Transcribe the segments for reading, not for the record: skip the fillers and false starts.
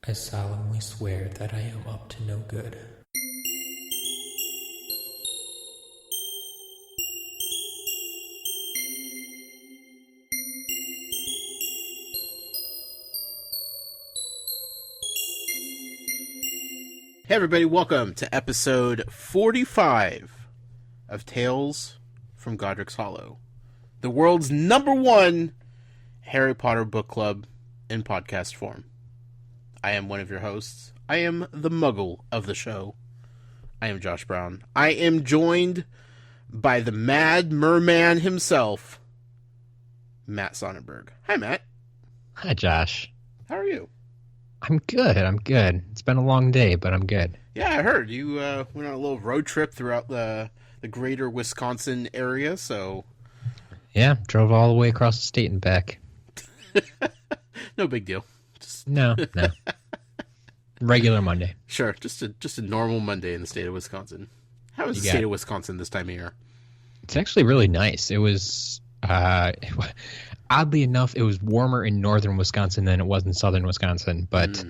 I solemnly swear that I am up to no good. Hey everybody, welcome to episode 45 of Tales from Godric's Hollow, the world's #1 Harry Potter book club in podcast form. I am one of your hosts. I am the muggle of the show. I am Josh Brown. I am joined by the Mad Merman himself, Matt Sonnenberg. Hi, Matt. Hi, Josh. How are you? I'm good. It's been a long day, but I'm good. Yeah, I heard you went on a little road trip throughout the greater Wisconsin area, so... Yeah, drove all the way across the state and back. No big deal. No. Regular Monday. Sure, just a normal Monday in the state of Wisconsin. How is the state of Wisconsin this time of year? It's actually really nice. It was, oddly enough, it was warmer in northern Wisconsin than it was in southern Wisconsin. But,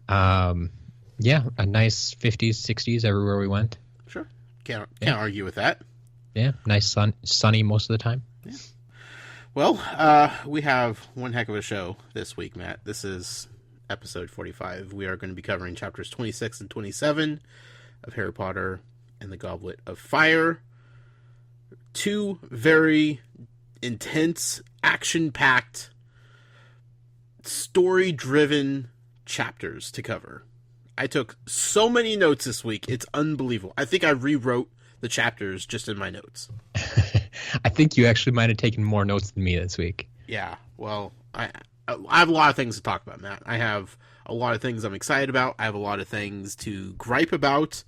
yeah, a nice 50s, 60s everywhere we went. Sure. Can't argue with that. Yeah, nice sunny most of the time. Yeah. Well, we have one heck of a show this week, Matt. This is episode 45. We are going to be covering chapters 26 and 27 of Harry Potter and the Goblet of Fire. Two very intense, action-packed, story-driven chapters to cover. I took so many notes this week, it's unbelievable. I think I rewrote the chapters just in my notes. I think you actually might have taken more notes than me this week. Yeah, well, I have a lot of things to talk about, Matt. I have a lot of things I'm excited about. I have a lot of things to gripe about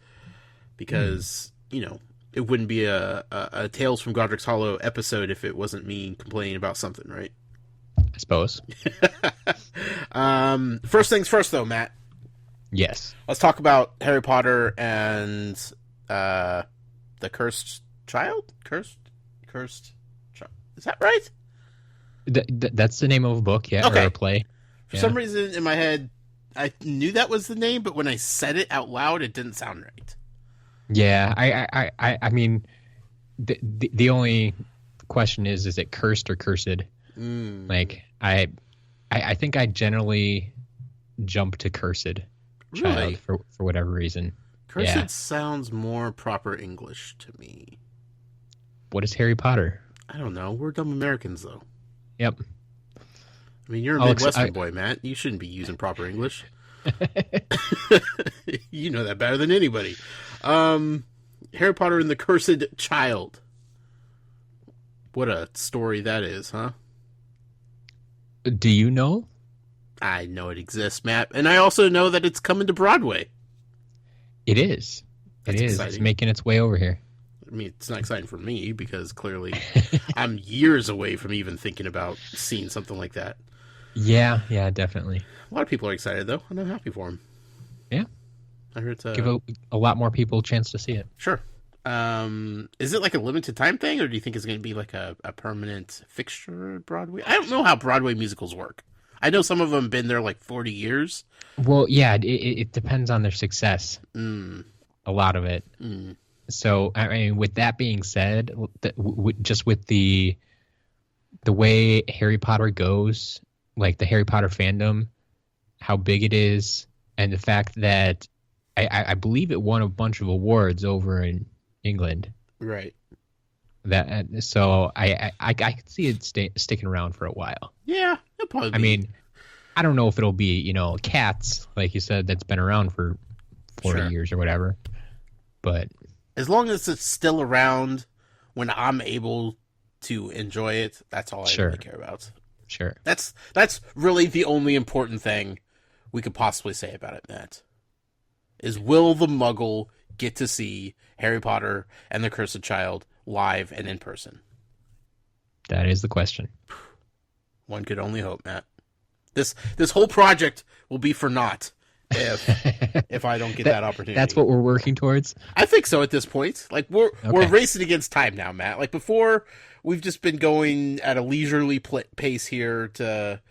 because, it wouldn't be a Tales from Godric's Hollow episode if it wasn't me complaining about something, right? I suppose. First things first, though, Matt. Yes. Let's talk about Harry Potter and the Cursed Child? Cursed Child. Is that right? That's the name of a book, yeah, okay. Or a play. For some reason in my head, I knew that was the name, but when I said it out loud, it didn't sound right. Yeah, I mean, the only question is it cursed or cursed? Like, I think I generally jump to cursed child Really? for whatever reason. Cursed sounds more proper English to me. What is Harry Potter? I don't know. We're dumb Americans, though. Yep. I mean, you're a Midwestern boy, Matt. You shouldn't be using proper English. You know that better than anybody. Harry Potter and the Cursed Child. What a story that is, huh? Do you know? I know it exists, Matt. And I also know that it's coming to Broadway. It is. That's exciting. It's making its way over here. I mean, it's not exciting for me because clearly I'm years away from even thinking about seeing something like that. Yeah, definitely. A lot of people are excited, though, and I'm happy for them. Yeah. I heard it's give a lot more people a chance to see it. Sure. Is it like a limited time thing, or do you think it's going to be like a permanent fixture at Broadway? I don't know how Broadway musicals work. I know some of them have been there like 40 years. Well, yeah, it depends on their success. A lot of it. So, I mean, with that being said, just with the way Harry Potter goes, like the Harry Potter fandom, how big it is, and the fact that I believe it won a bunch of awards over in England. Right. So I could see it sticking around for a while. Yeah, it'll probably be. I mean, I don't know if it'll be, Cats, like you said, that's been around for 40 years or whatever. But as long as it's still around when I'm able to enjoy it, that's all I really care about. Sure. That's really the only important thing we could possibly say about it, Matt. Is will the Muggle get to see Harry Potter and the Cursed Child live and in person? That is the question. One could only hope, Matt. This whole project will be for naught if I don't get that opportunity. That's what we're working towards? I think so at this point. Like, we're racing against time now, Matt. Like, before, we've just been going at a leisurely pace here to,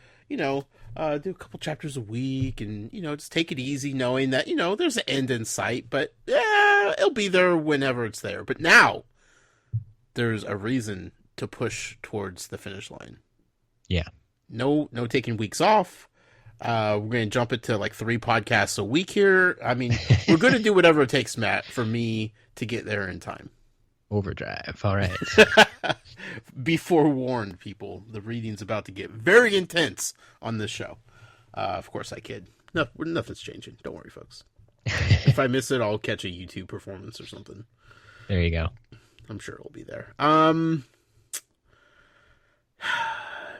do a couple chapters a week, and just take it easy, knowing that there's an end in sight. But yeah, it'll be there whenever it's there. But now there's a reason to push towards the finish line. Yeah. No taking weeks off. We're going to jump into like 3 podcasts a week here. I mean, we're going to do whatever it takes, Matt, for me to get there in time. Overdrive. All right. Be forewarned, people. The reading's about to get very intense on this show. Of course, I kid. No, nothing's changing. Don't worry, folks. If I miss it, I'll catch a YouTube performance or something. There you go. I'm sure it'll be there.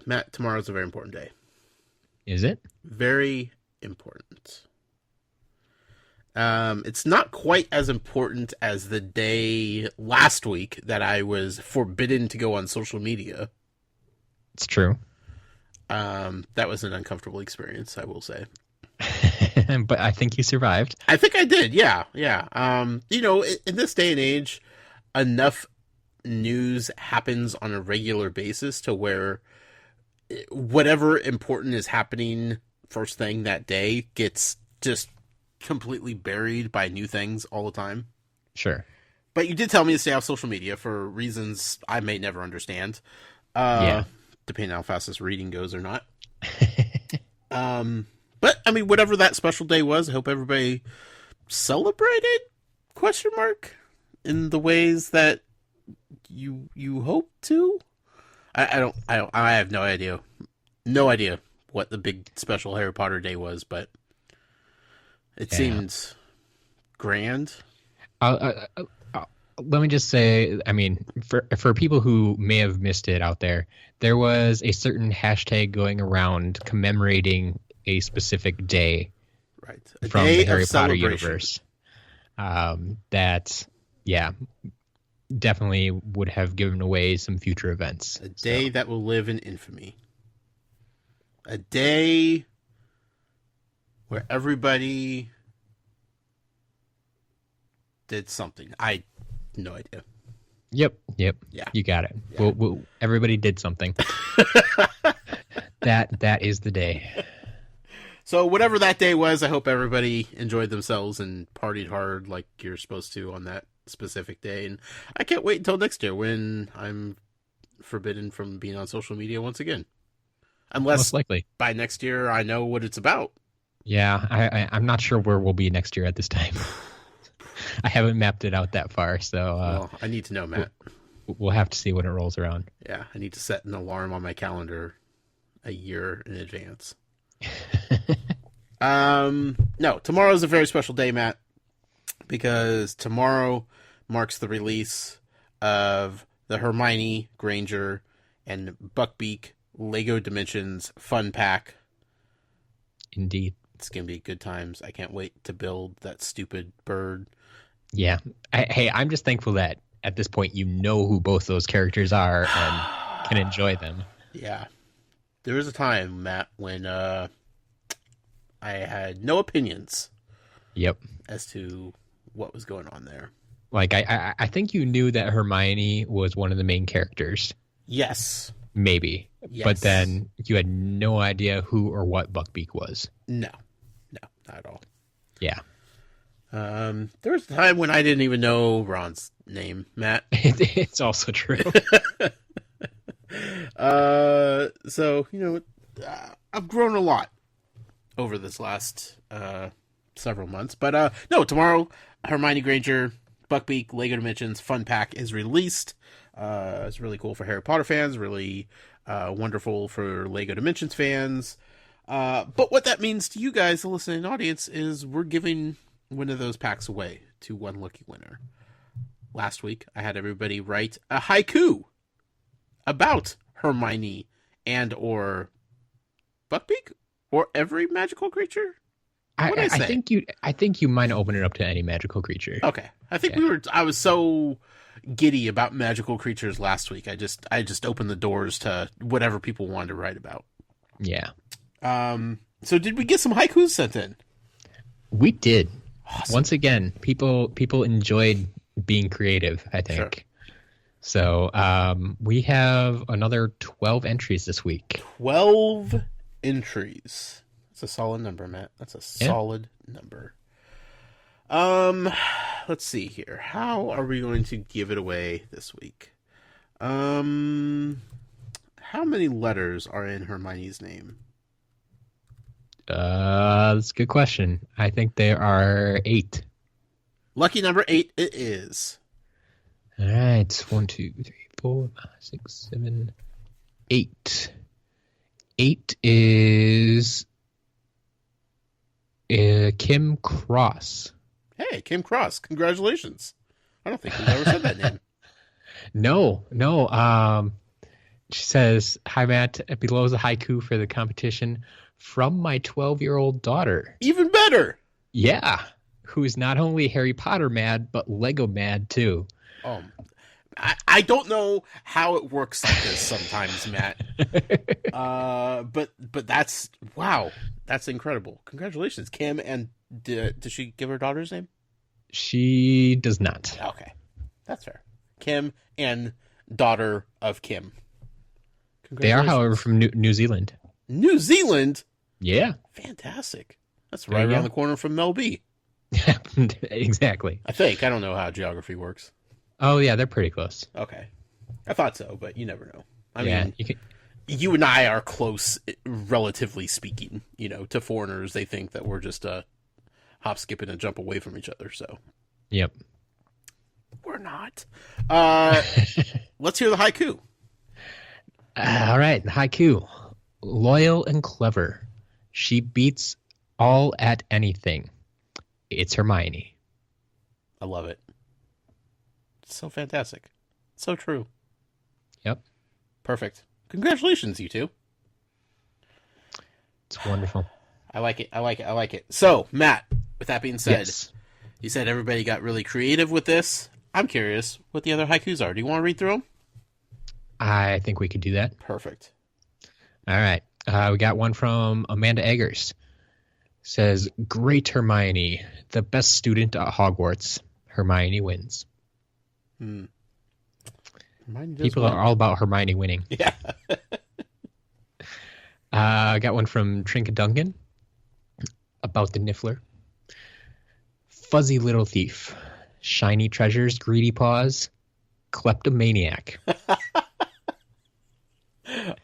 Matt, tomorrow's a very important day. Is it? Very important. It's not quite as important as the day last week that I was forbidden to go on social media. It's true. That was an uncomfortable experience, I will say. But I think you survived. I think I did. Yeah. In this day and age, enough news happens on a regular basis to where whatever important is happening first thing that day gets just completely buried by new things all the time. Sure. But you did tell me to stay off social media for reasons I may never understand. Depending on how fast this reading goes or not. But I mean, whatever that special day was, I hope everybody celebrated ? In the ways that you hope to. I have no idea. No idea what the big special Harry Potter day was, but it seemed grand. Let me just say, I mean, for people who may have missed it out there, there was a certain hashtag going around commemorating a specific day, right? From the Harry Potter universe. That, definitely would have given away some future events. A day that will live in infamy. A day where everybody did something. I no idea. Yep. Yeah. You got it. Yeah. Everybody did something. That is the day. So whatever that day was, I hope everybody enjoyed themselves and partied hard like you're supposed to on that specific day. And I can't wait until next year when I'm forbidden from being on social media once again. Unless most likely by next year I know what it's about. Yeah, I'm not sure where we'll be next year at this time. I haven't mapped it out that far, so well, I need to know, Matt. We'll have to see when it rolls around. Yeah, I need to set an alarm on my calendar a year in advance. No, tomorrow's a very special day, Matt, because tomorrow marks the release of the Hermione Granger and Buckbeak Lego Dimensions Fun Pack. Indeed. It's going to be good times. I can't wait to build that stupid bird. Yeah. I'm just thankful that at this point you know who both those characters are and can enjoy them. Yeah. There was a time, Matt, when I had no opinions. Yep. As to what was going on there. Like, I think you knew that Hermione was one of the main characters. Yes. Maybe. Yes. But then you had no idea who or what Buckbeak was. No, not at all. Yeah. There was a time when I didn't even know Ron's name, Matt. It's also true. So, I've grown a lot over this last several months. But no, tomorrow, Hermione Granger, Buckbeak, Lego Dimensions Fun Pack is released. It's really cool for Harry Potter fans, really wonderful for Lego Dimensions fans. But what that means to you guys, the listening audience, is we're giving one of those packs away to one lucky winner. Last week, I had everybody write a haiku about Hermione and or Buckbeak or every magical creature. I think you might open it up to any magical creature. Okay. I think I was so giddy about magical creatures last week. I just opened the doors to whatever people wanted to write about. Yeah. So did we get some haikus sent in? We did. Awesome. Once again, people enjoyed being creative, I think. Sure. So we have another 12 entries this week. 12 entries. That's a solid number, Matt. That's a Yeah. solid number. Let's see here. How are we going to give it away this week? How many letters are in Hermione's name? That's a good question. I think there are 8. Lucky number 8 it is. All right. 1, 2, 3, 4, 5, 6, 7, 8. 8 is Kim Cross. Hey, Kim Cross. Congratulations. I don't think we've ever said that name. No. She says, "Hi Matt. Below is a haiku for the competition from my 12-year-old daughter. Even better. Yeah, who is not only Harry Potter mad but Lego mad too." I don't know how it works like this sometimes, Matt. But that's wow. That's incredible. Congratulations, Kim. And does she give her daughter's name? She does not. Okay, that's fair. Kim and daughter of Kim. They are, however, from New Zealand. New Zealand? Yeah. Fantastic. That's There right you around go. the corner from Mel B. Exactly. I think. I don't know how geography works. Oh yeah, they're pretty close. Okay. I thought so, but you never know. I Yeah, mean, you and I are close, relatively speaking. You know, to foreigners, they think that we're just hop, skip, and a jump away from each other. So Yep. we're not. Let's hear the haiku. All right, the haiku. Loyal and clever. She beats all at anything. It's Hermione. I love it. It's so fantastic. So true. Yep. Perfect. Congratulations, you two. It's wonderful. I like it. I like it. I like it. So, Matt, with that being said, Yes. you said everybody got really creative with this. I'm curious what the other haikus are. Do you want to read through them? I think we could do that. Perfect. All right. We got one from Amanda Eggers. Says, "Great Hermione, the best student at Hogwarts. Hermione wins." Mine does People win. are all about Hermione winning. Yeah. I got one from Trinket Duncan about the Niffler. Fuzzy little thief, shiny treasures, greedy paws, kleptomaniac.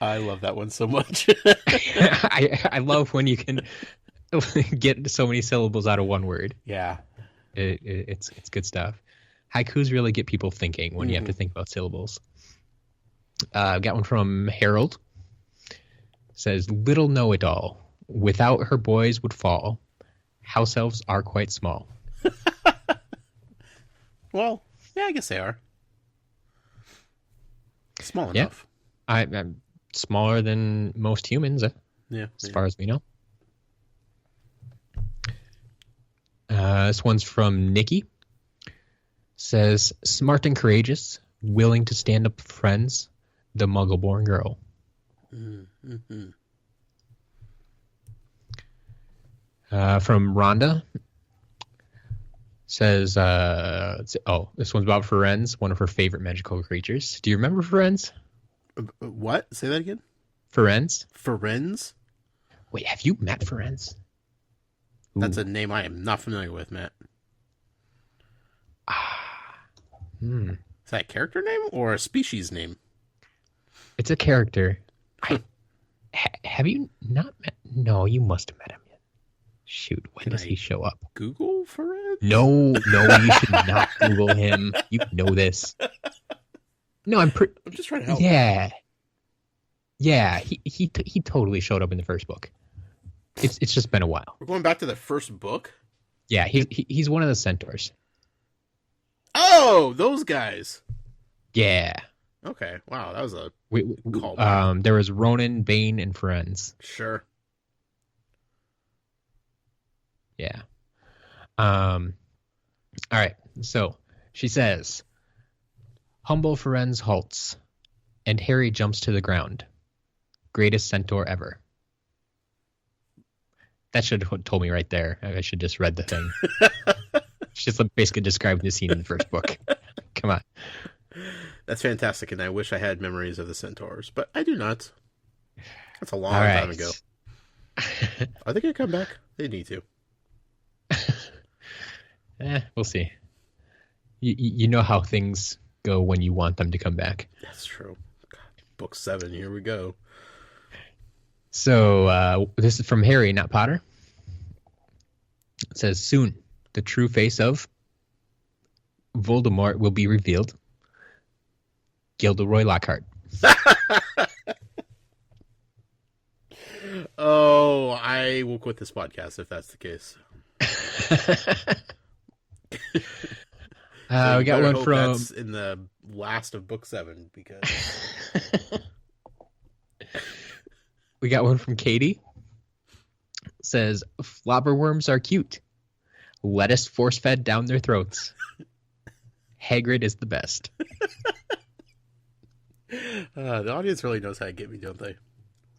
I love that one so much. I love when you can get so many syllables out of one word. Yeah. It's good stuff. Haikus really get people thinking when you have to think about syllables. Got one from Harold. Says, "Little know-it-all, without her boys would fall. House elves are quite small." Well, yeah, I guess they are. Small Yeah. enough. I'm smaller than most humans, Yeah. as far as we know. This one's from Nikki. Says, "Smart and courageous, willing to stand up for friends, the muggle-born girl." Mm-hmm. From Rhonda. Says, this one's about Firenze, one of her favorite magical creatures. Do you remember Firenze? What? Say that again? Firenze? Ferenz? Wait, have you met Firenze? That's a name I am not familiar with, Matt. Is that a character name or a species name? It's a character. Have you not met? No, you must have met him yet. Shoot, when does he show up? Google Ferenz? No, you should not Google him. You know this. No, I'm just trying to help. Yeah, he totally showed up in the first book. It's just been a while. We're going back to the first book? Yeah, he's one of the centaurs. Oh, those guys. Yeah. Okay. Wow, that was a callback. There was Ronan, Bane, and Firenze. Sure. Yeah. All right. So she says, "Humble Firenze halts, and Harry jumps to the ground. Greatest centaur ever." That should have told me right there. I should just read the thing. She's just basically describing the scene in the first book. Come on. That's fantastic, and I wish I had memories of the centaurs, but I do not. That's a long All right. time ago. Are they going to come back? They need to. We'll see. You know how things go when you want them to come back. That's true. God, book 7, here we go. So this is from Harry, not Potter. It says, soon, the true face of Voldemort will be revealed. Gilderoy Lockhart. Oh, I will quit this podcast if that's the case. So we got one from... That's in the last of book 7, because... We got one from Katie. It says, flobberworms are cute. Lettuce force-fed down their throats. Hagrid is the best. The audience really knows how to get me, don't they?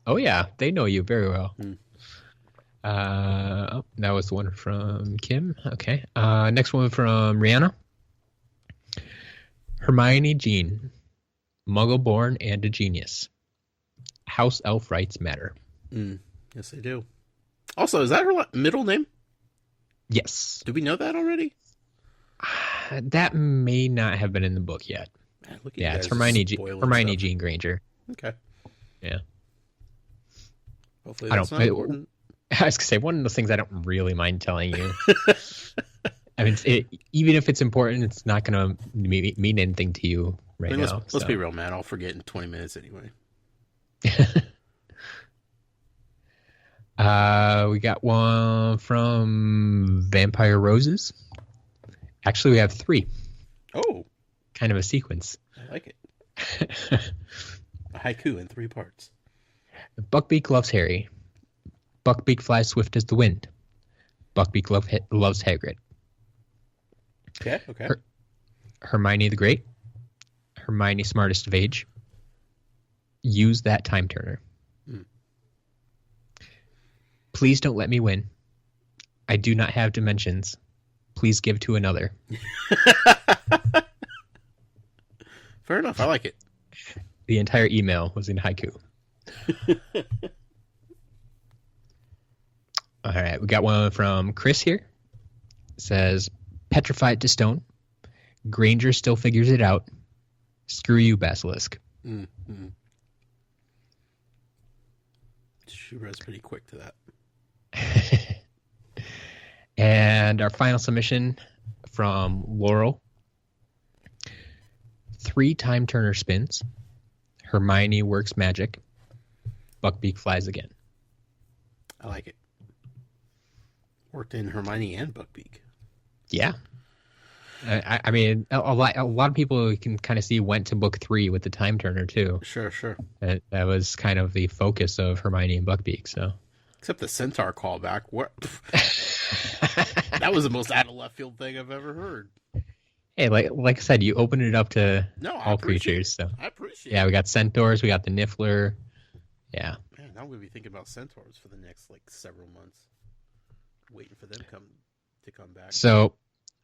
Oh, yeah. They know you very well. That was the one from Kim. Okay. Next one from Rihanna. Hermione Jean. Muggle-born and a genius. House elf rights matter. Yes, they do. Also, is that her middle name? Yes. Do we know that already? That may not have been in the book yet. Man, look at Yeah, you it's guys Hermione stuff. Jean Granger. Okay. Yeah. Hopefully that's not important. I was going to say, one of those things I don't really mind telling you. I mean, even if it's important, it's not going to mean anything to you right now. Let's be real, man. I'll forget in 20 minutes anyway. We got one from Vampire Roses. Actually, we have 3. Oh. Kind of a sequence. I like it. A haiku in 3 parts. Buckbeak loves Harry. Buckbeak flies swift as the wind. Buckbeak loves Hagrid. Okay. Hermione the Great. Hermione smartest of age. Use that time turner. Please don't let me win. I do not have dimensions. Please give to another. Fair enough. I like it. The entire email was in haiku. All right. We got one from Chris here. It says, petrified to stone. Granger still figures it out. Screw you, Basilisk. She runs pretty quick to that. And our final submission from Laurel. 3 time turner spins. Hermione works magic. Buckbeak flies again. I like it. Worked in Hermione and Buckbeak. Yeah. I mean, a lot of people can kind of see went to book 3 with the time turner too. Sure. That was kind of the focus of Hermione and Buckbeak. So, except the centaur callback. What? That was the most out of left field thing I've ever heard. Hey, like I said, you opened it up to all creatures. So I appreciate it. Yeah, we got centaurs, we got the Niffler. Yeah. Man, now I'm gonna be thinking about centaurs for the next several months, waiting for them to come back. So,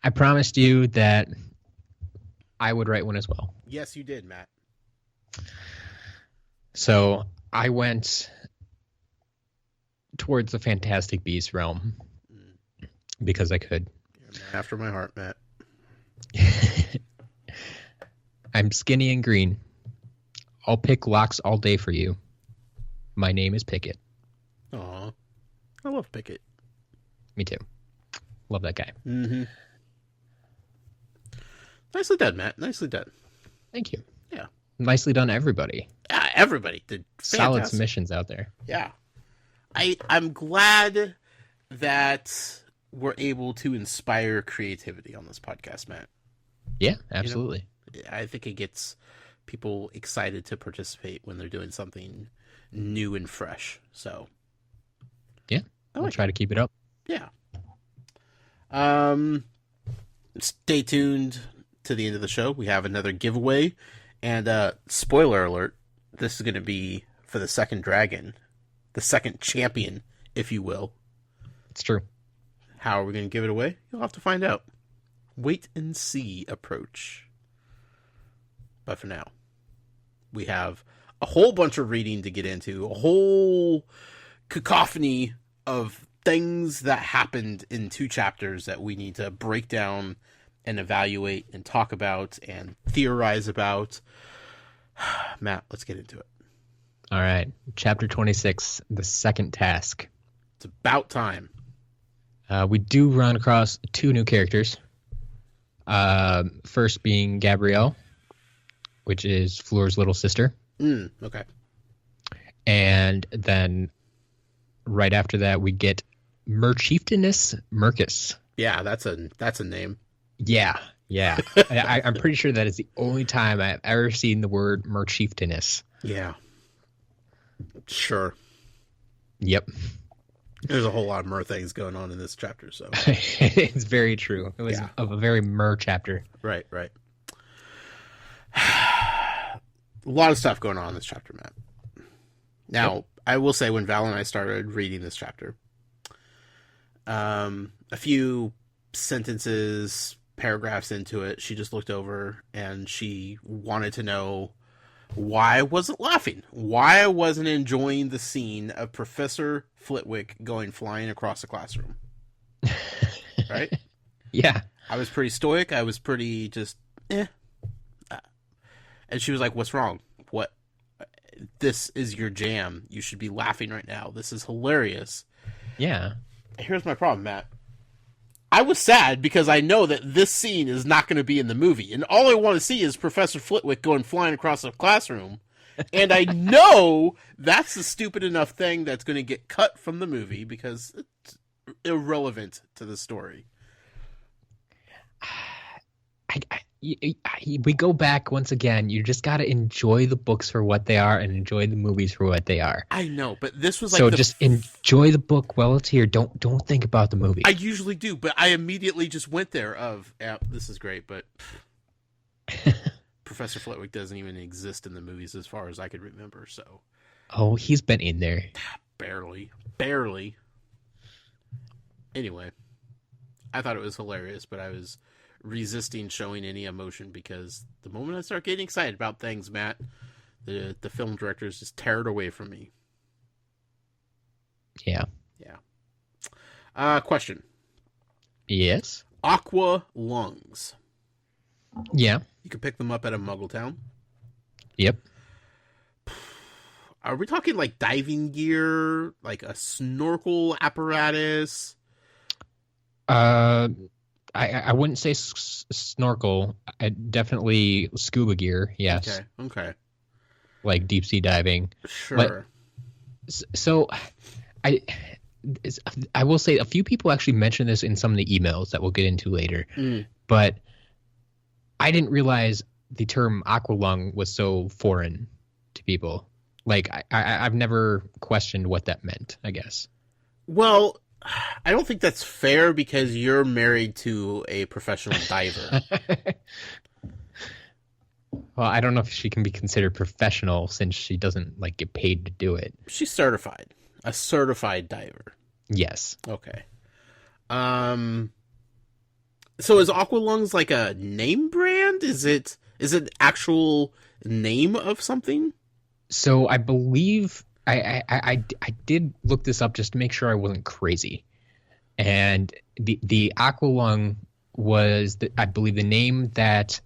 I promised you that I would write one as well. Yes, you did, Matt. So I went towards the Fantastic Beasts realm because I could. You're a man after my heart, Matt. I'm skinny and green. I'll pick locks all day for you. My name is Pickett. Aw. I love Pickett. Me too. Love that guy. Mm-hmm. Nicely done, Matt. Nicely done. Thank you. Yeah. Nicely done, everybody. Yeah, everybody did fantastic. Solid submissions out there. Yeah. I'm glad that we're able to inspire creativity on this podcast, Matt. Yeah, absolutely. I think it gets people excited to participate when they're doing something new and fresh. So, yeah, I'll try to keep it up. Yeah. Stay tuned to the end of the show. We have another giveaway, and spoiler alert: this is going to be for the second dragon, the second champion, if you will. It's true. How are we going to give it away? You'll have to find out. Wait and see approach. But for now, we have a whole bunch of reading to get into, a whole cacophony of things that happened in 2 chapters that we need to break down and evaluate and talk about and theorize about. Matt, let's get into it. All right. Chapter 26, the second task. It's about time. We do run across 2 new characters. First being Gabrielle, which is Fleur's little sister. Okay. And then right after that, we get Merchieftainess Mercus. Yeah, that's a name. Yeah. I'm pretty sure that is the only time I've ever seen the word Merchieftainess. Yeah. Sure. Yep. There's a whole lot of mer things going on in this chapter, so. It's very true. It was a very mer chapter. Right. A lot of stuff going on in this chapter, Matt. Now, I will say when Val and I started reading this chapter, a few sentences, paragraphs into it, she just looked over and she wanted to know why I wasn't laughing, why I wasn't enjoying the scene of Professor Flitwick going flying across the classroom. Right? Yeah. I was pretty stoic. I was pretty just, And she was like, what's wrong? What? This is your jam. You should be laughing right now. This is hilarious. Yeah. Here's my problem, Matt. I was sad because I know that this scene is not going to be in the movie. And all I want to see is Professor Flitwick going flying across the classroom. And I know that's a stupid enough thing that's going to get cut from the movie because it's irrelevant to the story. We go back once again. You just got to enjoy the books for what they are and enjoy the movies for what they are. I know, but this was like so just enjoy the book while it's here. Don't think about the movie. I usually do, but I immediately just went there of, this is great, but Professor Flitwick doesn't even exist in the movies as far as I could remember. So, he's been in there. Barely. Anyway, I thought it was hilarious, but I was resisting showing any emotion because the moment I start getting excited about things, Matt, the film directors just tear it away from me. Yeah. Question. Yes. Aqua lungs. Yeah. You can pick them up at a Muggle town. Yep. Are we talking like diving gear, like a snorkel apparatus? I wouldn't say snorkel. Definitely scuba gear. Yes. Okay. Like deep sea diving. Sure. So, I will say a few people actually mentioned this in some of the emails that we'll get into later. But I didn't realize the term aqualung was so foreign to people. Like I've never questioned what that meant, I guess. Well, I don't think that's fair because you're married to a professional diver. Well, I don't know if she can be considered professional since she doesn't like get paid to do it. She's certified. A certified diver. Yes. Okay. So is Aqualungs like a name brand? Is it an actual name of something? So I believe I did look this up just to make sure I wasn't crazy. And the Aqualung was, I believe, the name that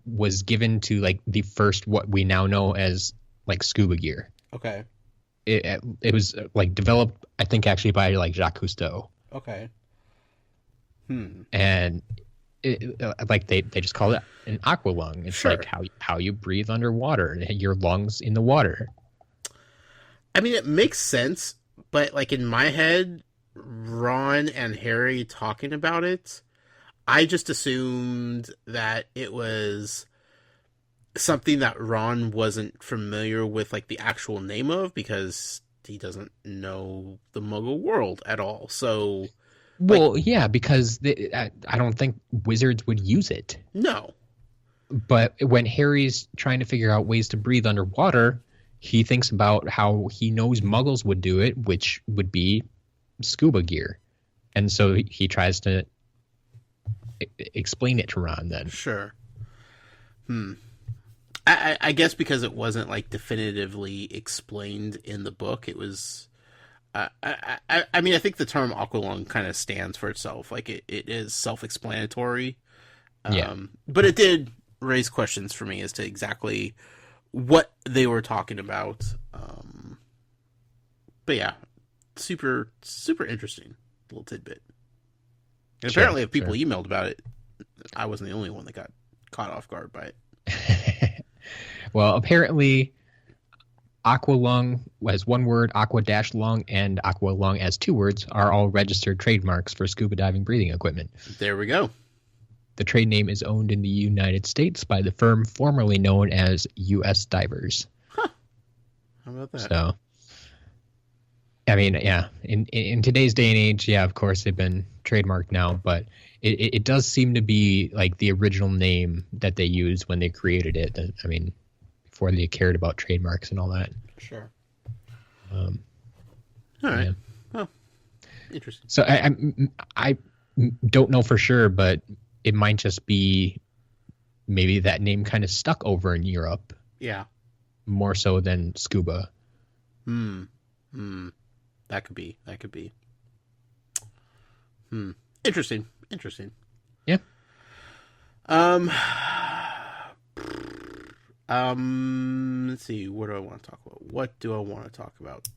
was given to like the first what we now know as like scuba gear. Okay. It was like developed, I think, actually by like Jacques Cousteau. Okay. And like they just call it an aqualung. It's like how you breathe underwater, your lungs in the water. I mean, it makes sense, but like in my head, Ron and Harry talking about it, I just assumed that it was something that Ron wasn't familiar with, like the actual name of, because he doesn't know the Muggle world at all. So, well, yeah, because I don't think wizards would use it. No. But when Harry's trying to figure out ways to breathe underwater, he thinks about how he knows Muggles would do it, which would be scuba gear. And so he tries to explain it to Ron then. Sure. I guess because it wasn't like definitively explained in the book, it was. I mean, I think the term Aqualung kind of stands for itself. Like it is self-explanatory. But it did raise questions for me as to exactly what they were talking about. But yeah, super interesting little tidbit. And apparently, if people emailed about it, I wasn't the only one that got caught off guard by it. Well, apparently, Aqualung as one word, aqua-lung, and Aqualung as two words are all registered trademarks for scuba diving breathing equipment. There we go. The trade name is owned in the United States by the firm formerly known as U.S. Divers. Huh. How about that? So, I mean, yeah, in today's day and age, yeah, of course they've been trademarked now, but it does seem to be like the original name that they used when they created it. I mean, before they cared about trademarks and all that. Sure. All right. Yeah. Well, interesting. So I don't know for sure, but it might just be maybe that name kind of stuck over in Europe. Yeah. More so than scuba. That could be. Interesting. Yeah. Let's see. What do I want to talk about?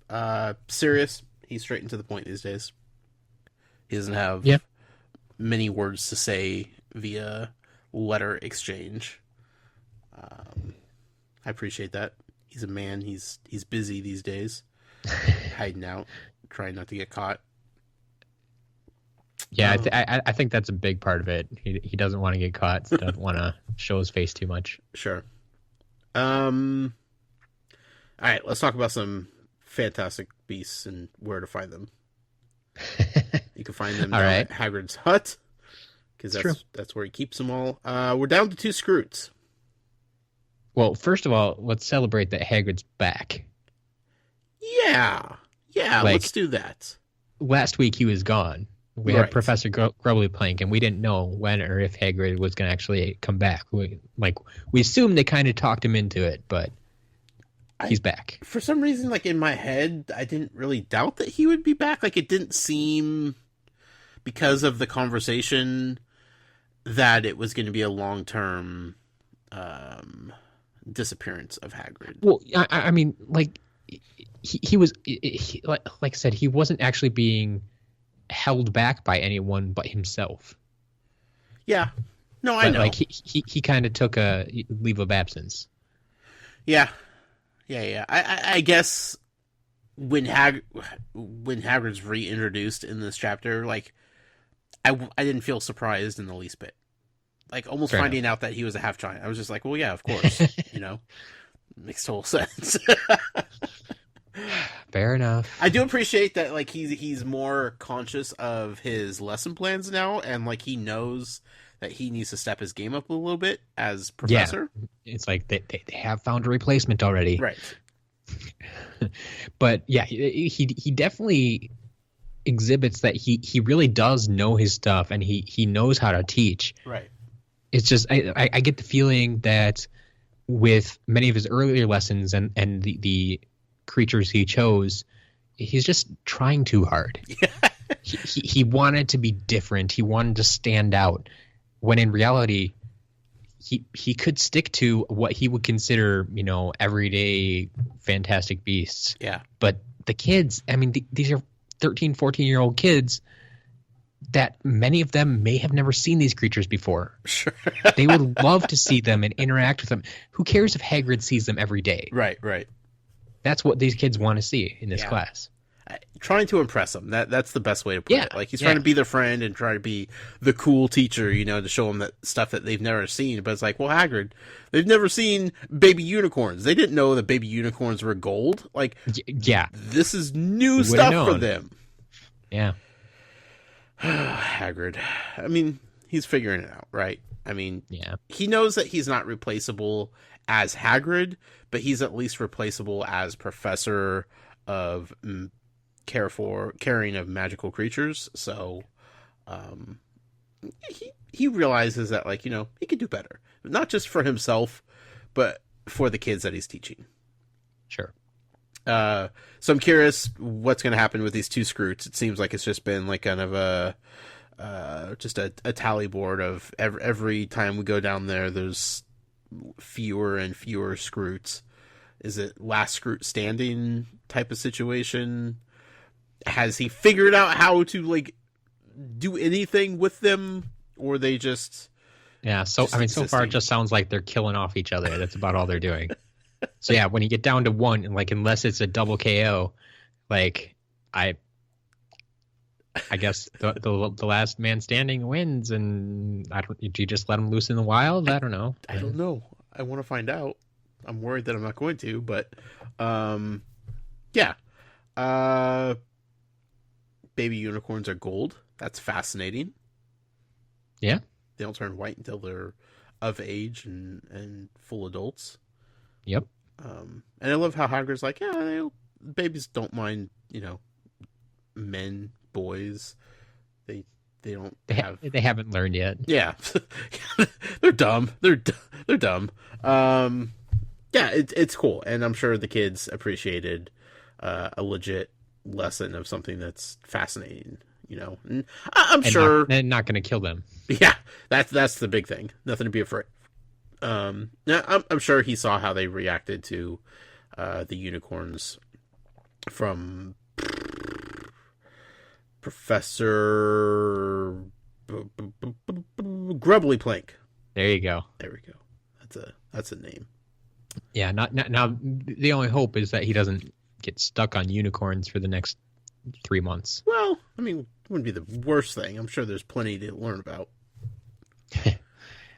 Sirius. He's straight and to the point these days. He doesn't have many words to say via letter exchange. I appreciate that. He's a man. He's busy these days, hiding out, trying not to get caught. Yeah, I think that's a big part of it. He doesn't want to get caught. So doesn't want to show his face too much. Sure. All right, let's talk about some fantastic beasts and where to find them. You can find them at Hagrid's hut, because that's where he keeps them all. We're down to 2 Scroots. Well, first of all, let's celebrate that Hagrid's back. Yeah, let's do that. Last week he was gone. We had Professor Grubbly Plank, and we didn't know when or if Hagrid was going to actually come back. We assumed they kind of talked him into it, but he's back. For some reason, like in my head, I didn't really doubt that he would be back. Like it didn't seem, because of the conversation, that it was going to be a long-term disappearance of Hagrid. Well, I mean, like he was, like I said, he wasn't actually being held back by anyone but himself. Yeah. No, I know. Like he kind of took a leave of absence. Yeah. I guess when Hagrid's reintroduced in this chapter, like I didn't feel surprised in the least bit. Like almost finding out that he was a half giant, I was just like, well, yeah, of course, makes total sense. Fair enough. I do appreciate that, like he's more conscious of his lesson plans now, and like he knows that he needs to step his game up a little bit as professor. Yeah. It's like they have found a replacement already, right? But yeah, he definitely exhibits that he really does know his stuff, and he knows how to teach. Right. It's just I get the feeling that with many of his earlier lessons and the creatures he chose, he's just trying too hard. He wanted to be different. He wanted to stand out, when in reality he could stick to what he would consider, everyday fantastic beasts. Yeah. But the kids, I mean, these are 13, 14-year-old kids that many of them may have never seen these creatures before. Sure. They would love to see them and interact with them. Who cares if Hagrid sees them every day? Right. That's what these kids want to see in this class. Trying to impress them. That's the best way to put it. Like he's trying to be their friend and try to be the cool teacher, to show them that stuff that they've never seen. But it's like, well, Hagrid, they've never seen baby unicorns. They didn't know that baby unicorns were gold. Like, this is new stuff for them. Yeah. Hagrid. I mean, he's figuring it out, right? I mean, he knows that he's not replaceable as Hagrid, but he's at least replaceable as professor of caring of magical creatures. So he realizes that, like, he could do better, not just for himself, but for the kids that he's teaching. Sure. So I'm curious what's going to happen with these two Scroots. It seems like it's just been like kind of a tally board of every time we go down there, there's fewer and fewer Scroots. Is it last Scroot standing type of situation? Has he figured out how to like do anything with them, or they just so far it just sounds like they're killing off each other. That's about all they're doing. So yeah, when you get down to one, and like unless it's a double KO, like I guess the last man standing wins, and do you just let them loose in the wild? I don't know. I don't know. I want to find out. I'm worried that I'm not going to, but yeah. Baby unicorns are gold. That's fascinating. Yeah. They don't turn white until they're of age and full adults. Yep. And I love how Hagrid's like, yeah, babies don't mind, men, boys. They haven't learned yet. Yeah. They're dumb. They're dumb. Yeah, it's cool, and I'm sure the kids appreciated a legit lesson of something that's fascinating. And I'm sure not going to kill them. Yeah, that's the big thing. Nothing to be afraid. I'm sure he saw how they reacted to the unicorns from Professor Grubbly Plank. There you go. There we go. That's a name. Yeah. Now the only hope is that he doesn't get stuck on unicorns for the next 3 months. Well, I mean, it wouldn't be the worst thing. I'm sure there's plenty to learn about.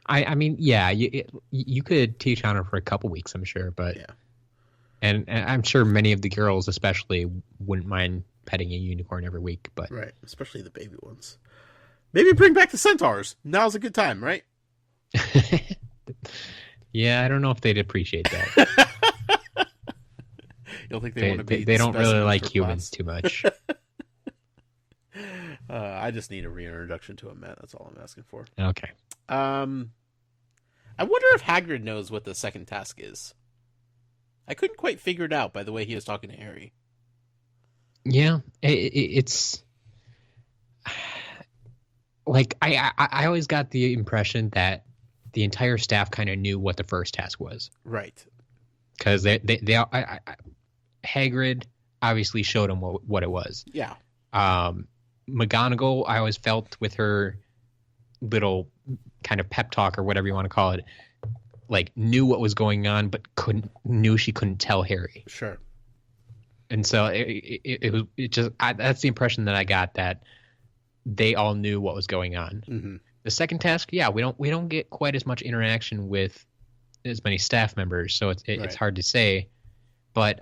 I mean, yeah, you could teach on it for a couple weeks, I'm sure, but yeah, and I'm sure many of the girls, especially, wouldn't mind petting a unicorn every week, but right, especially the baby ones. Maybe bring back the centaurs. Now's a good time, right? Yeah, I don't know if they'd appreciate that. You don't think they want to be? They don't really like humans too much. I just need a reintroduction to a Met. That's all I'm asking for. Okay. I wonder if Hagrid knows what the second task is. I couldn't quite figure it out by the way he was talking to Harry. Yeah, it's like I always got the impression that the entire staff kind of knew what the first task was. Right. Because Hagrid obviously showed him what it was. Yeah. McGonagall, I always felt with her little kind of pep talk or whatever you want to call it, like knew what was going on, but knew she couldn't tell Harry. Sure. And so that's the impression that I got, that they all knew what was going on. Mm-hmm. The second task, yeah, we don't get quite as much interaction with as many staff members, so it's hard to say. But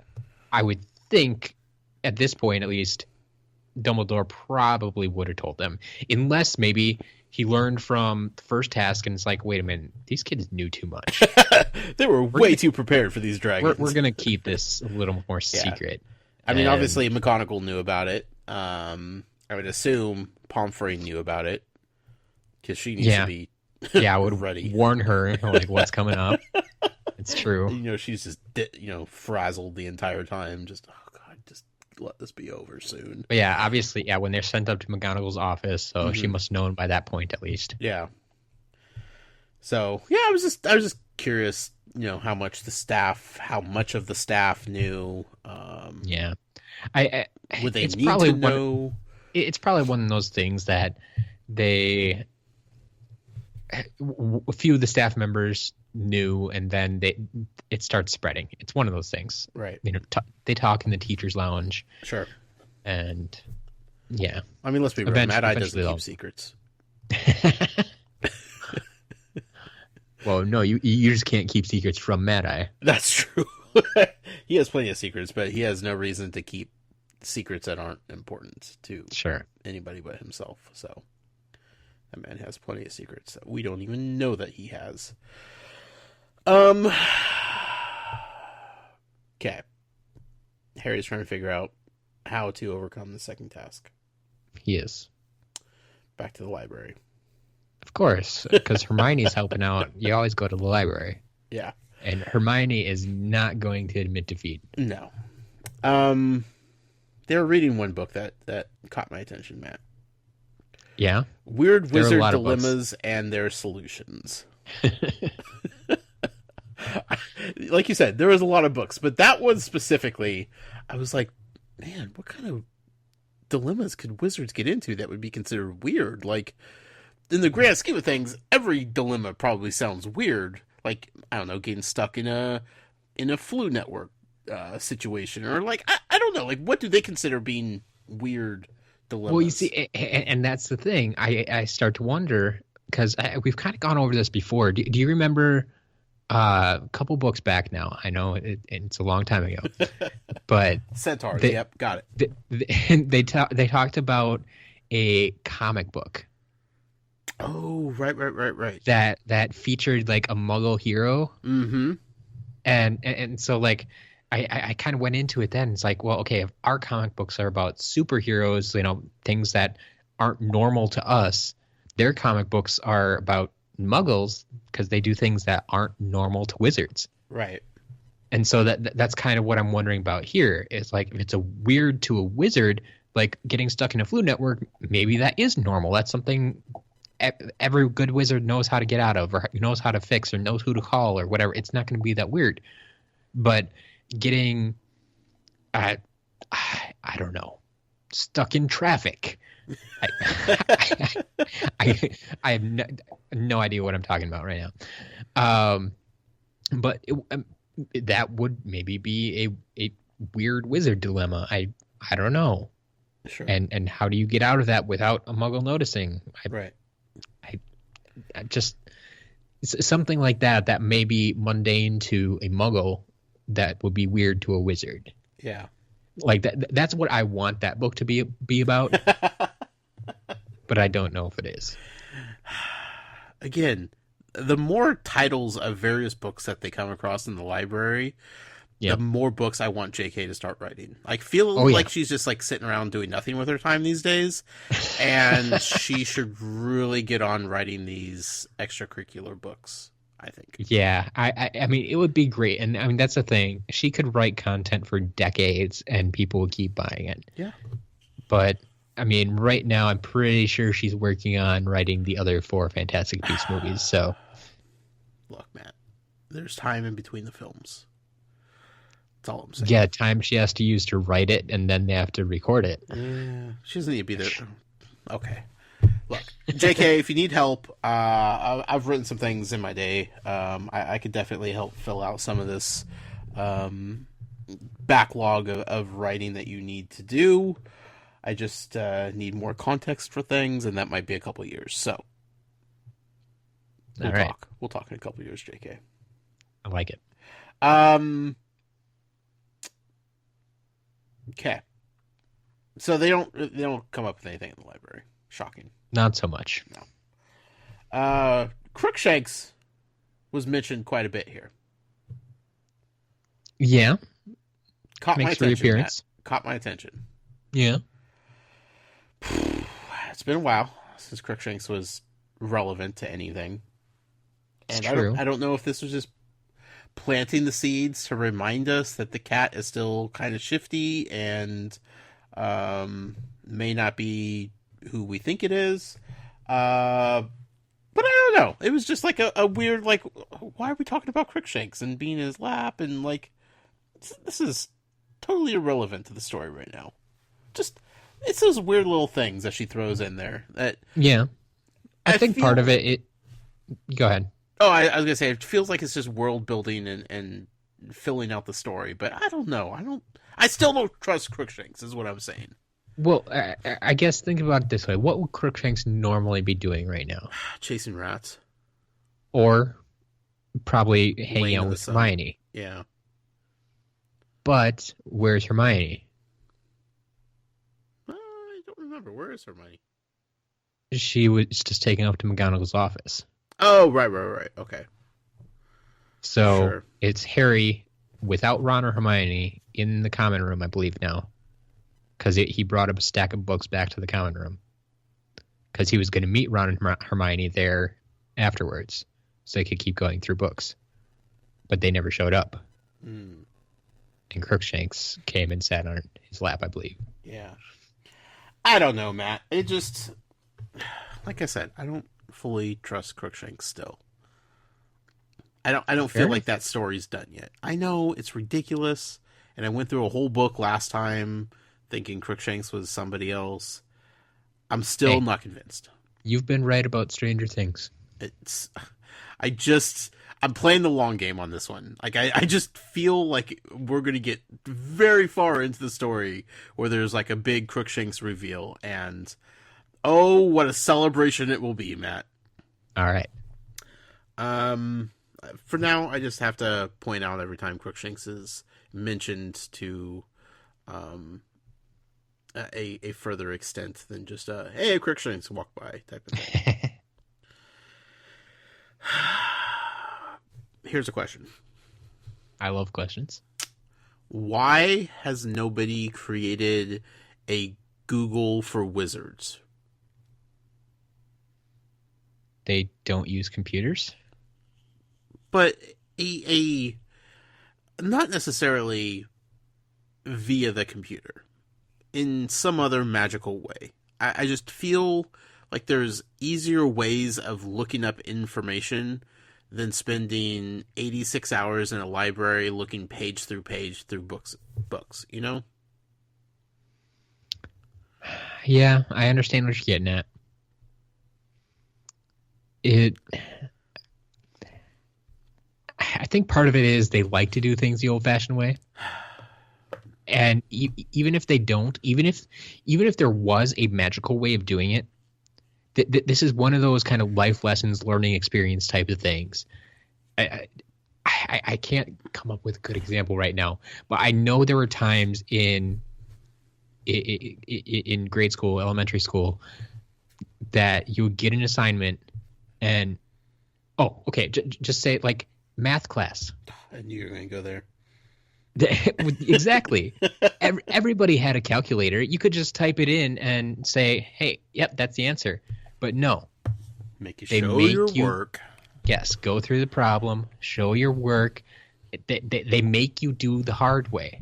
I would think at this point, at least, Dumbledore probably would have told them, unless maybe he learned from the first task and it's like, wait a minute, these kids knew too much. They were way too prepared for these dragons. We're gonna keep this a little more secret. I mean, obviously McGonagall knew about it. I would assume Pomfrey knew about it because she needs to be. Yeah, I would ready. Warn her like what's coming up. It's true. She's just frazzled the entire time. Just just let this be over soon. But yeah, obviously, yeah. When they're sent up to McGonagall's office, so she must have known by that point at least. Yeah. So yeah, I was just curious. How much of the staff knew. Yeah, would they need to know? It's probably one of those things that a few of the staff members knew, and then it starts spreading. It's one of those things, right? They talk in the teachers' lounge, sure, and yeah. I mean, let's be real. Mad-Eye doesn't keep secrets. Well, no, you just can't keep secrets from Mad-Eye. That's true. He has plenty of secrets, but he has no reason to keep secrets that aren't important to anybody but himself. So that man has plenty of secrets that we don't even know that he has. Okay. Harry's trying to figure out how to overcome the second task. He is. Back to the library. Of course, because Hermione's helping out. You always go to the library. Yeah. And Hermione is not going to admit defeat. No. They were reading one book that caught my attention, Matt. Yeah? Weird There are a Wizard lot of Dilemmas and Their Solutions. Like you said, there was a lot of books, but that one specifically, I was like, man, what kind of dilemmas could wizards get into that would be considered weird? Like, in the grand scheme of things, every dilemma probably sounds weird. Like, I don't know, getting stuck in a flu network situation, or like, I don't know, like, what do they consider being weird dilemmas? Well, you see, and that's the thing. I start to wonder, because we've kind of gone over this before. Do you remember a couple books back now? I know it's a long time ago, but Centaurs. Yep, got it. They talked about a comic book. Oh, right. That featured like a Muggle hero. Mm-hmm. And so like I kind of went into it then. It's like, well, okay, if our comic books are about superheroes, you know, things that aren't normal to us, their comic books are about Muggles because they do things that aren't normal to wizards. Right. And so that's kind of what I'm wondering about here. Is like, if it's a weird to a wizard, like getting stuck in a flu network, maybe that is normal. That's something every good wizard knows how to get out of, or knows how to fix, or knows who to call, or whatever. It's not going to be that weird. But getting, I don't know, stuck in traffic. I have no idea what I'm talking about right now. But that would maybe be a weird wizard dilemma. I don't know. Sure. And how do you get out of that without a Muggle noticing? Right. I just something like that may be mundane to a Muggle that would be weird to a wizard. Yeah. Like that's what I want that book to be about. But I don't know if it is. Again, the more titles of various books that they come across in the library, the more books I want JK to start writing. I feel like she's just like sitting around doing nothing with her time these days, and she should really get on writing these extracurricular books, I think. Yeah, I mean, it would be great. And I mean, that's the thing. She could write content for decades and people would keep buying it. Yeah. But I mean, right now, I'm pretty sure she's working on writing the other 4 Fantastic Beasts movies. So, look, Matt, there's time in between the films. That's all I'm saying. Yeah, time she has to use to write it, and then they have to record it. Yeah, she doesn't need to be there. Okay. Look, JK, if you need help, I've written some things in my day. I could definitely help fill out some of this backlog of writing that you need to do. I just need more context for things, and that might be a couple years. So we'll talk. We'll talk in a couple years, JK. I like it. Okay. So they don't come up with anything in the library. Shocking. Not so much. No. Crookshanks was mentioned quite a bit here. Yeah. Caught my attention. Yeah. It's been a while since Crookshanks was relevant to anything. And I don't know if this was just planting the seeds to remind us that the cat is still kind of shifty and may not be who we think it is. But I don't know. It was just like a weird, like, why are we talking about Crookshanks and being in his lap? And like, this is totally irrelevant to the story right now. Just, it's those weird little things that she throws in there. I think part of it. Go ahead. Oh, I was gonna say it feels like it's just world building and filling out the story, but I don't know. I still don't trust Crookshanks. Is what I'm saying. Well, I guess think about it this way: what would Crookshanks normally be doing right now? Chasing rats, or probably hanging out with Hermione. Yeah. But where's Hermione? I don't remember. Where is Hermione? She was just taken up to McGonagall's office. Oh, right. Okay. So It's Harry without Ron or Hermione in the common room, I believe now, because he brought up a stack of books back to the common room because he was going to meet Ron and Hermione there afterwards, so they could keep going through books. but they never showed up. Mm. And Crookshanks came and sat on his lap, I believe. Yeah. I don't know, Matt. It just, like I said, I don't fully trust Crookshanks still. I don't feel like that story's done yet. I know it's ridiculous, and I went through a whole book last time thinking Crookshanks was somebody else. I'm still not convinced. You've been right about Stranger Things. I'm playing the long game on this one. Like, I just feel like we're going to get very far into the story where there's like a big Crookshanks reveal, and oh, what a celebration it will be, Matt. All right. For now, I just have to point out every time Crookshanks is mentioned to a further extent than just a, hey, Crookshanks, walk by type of thing. Here's a question. I love questions. Why has nobody created a Google for wizards? They don't use computers? But a not necessarily via the computer. In some other magical way. I just feel like there's easier ways of looking up information than spending 86 hours in a library looking page through books, you know? Yeah, I understand what you're getting at. I think part of it is they like to do things the old-fashioned way. And even if they don't, even if there was a magical way of doing it, this is one of those kind of life lessons, learning experience type of things. I can't come up with a good example right now, but I know there were times in grade school, elementary school, that you would get an assignment and, just say like math class. I knew you were going to go there. Exactly. Everybody had a calculator. You could just type it in and say, hey, yep, that's the answer. But no. Make you show your work. Yes, go through the problem, show your work. They make you do the hard way.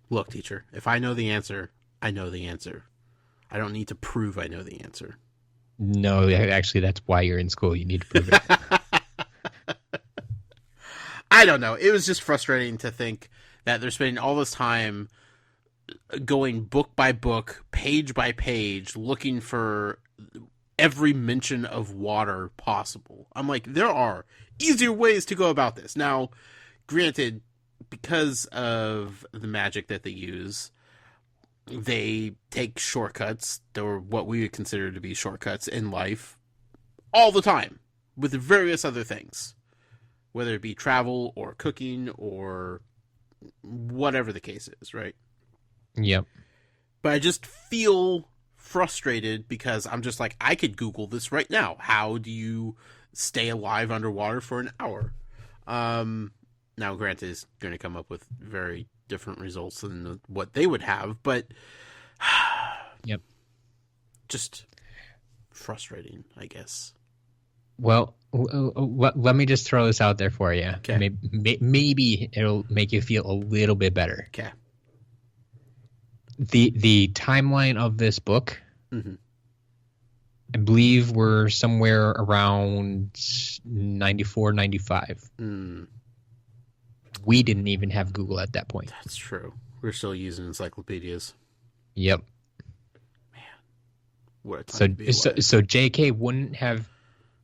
Look, teacher, if I know the answer, I know the answer. I don't need to prove I know the answer. No, actually, that's why you're in school. You need to prove it. I don't know. It was just frustrating to think that they're spending all this time going book by book, page by page, looking for every mention of water possible. I'm like, there are easier ways to go about this. Now, granted, because of the magic that they use, they take shortcuts, or what we would consider to be shortcuts in life, all the time, with various other things. Whether it be travel or cooking or whatever the case is, right? Yep. But I just feel frustrated because I'm just like, I could Google this right now. How do you stay alive underwater for an hour? Now, granted, it's going to come up with very different results than what they would have, but yep, just frustrating, I guess. Well, let me just throw this out there for you. Okay. Maybe it'll make you feel a little bit better. Okay. The timeline of this book, mm-hmm. I believe we're somewhere around 94, 95. Mm. We didn't even have Google at that point. That's true. We're still using encyclopedias. Yep. Man, what a time to be alive. So J.K. wouldn't have.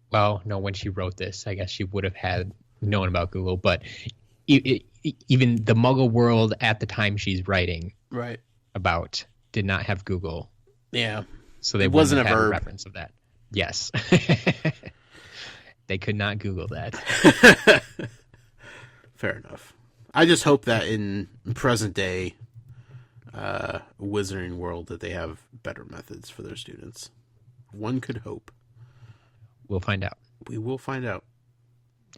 Well, no, when she wrote this, I guess she would have had known about Google, but even the Muggle world at the time she's writing right about did not have Google. Yeah. So they wasn't have a verb. A reference of that. Yes. They could not Google that. Fair enough. I just hope that in present day wizarding world that they have better methods for their students. One could hope. We'll find out. We will find out.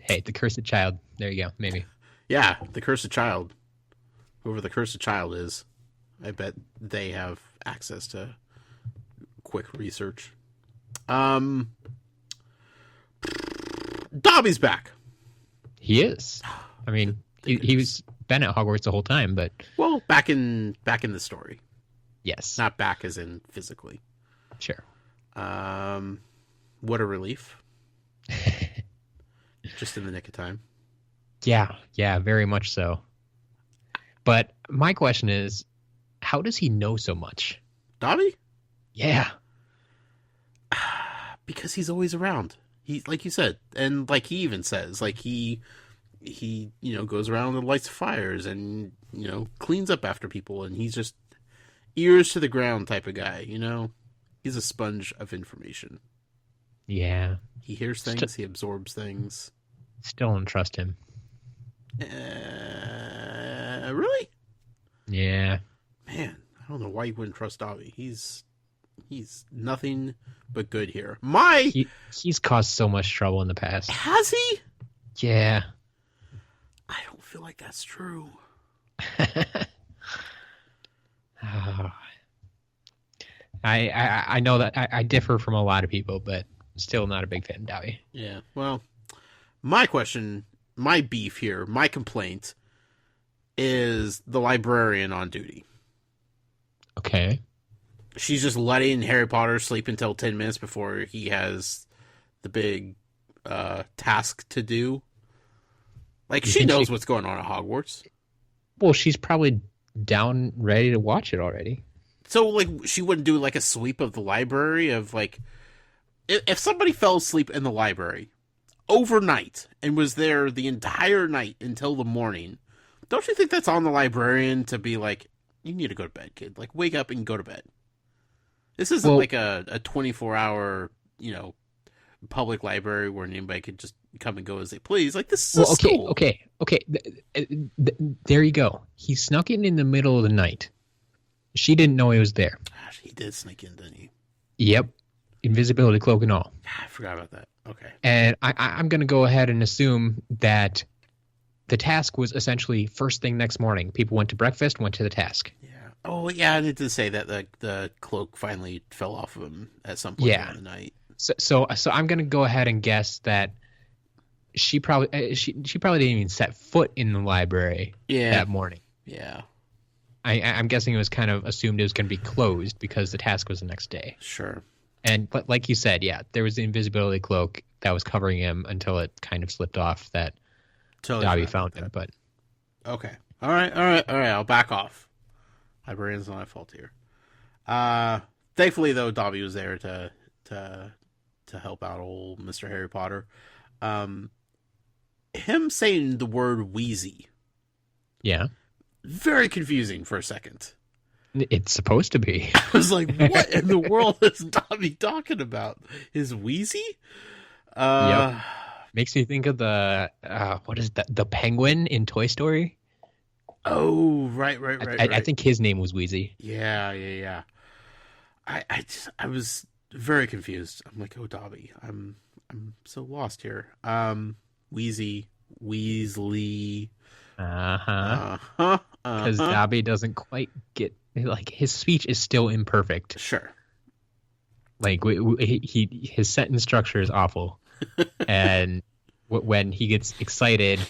Hey, the cursed child. There you go. Maybe. Yeah, the cursed child. Whoever the cursed child is, I bet they have access to quick research. Dobby's back. He is. I mean, he was been at Hogwarts the whole time, but Well, back in the story. yes. Not back as in physically. Sure. What a relief. Just in the nick of time. Yeah, very much so. But my question is, how does he know so much? Dobby? Yeah. Because he's always around. He, like you said, and like he even says, like he goes around and lights fires and, cleans up after people, and he's just ears to the ground type of guy, He's a sponge of information. Yeah. He hears things, he absorbs things. Still don't trust him. Really? Yeah. Man, I don't know why you wouldn't trust Dobby. He's nothing but good here. He's caused so much trouble in the past. Has he? Yeah. I don't feel like that's true. I know that I differ from a lot of people, but still not a big fan of Dobby. Yeah. Well, my question, my beef here, my complaint is the librarian on duty. Okay. She's just letting Harry Potter sleep until 10 minutes before he has the big task to do. Like, she knows what's going on at Hogwarts. Well, she's probably down ready to watch it already. So, like, she wouldn't do, like, a sweep of the library of, like... If somebody fell asleep in the library overnight and was there the entire night until the morning, don't you think that's on the librarian to be like, you need to go to bed, kid. Like, wake up and go to bed. This isn't like a 24-hour, public library where anybody could just come and go as they please. Like, this is a school. Okay. There you go. He snuck in the middle of the night. She didn't know he was there. Gosh, he did sneak in, didn't he? Yep. Invisibility cloak and all. I forgot about that. Okay. And I'm going to go ahead and assume that the task was essentially first thing next morning. People went to breakfast, went to the task. Yeah. Oh, yeah, I did to say that the cloak finally fell off of him at some point in the night. So I'm going to go ahead and guess that she probably she probably didn't even set foot in the library that morning. Yeah. I'm guessing it was kind of assumed it was going to be closed because the task was the next day. Sure. But like you said, yeah, there was the invisibility cloak that was covering him until it kind of slipped off that Dobby found him. But okay. All right. I'll back off. Librarian's not my fault here. Thankfully, though, Dobby was there to help out old Mr. Harry Potter. Him saying the word Wheezy. Yeah. Very confusing for a second. It's supposed to be. I was like, what in the world is Dobby talking about? His Wheezy? Yep. Makes me think of the, what is that? The penguin in Toy Story? Oh, right. I think his name was Wheezy. Yeah. I was very confused. I'm like, oh, Dobby, I'm so lost here. Wheezy, Weasley. Because Dobby doesn't quite get, like, his speech is still imperfect. Sure. Like, his sentence structure is awful. And when he gets excited,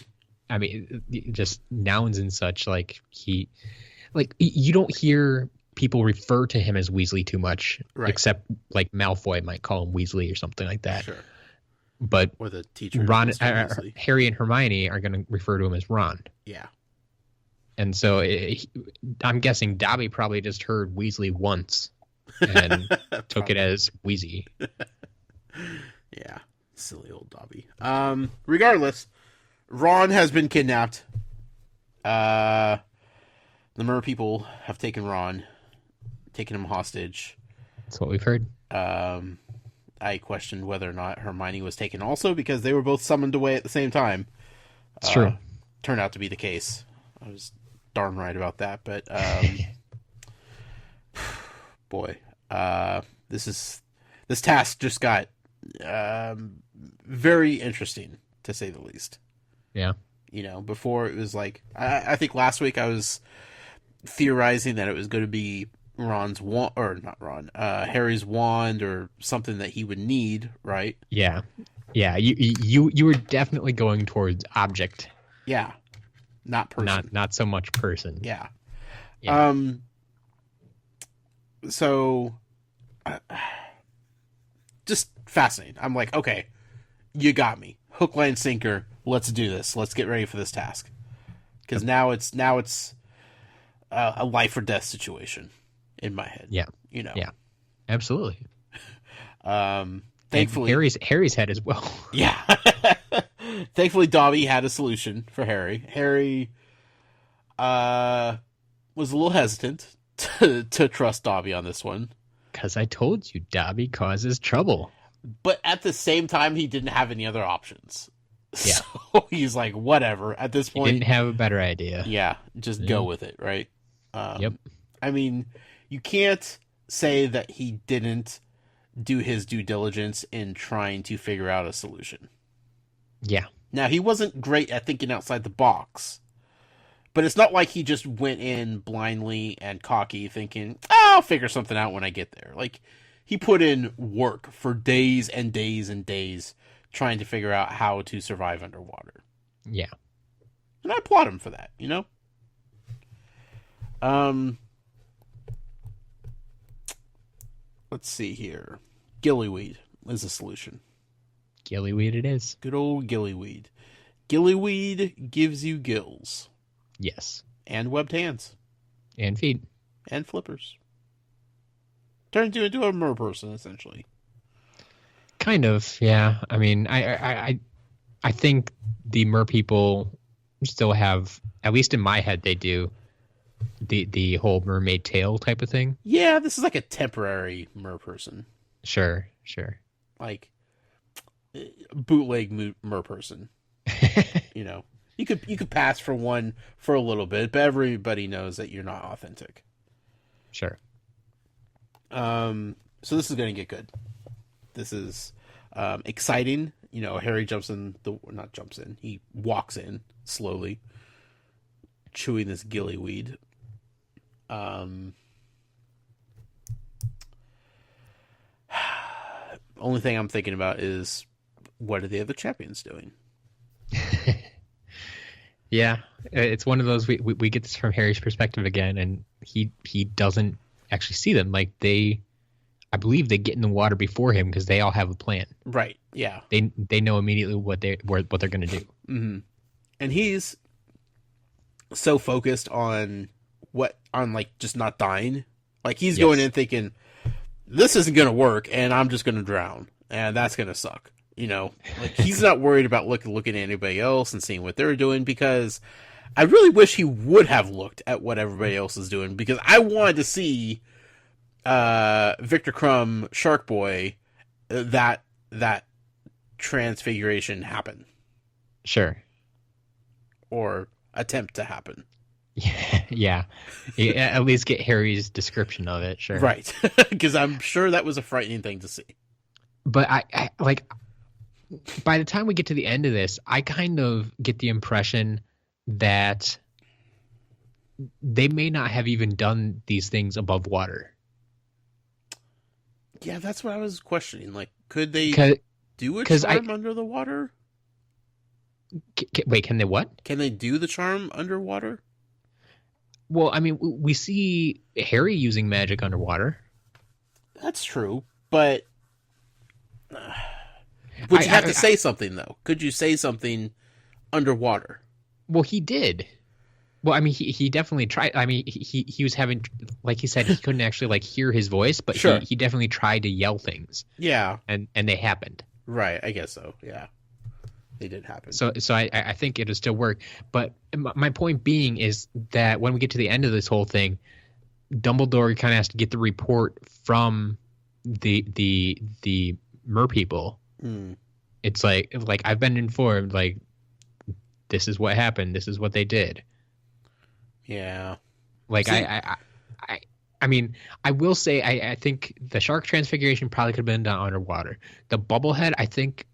I mean, just nouns and such, you don't hear people refer to him as Weasley too much, right? Except, like, Malfoy might call him Weasley or something like that. Sure. But or the teacher, Harry and Hermione are going to refer to him as Ron. Yeah. And so I'm guessing Dobby probably just heard Weasley once and took it as Wheezy. Yeah. Silly old Dobby. Regardless, Ron has been kidnapped. The Mer people have taken Ron, taken him hostage. That's what we've heard. I questioned whether or not Hermione was taken also because they were both summoned away at the same time. It's true. Turned out to be the case. I was darn right about that, but boy, this task just got very interesting, to say the least. Yeah. Before it was like, I think last week I was theorizing that it was going to be Ron's wand, or not Ron, Harry's wand or something that he would need, right? Yeah. Yeah, you were definitely going towards object, Yeah, not person. not so much person. Yeah. Yeah. So, just fascinating. I'm like, okay, you got me. Hook, line, sinker. Let's do this. Let's get ready for this task. Because now it's a life or death situation in my head. Yeah. You know. Yeah. Absolutely. Thankfully, and Harry's head as well. Yeah. Thankfully, Dobby had a solution for Harry. Harry was a little hesitant to trust Dobby on this one. Because I told you, Dobby causes trouble. But at the same time, he didn't have any other options. Yeah. So he's like, whatever. At this point, He didn't have a better idea. yeah, just go with it, right? Yep. I mean, you can't say that he didn't do his due diligence in trying to figure out a solution. Yeah. Now, he wasn't great at thinking outside the box, but it's not like he just went in blindly and cocky thinking, I'll figure something out when I get there. Like, he put in work for days and days and days trying to figure out how to survive underwater. Yeah. And I applaud him for that, you know? Let's see here. Gillyweed is a solution. Gillyweed it is. Good old gillyweed. Gillyweed gives you gills. Yes. And webbed hands. And feet. And flippers. Turns you into a mer person, essentially. Kind of, yeah. I mean, I think the mer people still have, at least in my head, they do the whole mermaid tail type of thing. Yeah, this is like a temporary mer person. Sure. Like bootleg mer person. You know, you could pass for one for a little bit, but everybody knows that you're not authentic. Sure. So this is going to get good. This is exciting. You know, Harry he walks in slowly, chewing this gillyweed. Only thing I'm thinking about is, what are the other champions doing? Yeah, it's one of those, we get this from Harry's perspective again, and he doesn't actually see them. Like, I believe they get in the water before him because they all have a plan. Right. Yeah. They know immediately what they're going to do. Mm-hmm. And he's so focused on like just not dying. Like, he's going in thinking, this isn't going to work, and I'm just going to drown, and that's going to suck. You know, like, he's not worried about looking at anybody else and seeing what they're doing, because I really wish he would have looked at what everybody else is doing, because I wanted to see Victor Crumb, Shark Boy, that transfiguration happen. Sure. Or attempt to happen. Yeah. At least get Harry's description of it. Sure. Right. Because I'm sure that was a frightening thing to see. But I like, by the time we get to the end of this, I kind of get the impression that they may not have even done these things above water. Yeah, that's what I was questioning. Like, could they do a charm under the water? Wait, can they what? Can they do the charm underwater? Well, I mean, we see Harry using magic underwater. That's true, but would you have to say something, though? Could you say something underwater? Well, he did. Well, I mean, he definitely tried. I mean, he was having, like he said, he couldn't actually like hear his voice, but sure. he definitely tried to yell things. Yeah, and they happened. Right, I guess so. Yeah, they did happen. So I think it'll still work. But my point being is that when we get to the end of this whole thing, Dumbledore kind of has to get the report from the mer people. Mm. It's like I've been informed. Like, this is what happened. This is what they did. Yeah. Like, I mean, I will say I think the shark transfiguration probably could have been done underwater. The bubblehead, I think,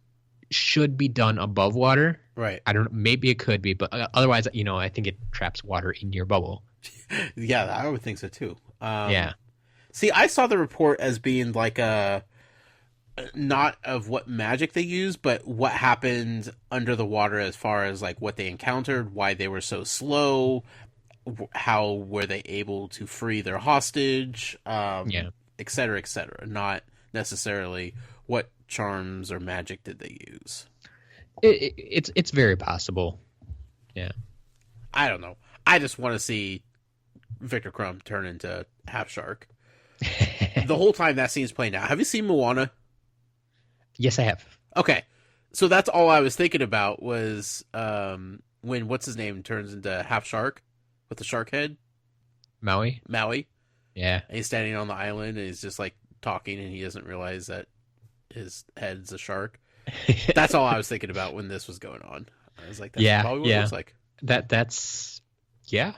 should be done above water. Right. I don't know. Maybe it could be, but otherwise, I think it traps water in your bubble. Yeah, I would think so too. Yeah. See, I saw the report as being like not of what magic they used, but what happened under the water as far as like what they encountered, why they were so slow, how were they able to free their hostage, Yeah. et cetera, et cetera. Not necessarily what charms or magic did they use. It's very possible. Yeah. I don't know. I just want to see Victor Crumb turn into half shark. The whole time that scene's playing out. Have you seen Moana? Yes, I have. Okay. So that's all I was thinking about was when what's his name turns into half shark with the shark head. Maui? Yeah. And he's standing on the island and he's just like talking and he doesn't realize that his head's a shark. That's all I was thinking about when this was going on. I was like, that's probably what it looks like. That's yeah.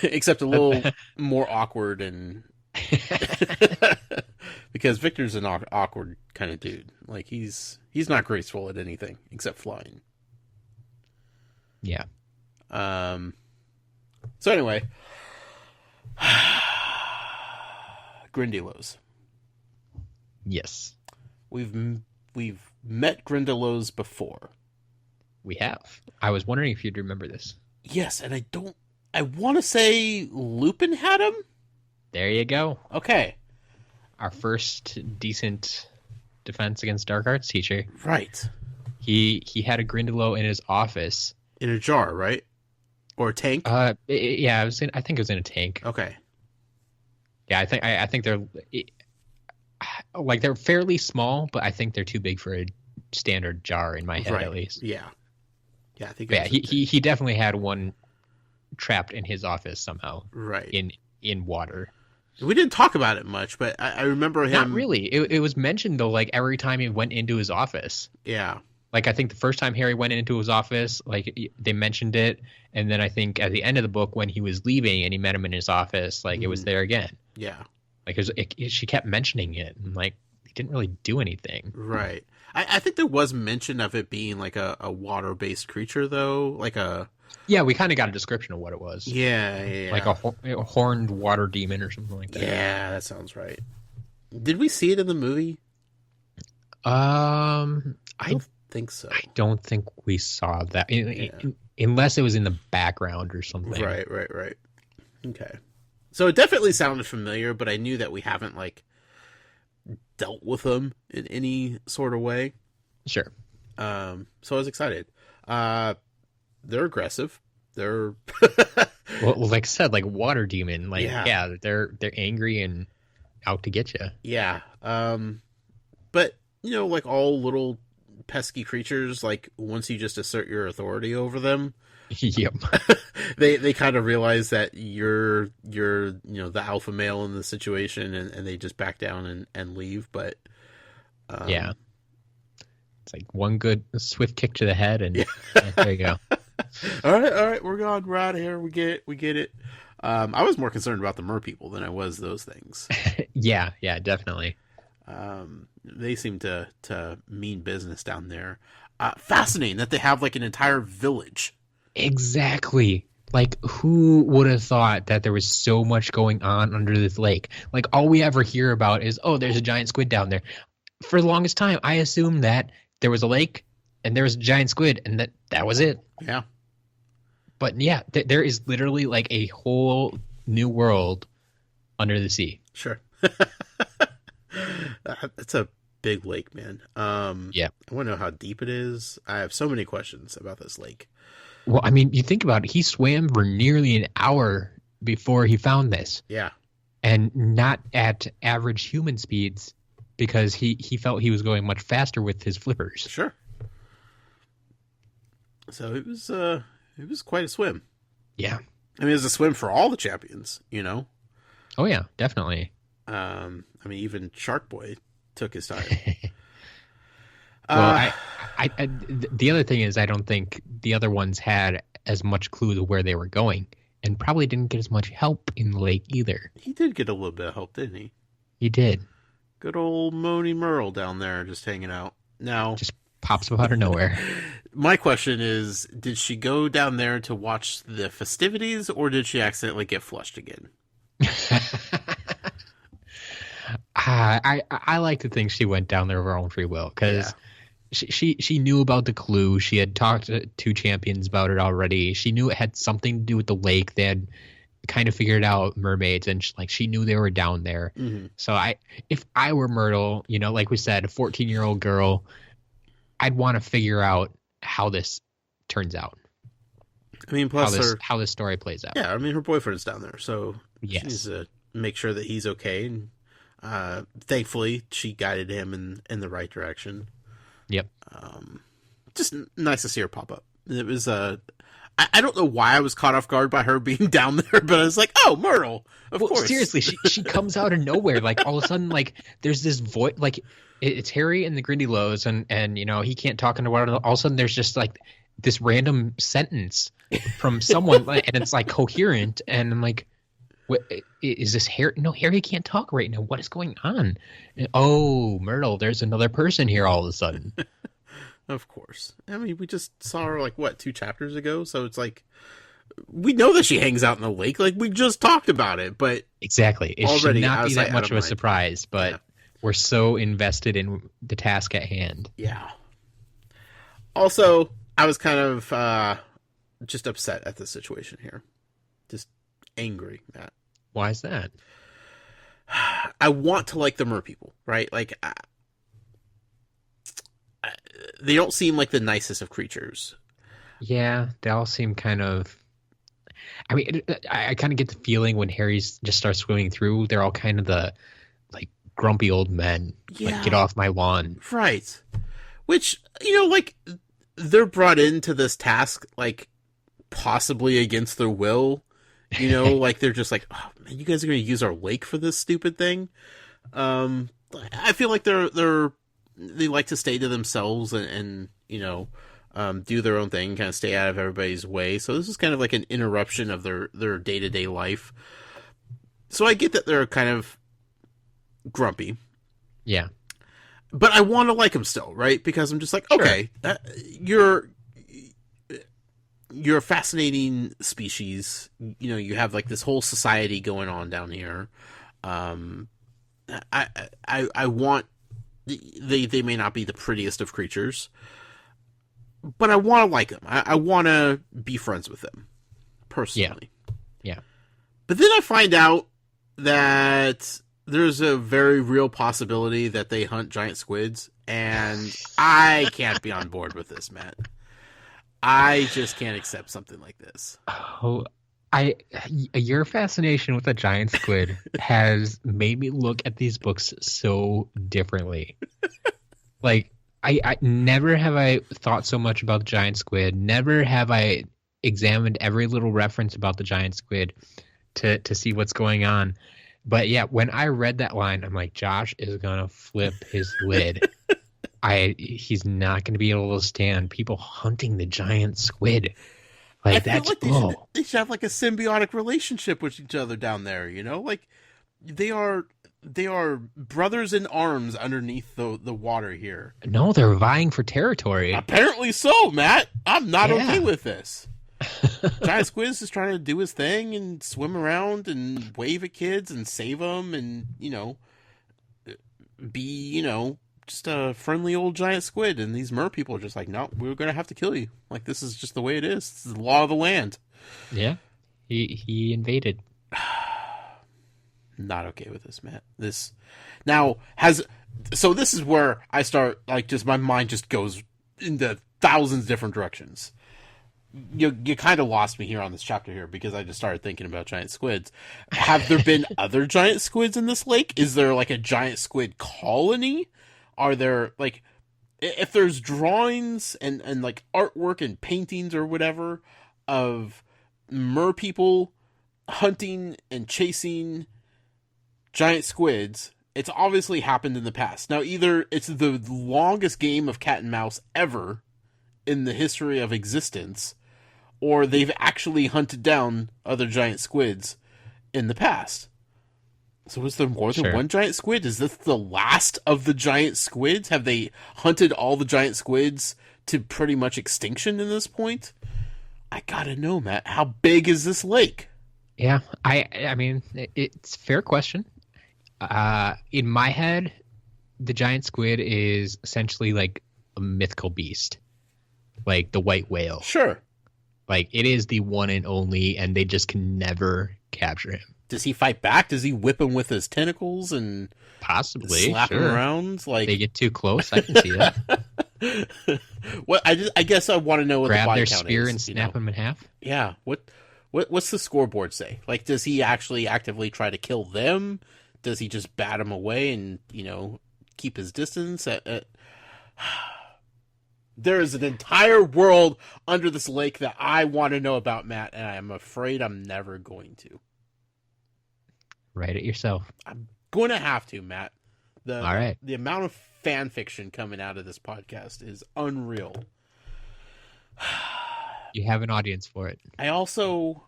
Except a little more awkward and because Victor's an awkward kind of dude. Like he's not graceful at anything except flying. Yeah. So anyway, Grindylows. Yes. We've met Grindylows before. We have. I was wondering if you'd remember this. Yes, and I want to say Lupin had him? There you go. Okay. Our first decent defense against dark arts teacher. Right. He had a Grindylow in his office. In a jar, right? Or a tank? Yeah, I think it was in a tank. Okay. Yeah, I think they're like they're fairly small, but I think they're too big for a standard jar in my head at least. Yeah. Yeah, I think. Yeah, he definitely had one trapped in his office somehow. Right. In water. We didn't talk about it much, but I remember him. Not really. It was mentioned though, like every time he went into his office. Yeah. Like I think the first time Harry went into his office, like they mentioned it, and then I think at the end of the book when he was leaving and he met him in his office, like it was there again. Yeah. Like she kept mentioning it, and like he didn't really do anything. Right. I think there was mention of it being like a water-based creature, though. Like a... Yeah, we kind of got a description of what it was. Yeah. Like a horned water demon or something like that. Yeah, that sounds right. Did we see it in the movie? I don't think so. I don't think we saw that. Unless it was in the background or something. Right. Okay. So it definitely sounded familiar, but I knew that we haven't, like, dealt with them in any sort of way. Sure. So I was excited. They're aggressive. They're well, like I said, like water demon. Like yeah, they're angry and out to get you. Yeah. But you know, like all little pesky creatures, like once you just assert your authority over them, yep. they kind of realize that you're you know the alpha male in the situation, and they just back down and leave. But yeah, it's like one good swift kick to the head, and there you go. All right, we're gone. We're out of here. We get it. I was more concerned about the mer people than I was those things. yeah, definitely. They seem to mean business down there. Fascinating that they have like an entire village. Exactly. Like, who would have thought that there was so much going on under this lake? Like, all we ever hear about is, oh, there's a giant squid down there. For the longest time, I assumed that there was a lake and there was a giant squid and that was it. Yeah. But yeah, there is literally like a whole new world under the sea. Sure. It's a big lake, man. Yeah. I want to know how deep it is. I have so many questions about this lake. Well, I mean, you think about it. He swam for nearly an hour before he found this. Yeah. And not at average human speeds because he felt he was going much faster with his flippers. Sure. So it was quite a swim. Yeah. I mean, it was a swim for all the champions, you know? Oh, yeah, definitely. I mean, even Shark Boy took his time. Well, the other thing is I don't think the other ones had as much clue to where they were going and probably didn't get as much help in the lake either. He did get a little bit of help, didn't he? He did. Good old Moni Merle down there just hanging out. Now, just pops up out of nowhere. My question is, did she go down there to watch the festivities or did she accidentally get flushed again? I like to think she went down there of her own free will because she knew about the clue. She had talked to two champions about it already. She knew it had something to do with the lake. They had kind of figured out mermaids, and she knew they were down there. Mm-hmm. So if I were Myrtle, like we said, a 14-year-old girl, I'd want to figure out how this turns out. I mean, plus how this story plays out. Yeah, I mean, her boyfriend's down there, so yes. She needs to make sure that he's okay. And thankfully, she guided him in the right direction. Yep. Just nice to see her pop up. It was I don't know why I was caught off guard by her being down there, but I was like, oh, Myrtle, of course. Seriously, she comes out of nowhere. Like, all of a sudden, there's this voice, it's Harry and the Grindylows, and he can't talk underwater. All of a sudden, there's just, this random sentence from someone, and it's, coherent, and I'm like, what, is this Harry? No, Harry can't talk right now. What is going on? And, oh, Myrtle, there's another person here all of a sudden. Of course. I mean, we just saw her, 2 chapters ago? So it's we know that she hangs out in the lake. We just talked about it, but... Exactly. It should not be that much of a surprise, but we're so invested in the task at hand. Yeah. Also, I was kind of just upset at the situation here. Just angry, Matt. Why is that? I want to like the mer people, right? They don't seem like the nicest of creatures. Yeah, they all seem kind of... I mean, I kind of get the feeling when Harry just starts swimming through, they're all kind of the, grumpy old men. Yeah. Get off my lawn. Right. Which, they're brought into this task, possibly against their will. They're just oh, man, you guys are going to use our lake for this stupid thing? I feel like they like to stay to themselves and do their own thing, kind of stay out of everybody's way. So this is kind of an interruption of their day-to-day life. So I get that they're kind of grumpy. Yeah. But I want to like them still, right? Because I'm just okay, you're a fascinating species. You have this whole society going on down here. I want... They may not be the prettiest of creatures, but I want to like them. I want to be friends with them, personally. Yeah. But then I find out that there's a very real possibility that they hunt giant squids, and I can't be on board with this, Matt. I just can't accept something like this. Oh, your fascination with a giant squid has made me look at these books so differently. I never have I thought so much about the giant squid. Never have I examined every little reference about the giant squid to see what's going on. But yeah, when I read that line, I'm like, Josh is gonna flip his lid. He's not gonna be able to stand people hunting the giant squid. That's they should have a symbiotic relationship with each other down there, they are brothers in arms underneath the water here. No, they're vying for territory. Apparently so, Matt. I'm not okay with this. Giant Squid is just trying to do his thing and swim around and wave at kids and save them and, be, just a friendly old giant squid. And these mer people are just no, we're going to have to kill you. This is just the way it is. This is the law of the land. Yeah. He invaded. Not okay with this, Matt. This is where I start, just my mind just goes into thousands of different directions. You kind of lost me here on this chapter here because I just started thinking about giant squids. Have there been other giant squids in this lake? Is there a giant squid colony? Are there if there's drawings and artwork and paintings or whatever of mer people hunting and chasing giant squids, it's obviously happened in the past. Now, either it's the longest game of cat and mouse ever in the history of existence, or they've actually hunted down other giant squids in the past. So is there more than one giant squid? Is this the last of the giant squids? Have they hunted all the giant squids to pretty much extinction in this point? I gotta know, Matt. How big is this lake? Yeah, I mean, it's a fair question. In my head, the giant squid is essentially like a mythical beast, like the white whale. Sure. Like it is the one and only, and they just can never capture him. Does he fight back? Does he whip him with his tentacles and Possibly slap him around? Like they get too close, I can see that. Well, I guess I want to know what Grab the body their count spear is, and snap him in half. Yeah. What's the scoreboard say? Like, does he actually actively try to kill them? Does he just bat them away and keep his distance? There is an entire world under this lake that I want to know about, Matt, and I'm afraid I'm never going to. Write it yourself. I'm going to have to, Matt. All right. The amount of fan fiction coming out of this podcast is unreal. You have an audience for it. I also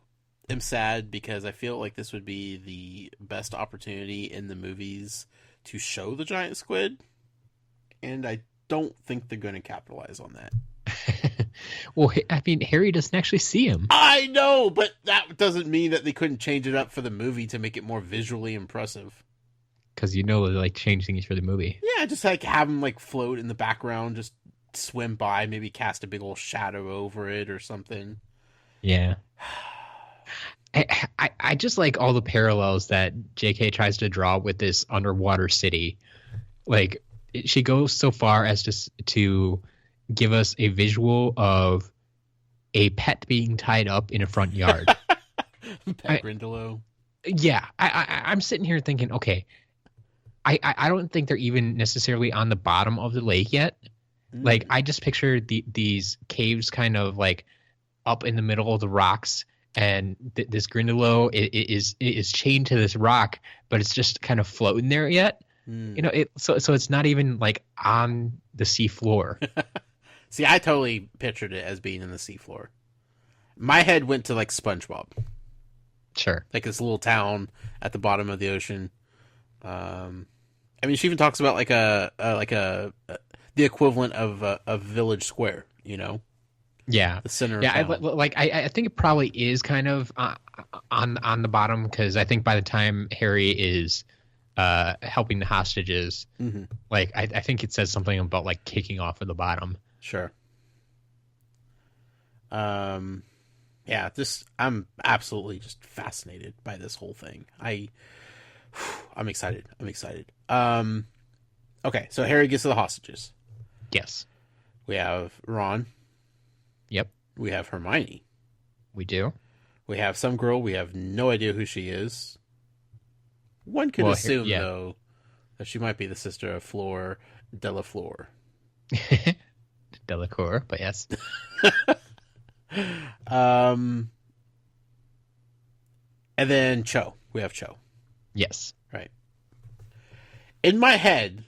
am sad because I feel like this would be the best opportunity in the movies to show the giant squid, and I don't think they're going to capitalize on that. Well, I mean, Harry doesn't actually see him. I know, but that doesn't mean that they couldn't change it up for the movie to make it more visually impressive. Because they like change things for the movie. Yeah, just like have him like float in the background, just swim by, maybe cast a big old shadow over it or something. Yeah. I just like all the parallels that JK tries to draw with this underwater city. Like, she goes so far as to give us a visual of a pet being tied up in a front yard. Pet Grindylow. Yeah, I'm sitting here thinking, okay, I don't think they're even necessarily on the bottom of the lake yet. Like, I just picture these caves kind of like up in the middle of the rocks, and this Grindylow is chained to this rock, but it's just kind of floating there yet. So it's not even like on the sea floor. See, I totally pictured it as being in the seafloor. My head went to like SpongeBob. Sure. Like this little town at the bottom of the ocean. I mean, she even talks about like the equivalent of a village square, Yeah. The center of town. I think it probably is kind of on the bottom, because I think by the time Harry is helping the hostages, like I think it says something about like kicking off at the bottom. Sure. Yeah, I'm absolutely just fascinated by this whole thing. I'm excited. Okay, so Harry gets to the hostages. Yes. We have Ron. Yep. We have Hermione. We do. We have some girl. We have no idea who she is. One could assume, though, that she might be the sister of Fleur Delafleur. Delacour, but yes. And then Cho. We have Cho. Yes. Right. In my head,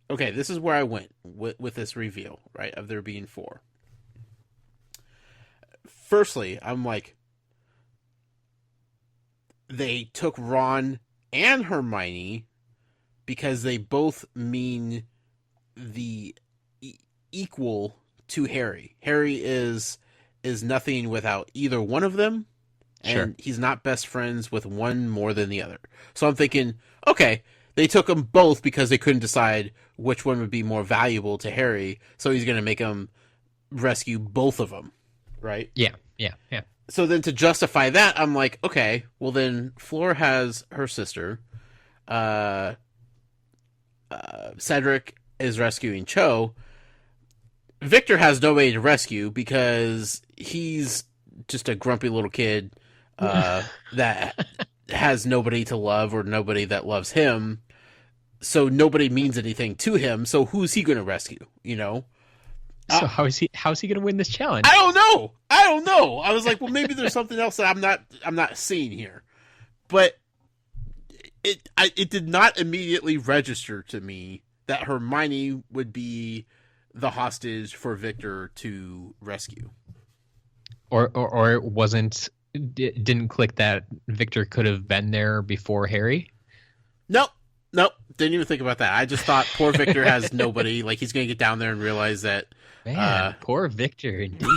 okay, this is where I went with this reveal, right, of there being 4. Firstly, I'm like, they took Ron and Hermione because they both mean the equal to Harry. Harry is nothing without either one of them, and he's not best friends with one more than the other. So I'm thinking, okay, they took them both because they couldn't decide which one would be more valuable to Harry, so he's going to make him rescue both of them, right? Yeah. So then to justify that, I'm like, okay, well then Fleur has her sister. Cedric is rescuing Cho. Victor has nobody to rescue because he's just a grumpy little kid that has nobody to love or nobody that loves him. So nobody means anything to him. So who's he going to rescue? So how's he going to win this challenge? I don't know. I was like, well, maybe there's something else that I'm not seeing here. But it did not immediately register to me that Hermione would be the hostage for Victor to rescue. Or it didn't click that Victor could have been there before Harry? Nope. Didn't even think about that. I just thought poor Victor has nobody. Like, he's going to get down there and realize that. Man, poor Victor, indeed.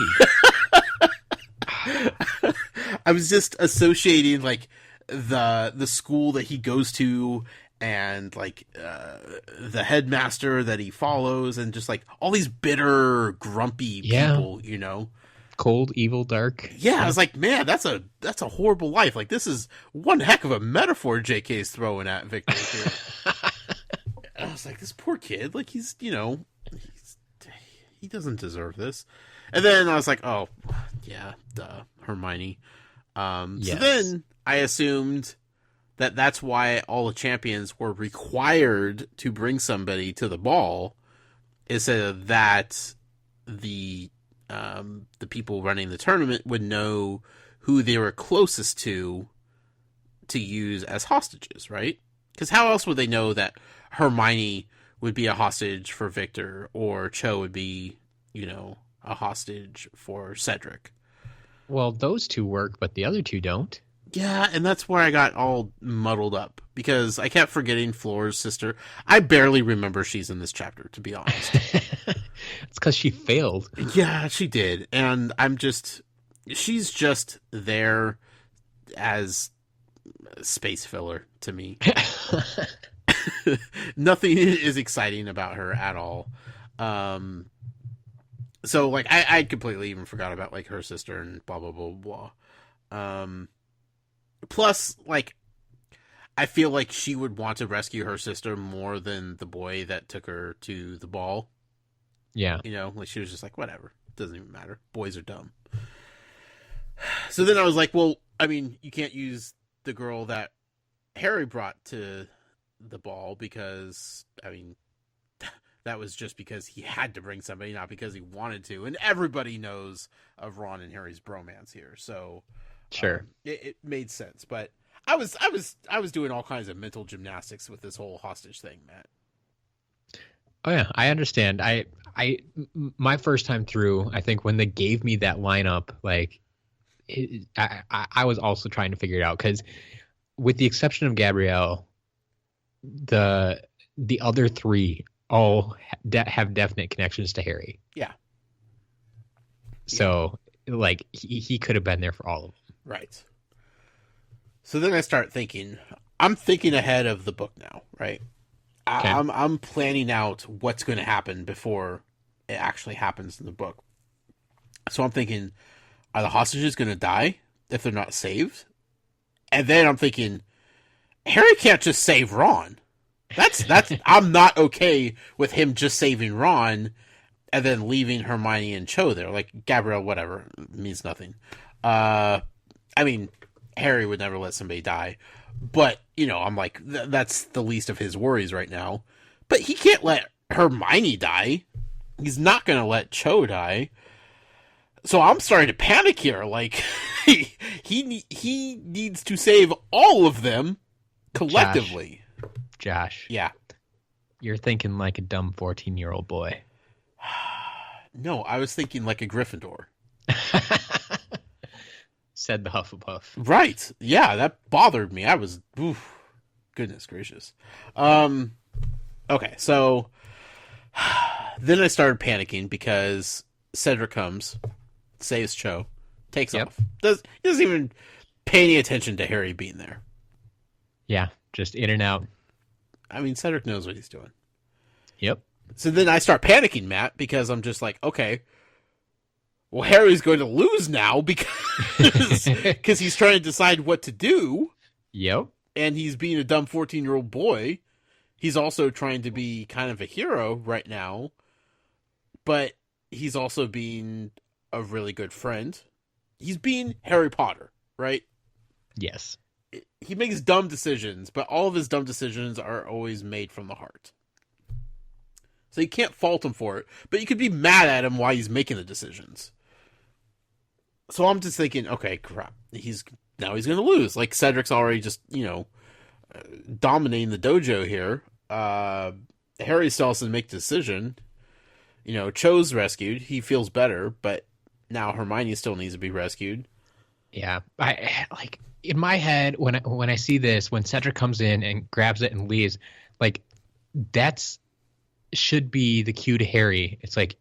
I was just associating, like, the school that he goes to, and like the headmaster that he follows, and just like all these bitter, grumpy people, you know, cold, evil, dark. Yeah, I was like, man, that's a horrible life. Like, this is one heck of a metaphor JK's throwing at Victor here. I was like, this poor kid, like he doesn't deserve this. And then I was like, oh, yeah, duh, Hermione. So then I assumed that that's why all the champions were required to bring somebody to the ball, instead of that the people running the tournament would know who they were closest to use as hostages, right? Because how else would they know that Hermione would be a hostage for Victor, or Cho would be, a hostage for Cedric? Well, those two work, but the other two don't. Yeah, and that's where I got all muddled up, because I kept forgetting Flora's sister. I barely remember she's in this chapter, to be honest. It's because she failed. Yeah, she did. And she's just there as space filler to me. Nothing is exciting about her at all. So like I completely even forgot about like her sister and blah blah blah blah. Plus, like, I feel like she would want to rescue her sister more than the boy that took her to the ball. Yeah. Like she was just like, whatever, doesn't even matter. Boys are dumb. So then I was like, well, I mean, you can't use the girl that Harry brought to the ball, because, I mean, that was just because he had to bring somebody, not because he wanted to. And everybody knows of Ron and Harry's bromance here, so sure, it made sense. But I was doing all kinds of mental gymnastics with this whole hostage thing, Matt. Oh yeah, I understand. My first time through, I think when they gave me that lineup, like, I was also trying to figure it out, because with the exception of Gabrielle, the other three all have definite connections to Harry. Yeah. So like he could have been there for all of them. Right. So then I start thinking. I'm thinking ahead of the book now, right? Okay. I'm planning out what's going to happen before it actually happens in the book. So I'm thinking, are the hostages going to die if they're not saved? And then I'm thinking, Harry can't just save Ron. That's I'm not okay with him just saving Ron and then leaving Hermione and Cho there. Like, Gabrielle, whatever, means nothing. I mean, Harry would never let somebody die. But, I'm like, that's the least of his worries right now. But he can't let Hermione die. He's not going to let Cho die. So I'm starting to panic here. Like, he needs to save all of them collectively. Josh. Yeah. You're thinking like a dumb 14-year-old boy. No, I was thinking like a Gryffindor. Said the Hufflepuff. Right. Yeah, that bothered me. I was... goodness gracious. Okay, so... Then I started panicking because Cedric comes, saves Cho, takes off. He doesn't even pay any attention to Harry being there. Yeah, just in and out. I mean, Cedric knows what he's doing. Yep. So then I start panicking, Matt, because I'm just like, okay, well, Harry's going to lose now because he's trying to decide what to do. Yep. And he's being a dumb 14-year-old boy. He's also trying to be kind of a hero right now, but he's also being a really good friend. He's being Harry Potter, right? Yes. He makes dumb decisions, but all of his dumb decisions are always made from the heart. So you can't fault him for it, but you could be mad at him while he's making the decisions. So I'm just thinking, okay, crap. He's going to lose. Like, Cedric's already just, dominating the dojo here. Harry still has to make a decision. Cho's rescued. He feels better, but now Hermione still needs to be rescued. Yeah. I like, in my head, when I see this, when Cedric comes in and grabs it and leaves, like, that's should be the cue to Harry. It's like,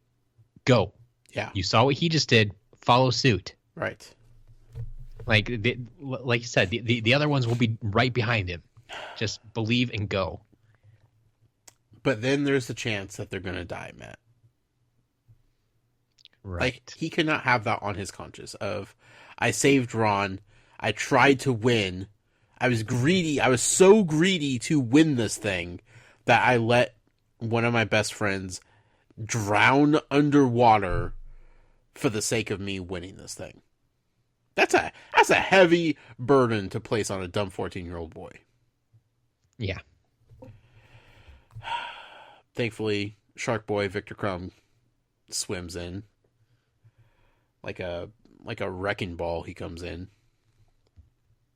go. Yeah. You saw what he just did. Follow suit. Right. Like like you said, the other ones will be right behind him. Just believe and go. But then there's the chance that they're going to die, Matt. Right. Like, he cannot have that on his conscience of, I saved Ron, I tried to win, I was greedy, I was so greedy to win this thing that I let one of my best friends drown underwater for the sake of me winning this thing. That's a heavy burden to place on a dumb 14-year-old boy. Yeah. Thankfully, Shark Boy Victor Crumb swims in. Like a wrecking ball, he comes in.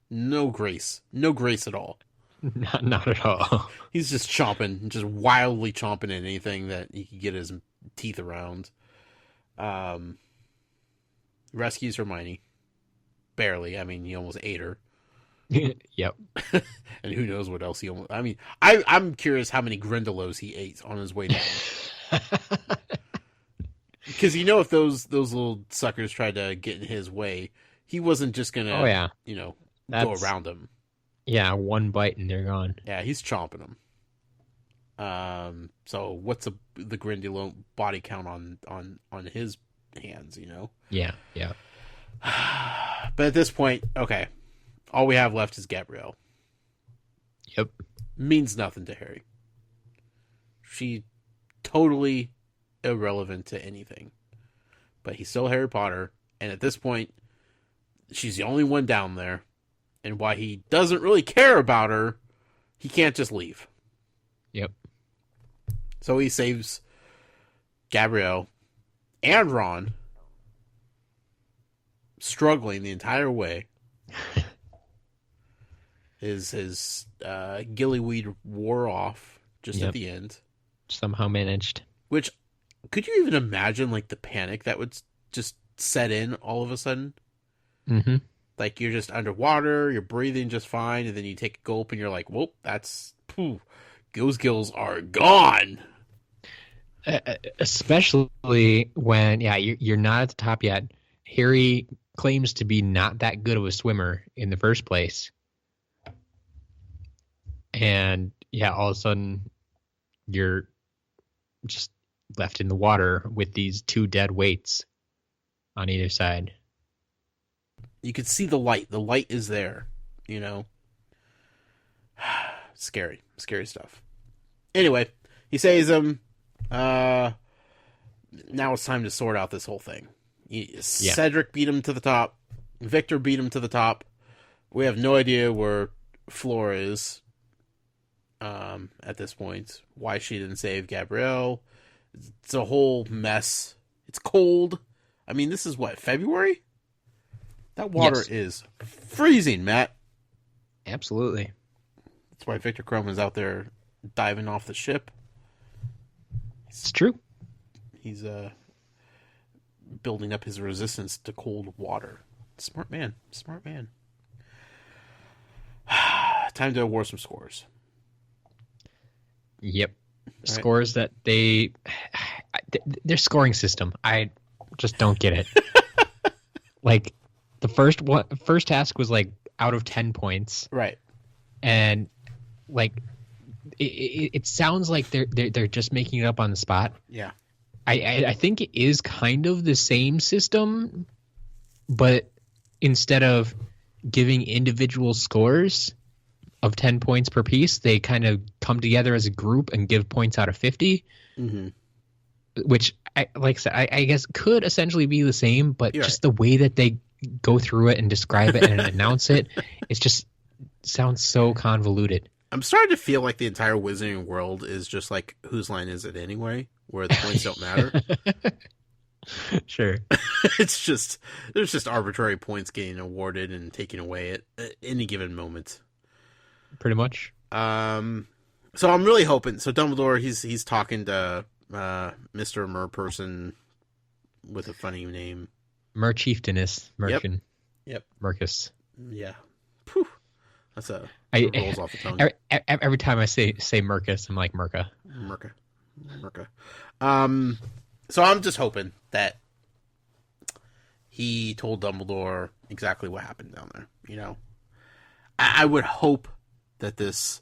No grace at all. Not at all. He's just chomping, just wildly chomping at anything that he can get his teeth around. Rescues Hermione. Barely. I mean, he almost ate her. Yep. And who knows what else he almost... I mean, I'm curious how many Grindylows he ate on his way down. Because if those little suckers tried to get in his way, he wasn't just going to, go around them. Yeah, one bite and they're gone. Yeah, he's chomping them. So what's the Grindylow body count on his hands, Yeah. But at this point, okay, all we have left is Gabrielle. Yep. Means nothing to Harry. She totally irrelevant to anything. But he's still Harry Potter, and at this point, she's the only one down there. And why he doesn't really care about her, he can't just leave. Yep. So he saves Gabrielle and Ron, struggling the entire way. His gillyweed wore off just at the end. Somehow managed. Which, could you even imagine, like, the panic that would just set in all of a sudden? Mm-hmm. Like, you're just underwater, you're breathing just fine, and then you take a gulp and you're like, whoop, those gills are gone. Especially when, you're not at the top yet. Harry claims to be not that good of a swimmer in the first place. And, all of a sudden, you're just left in the water with these two dead weights on either side. You can see the light. The light is there, Scary stuff. Anyway, he saves him. Now it's time to sort out this whole thing. Cedric beat him to the top. Victor beat him to the top. We have no idea where Flora is at this point. Why she didn't save Gabrielle. It's a whole mess. It's cold. I mean, this is what, February? That water is freezing, Matt. Absolutely. That's why Victor Crumb is out there diving off the ship. It's true. He's building up his resistance to cold water. Smart man. Time to award some scores. Yep. Scores that their scoring system, I just don't get it. Like, the first task was like out of 10 points. Right. And like it sounds like they're just making it up on the spot. Yeah. I think it is kind of the same system, but instead of giving individual scores of 10 points per piece, they kind of come together as a group and give points out of 50. Mm-hmm. Which, I guess could essentially be the same, but just the way that they go through it and describe it and announce it, it just sounds so convoluted. I'm starting to feel like the entire Wizarding world is just like, whose line is it anyway? Where the points don't matter. Sure. It's just, there's just arbitrary points getting awarded and taken away at any given moment. Pretty much. So I'm really hoping, so Dumbledore, he's talking to Mr. Merperson with a funny name. Merchieftainess. Merkin. Yep. Mercus. Yeah. Whew. That's rolls off the tongue. Every time I say Mercus, I'm like Merca. So I'm just hoping that he told Dumbledore exactly what happened down there. You know, I would hope that this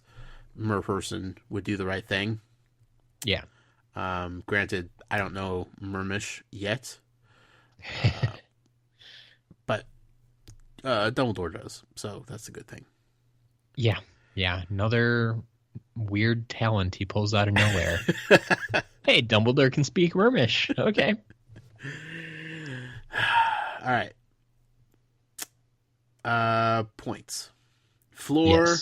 mer person would do the right thing. Yeah. Granted, I don't know Mermish yet, but Dumbledore does, so that's a good thing. Yeah. Yeah. Another weird talent he pulls out of nowhere. Hey, Dumbledore can speak Mermish. Okay. All right. Points. Floor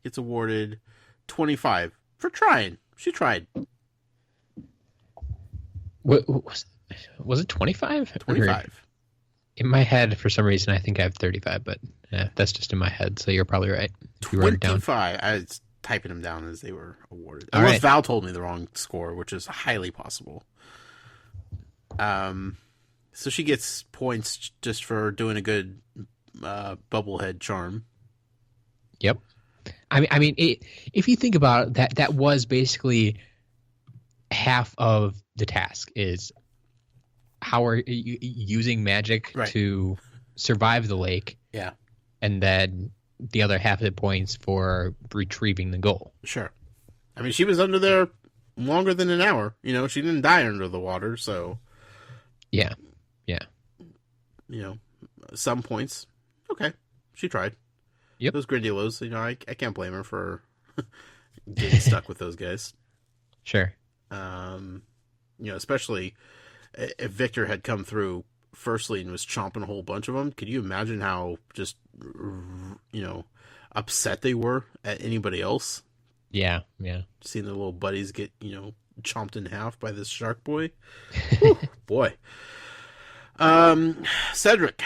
gets awarded 25 for trying. She tried. What was it 25? 25. In my head, for some reason, I think I have 35, but that's just in my head, so you're probably right. If you wrote it down. 25. I was typing them down as they were awarded. All Unless right. Val told me the wrong score, which is highly possible. So she gets points just for doing a good bubblehead charm. Yep. I mean, if you think about it, that was basically half of the task is how are you using magic to survive the lake. Yeah. And then the other half of the points for retrieving the goal. Sure. I mean, she was under there longer than an hour. You know, she didn't die under the water, so. Yeah. Yeah. You know, some points. Okay. She tried. Yep. Those Grindylows, you know, I can't blame her for getting stuck with those guys. Sure. You know, especially if Victor had come through firstly and was chomping a whole bunch of them. Could you imagine how just, you know, upset they were at anybody else? Yeah. Yeah. Seeing their little buddies get, you know, chomped in half by this shark boy. Whew, boy. Cedric.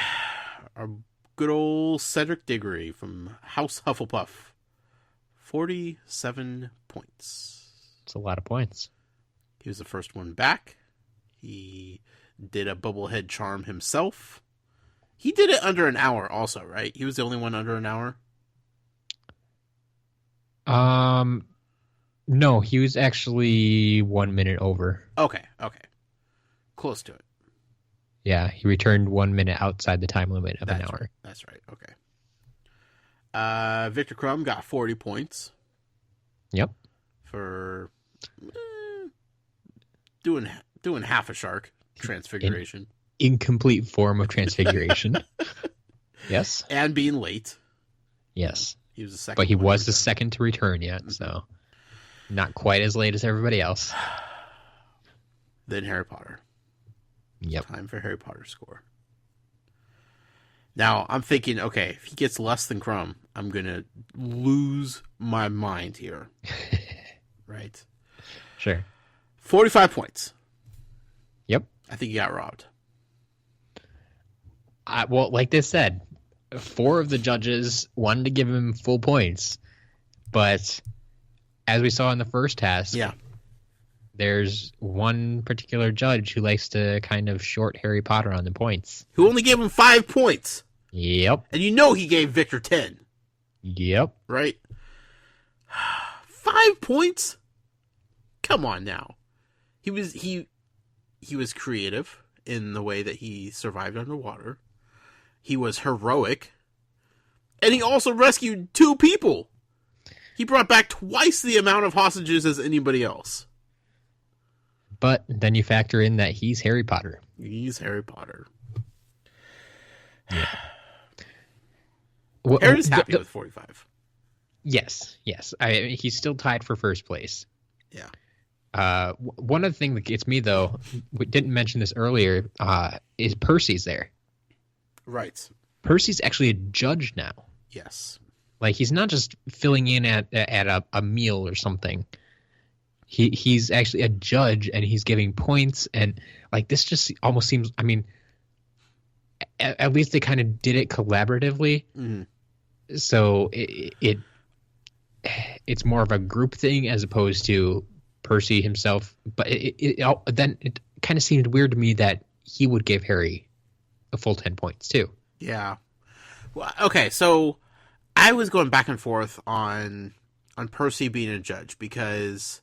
Our good old Cedric Diggory from House Hufflepuff. 47 points. It's a lot of points. He was the first one back. He did a bubblehead charm himself. He did it under an hour also, right? He was the only one under an hour? No, he was actually 1 minute over. Okay. Close to it. Yeah, he returned 1 minute outside the time limit of an hour. That's right. Okay. Victor Crumb got 40 points. Yep. For doing half a shark transfiguration. Incomplete form of transfiguration. Yes. And being late. Yes. He was the second. But he was the second to return yet, so not quite as late as everybody else. Then Harry Potter. Yep. Time for Harry Potter score. Now, I'm thinking, okay, if he gets less than Crumb, I'm going to lose my mind here. Right? Sure. 45 points. Yep. I think he got robbed. Well, like they said, 4 of the judges wanted to give him full points. But as we saw in the first task, there's one particular judge who likes to kind of short Harry Potter on the points. Who only gave him 5 points. Yep. And you know he gave Victor 10. Yep. Right? 5 points? Come on now. He was creative in the way that he survived underwater. He was heroic. And he also rescued 2 people. He brought back twice the amount of hostages as anybody else. But then you factor in that he's Harry Potter. He's Harry Potter. Yeah. Harry's happy with 45. Yes. He's still tied for first place. Yeah. One other thing that gets me, though, we didn't mention this earlier, is Percy's there. Right. Percy's actually a judge now. Yes. Like, he's not just filling in at a meal or something. He's actually a judge, and he's giving points, and like this just almost seems. I mean, at least they kind of did it collaboratively, so it's more of a group thing as opposed to Percy himself. But then it kind of seemed weird to me that he would give Harry a full 10 points too. Yeah. Well, okay, so I was going back and forth on Percy being a judge because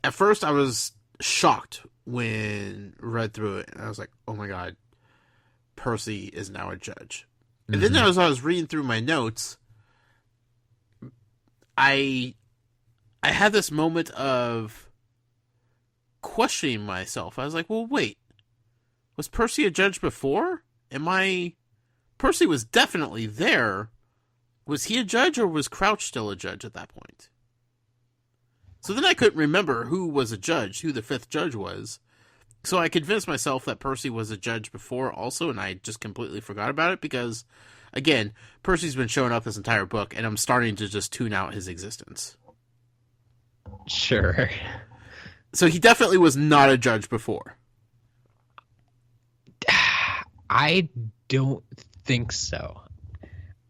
at first I was shocked when read through it and I was like, oh my god, Percy is now a judge. And then as I was reading through my notes, I had this moment of questioning myself. I was like, well, wait. Was Percy a judge before? Percy was definitely there. Was he a judge, or was Crouch still a judge at that point? So then I couldn't remember who was a judge, who the fifth judge was. So I convinced myself that Percy was a judge before also, and I just completely forgot about it because, again, Percy's been showing up this entire book, and I'm starting to just tune out his existence. Sure. So he definitely was not a judge before. I don't think so.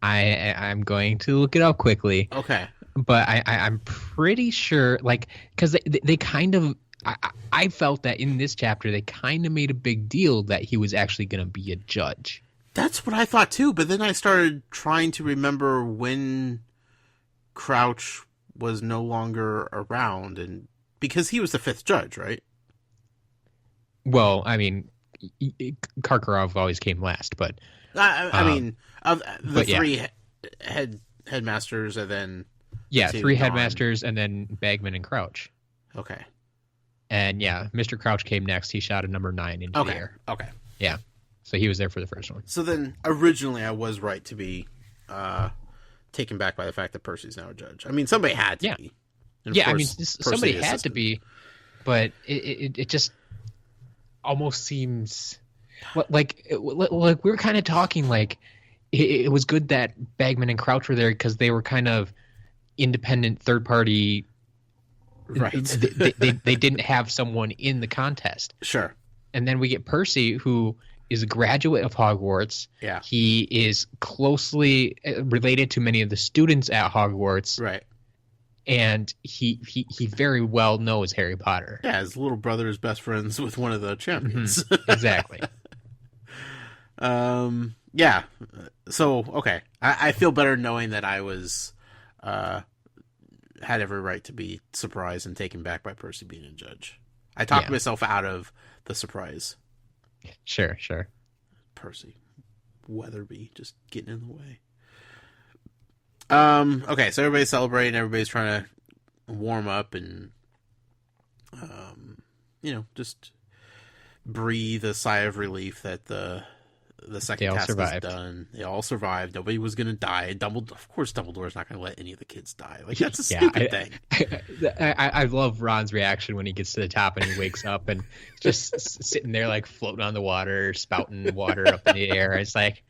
I'm going to look it up quickly. Okay. But I'm pretty sure, like, because they kind of, I felt that in this chapter they kind of made a big deal that he was actually going to be a judge. That's what I thought too, but then I started trying to remember when Crouch was no longer around, and because he was the fifth judge, right? Well, I mean, Karkaroff always came last, but I mean, of the three yeah. headmasters, and then three headmasters, and then Bagman and Crouch. Okay. And yeah, Mr. Crouch came next. He shot a number 9 into the air. Okay. Yeah. So he was there for the first one. So then, originally, I was right to be taken back by the fact that Percy's now a judge. I mean, somebody had to be. And yeah, I mean, somebody had to be, but it just almost seems like we were kind of talking like it was good that Bagman and Crouch were there because they were kind of independent third party. Right. They didn't have someone in the contest. Sure. And then we get Percy, who is a graduate of Hogwarts. Yeah. He is closely related to many of the students at Hogwarts. Right. And he very well knows Harry Potter. Yeah, his little brother is best friends with one of the champions. Mm-hmm. Exactly. Yeah. So, okay. I feel better knowing that I was had every right to be surprised and taken back by Percy being a judge. I talked myself out of the surprise. Sure. Percy. Weatherby just getting in the way. Okay, so everybody's celebrating, everybody's trying to warm up and just breathe a sigh of relief that the second task is done. They all survived. Nobody was going to die. Of course, Dumbledore's not going to let any of the kids die. Like, that's a stupid thing. I love Ron's reaction when he gets to the top and he wakes up and just sitting there like floating on the water, spouting water up in the air. It's like,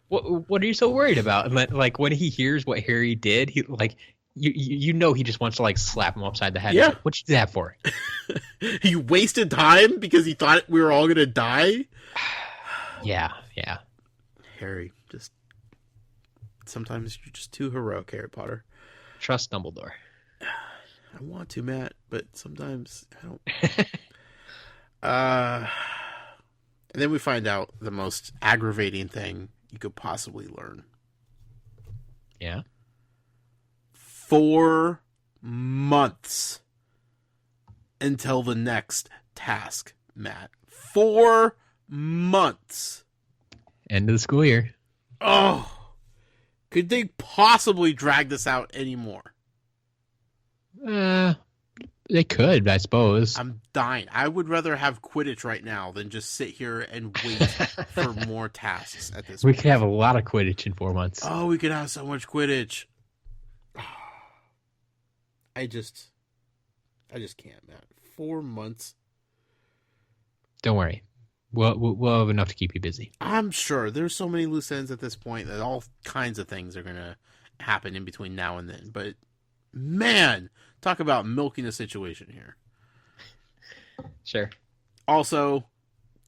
what are you so worried about? And like when he hears what Harry did, he like he just wants to like slap him upside the head. Yeah. Like, what'd you do that for? He wasted time because he thought we were all going to die. Yeah. Harry, just sometimes you're just too heroic, Harry Potter. Trust Dumbledore. I want to, Matt, but sometimes I don't. And then we find out the most aggravating thing you could possibly learn. Yeah. 4 months until the next task, Matt. 4 months. End of the school year. Oh, could they possibly drag this out anymore? They could, I suppose. I'm dying. I would rather have Quidditch right now than just sit here and wait for more tasks at this point. We could have a lot of Quidditch in 4 months. Oh, we could have so much Quidditch. I just can't, Matt. 4 months. Don't worry. We'll have enough to keep you busy. I'm sure there's so many loose ends at this point that all kinds of things are going to happen in between now and then. But, man, talk about milking a situation here. Sure. Also,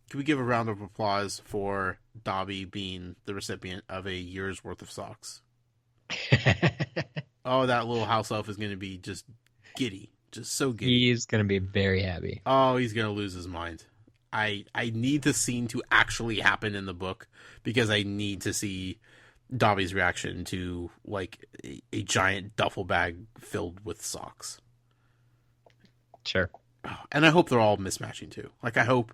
can we give a round of applause for Dobby being the recipient of a year's worth of socks? Oh, that little house elf is going to be just giddy. Just so giddy. He's going to be very happy. Oh, he's going to lose his mind. I need the scene to actually happen in the book because I need to see Dobby's reaction to like a giant duffel bag filled with socks. Sure. And I hope they're all mismatching too. Like I hope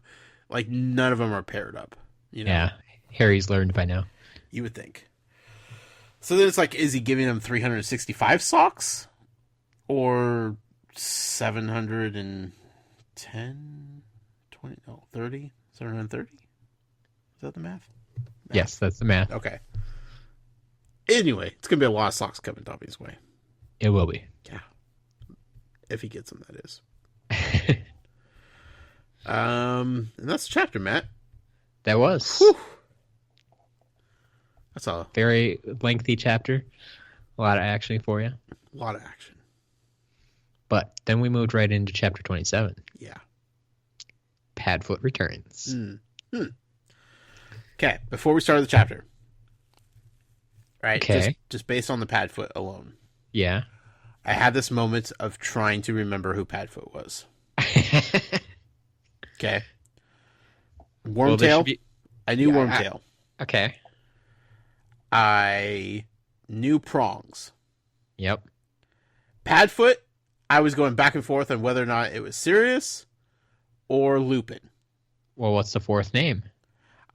like none of them are paired up. You know? Yeah, Harry's learned by now. You would think. So then it's like, is he giving them 365 socks? Or 710, 20, no, 30? 730? Is that the math? Yes, that's the math. Okay. Anyway, it's going to be a lot of socks coming Dobby's way. It will be. Yeah. If he gets them, that is. And that's the chapter, Matt. That was. Whew. That's a very lengthy chapter. A lot of action for you. A lot of action. But then we moved right into chapter 27. Yeah. Padfoot returns. Okay, before we start the chapter. Right? Okay. Just based on the Padfoot alone. Yeah. I had this moment of trying to remember who Padfoot was. Okay. Wormtail. I knew Wormtail. Okay. I knew Prongs. Yep. Padfoot, I was going back and forth on whether or not it was Sirius or Lupin. Well, what's the fourth name?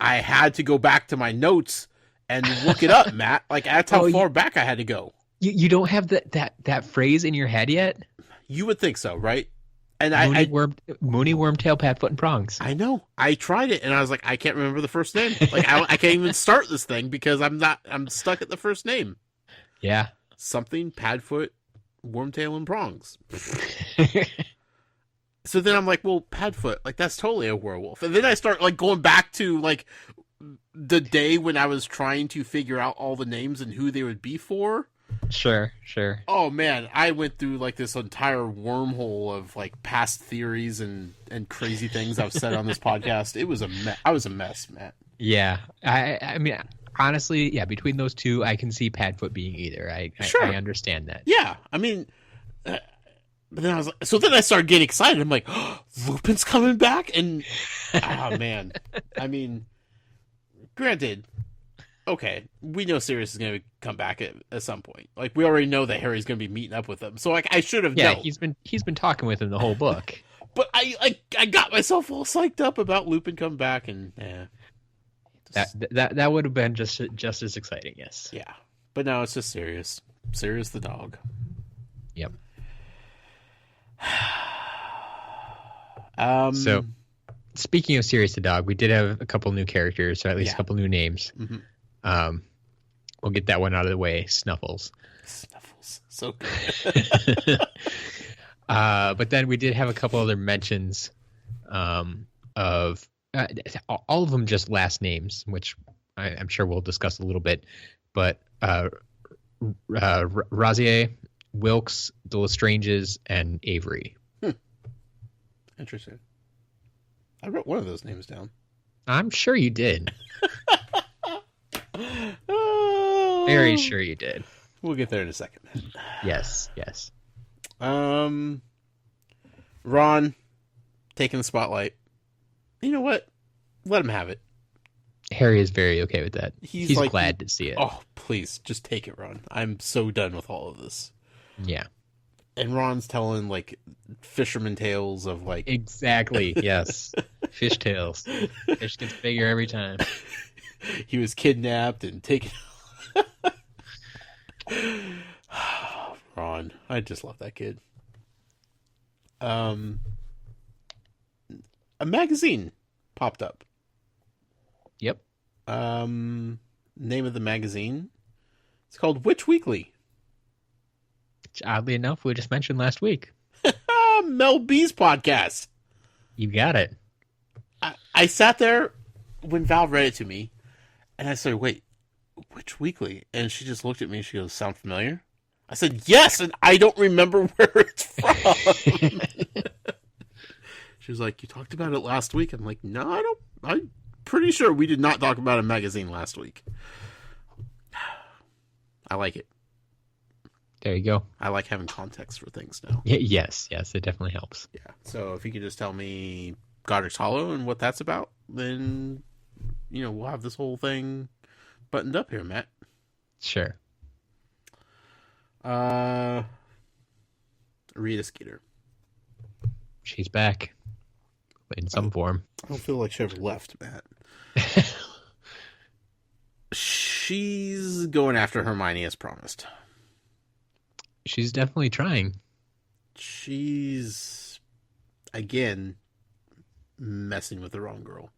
I had to go back to my notes and look it up, Matt. Like, that's how far back I had to go. You don't have that phrase in your head yet? You would think so, right? And Mooney, Wormtail, Padfoot, and Prongs. I know. I tried it, and I was like, I can't remember the first name. Like, I can't even start this thing because I'm stuck at the first name. Yeah. Something, Padfoot, Wormtail, and Prongs. So then I'm like, well, Padfoot, like, that's totally a werewolf. And then I start, like, going back to, like, the day when I was trying to figure out all the names and who they would be for. Sure. Oh, man, I went through, like, this entire wormhole of, like, past theories and crazy things I've said on this podcast. It was a mess. I was a mess, Matt. Yeah. I mean, honestly, yeah, between those two, I can see Padfoot being either. I understand that. Yeah, I mean... But then I was like, so then I started getting excited. I'm like, oh, Lupin's coming back? And, oh, man. I mean, granted, okay, we know Sirius is going to come back at some point. Like, we already know that Harry's going to be meeting up with him. So, like, I should have known. Yeah, he's been talking with him the whole book. But I got myself all psyched up about Lupin coming back, and, That would have been just as exciting, yes. Yeah. But now it's just Sirius. Sirius the dog. Yep. So, speaking of Sirius the dog, we did have a couple new characters, or at least a couple new names. Mm-hmm. We'll get that one out of the way. Snuffles, so good. But then we did have a couple other mentions of all of them just last names, which I'm sure we'll discuss a little bit. But Razier, Wilkes, the Lestranges, and Avery. Interesting. I wrote one of those names down. I'm sure you did. Oh. Very sure you did. We'll get there in a second. Yes. Ron taking the spotlight. You know what? Let him have it. Harry is very okay with that. He's like, glad to see it. Oh, please, just take it, Ron. I'm so done with all of this. Yeah. And Ron's telling, like, fisherman tales of, like... Exactly, yes. Fish tales. Fish gets bigger every time. He was kidnapped and taken... Ron. I just love that kid. A magazine popped up. Yep. Name of the magazine? It's called Witch Weekly. Which, oddly enough, we just mentioned last week. Mel B's podcast. You got it. I sat there when Val read it to me, and I said, wait, Witch Weekly? And she just looked at me and she goes, sound familiar? I said, yes, and I don't remember where it's from. She was like, you talked about it last week? I'm like, no, I don't. I'm pretty sure we did not talk about a magazine last week. I like it. There you go. I like having context for things now. Yes, it definitely helps. Yeah. So if you could just tell me Godric's Hollow and what that's about, then, we'll have this whole thing buttoned up here, Matt. Sure. Rita Skeeter. She's back. In some form. I don't feel like she ever left, Matt. she's going after Hermione as promised. She's definitely trying. She's, again, messing with the wrong girl.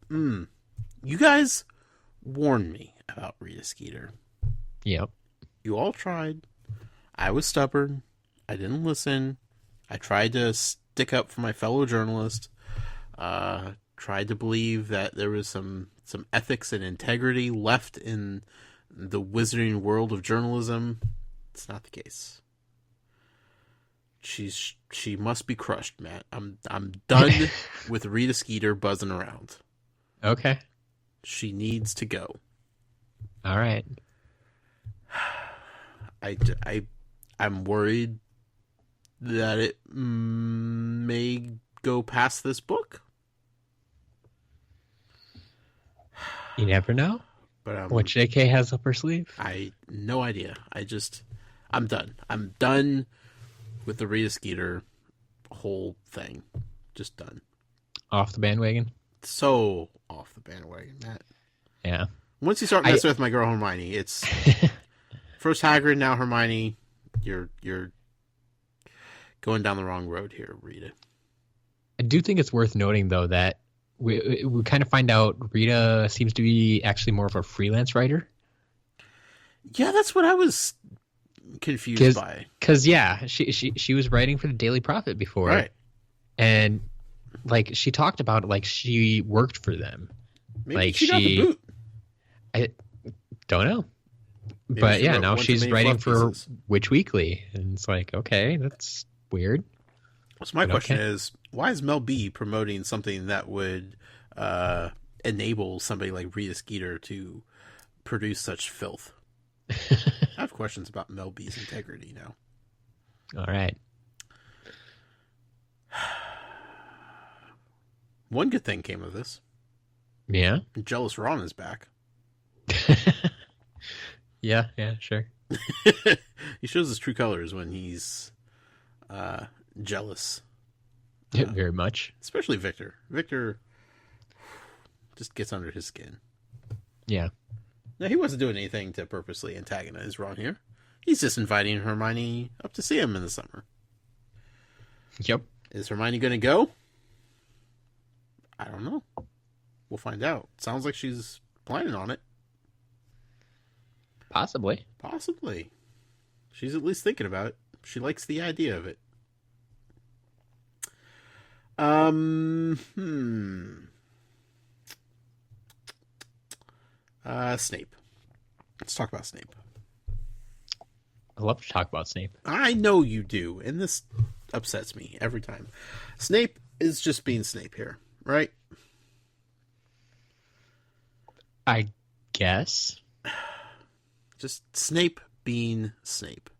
You guys warned me about Rita Skeeter. Yep. You all tried. I was stubborn. I didn't listen. I tried to stick up for my fellow journalist. Tried to believe that there was some ethics and integrity left in the wizarding world of journalism. It's not the case. She must be crushed, Matt. I'm done with Rita Skeeter buzzing around. Okay. She needs to go. All right. I'm worried that it may go past this book. You never know But what JK has up her sleeve. No idea. I'm done. I'm done with the Rita Skeeter whole thing. Just done. Off the bandwagon. So off the bandwagon, Matt. Yeah. Once you start messing with my girl Hermione, it's first Hagrid, now Hermione. You're going down the wrong road here, Rita. I do think it's worth noting, though, that we kind of find out Rita seems to be actually more of a freelance writer. Yeah, that's what I was confused by. Because, yeah, she was writing for the Daily Prophet before. Right. And, like, she talked about, like, she worked for them. Maybe like she got the boot. I don't know. Maybe But, she yeah, wrote now one too she's many writing fluff for pieces. Witch Weekly. And it's like, okay, that's weird. So my But question okay. is, why is Mel B promoting something that would enable somebody like Rita Skeeter to produce such filth? I have questions about Mel B's integrity now. All right. One good thing came of this. Yeah. Jealous Ron is back. Yeah, sure. He shows his true colors when he's jealous. Very much. Especially Victor. Victor just gets under his skin. Yeah. Now, he wasn't doing anything to purposely antagonize Ron here. He's just inviting Hermione up to see him in the summer. Yep. Is Hermione going to go? I don't know. We'll find out. Sounds like she's planning on it. Possibly. Possibly. She's at least thinking about it. She likes the idea of it. Snape. Let's talk about Snape. I love to talk about Snape. I know you do, and this upsets me every time. Snape is just being Snape here, right? I guess. Just Snape being Snape.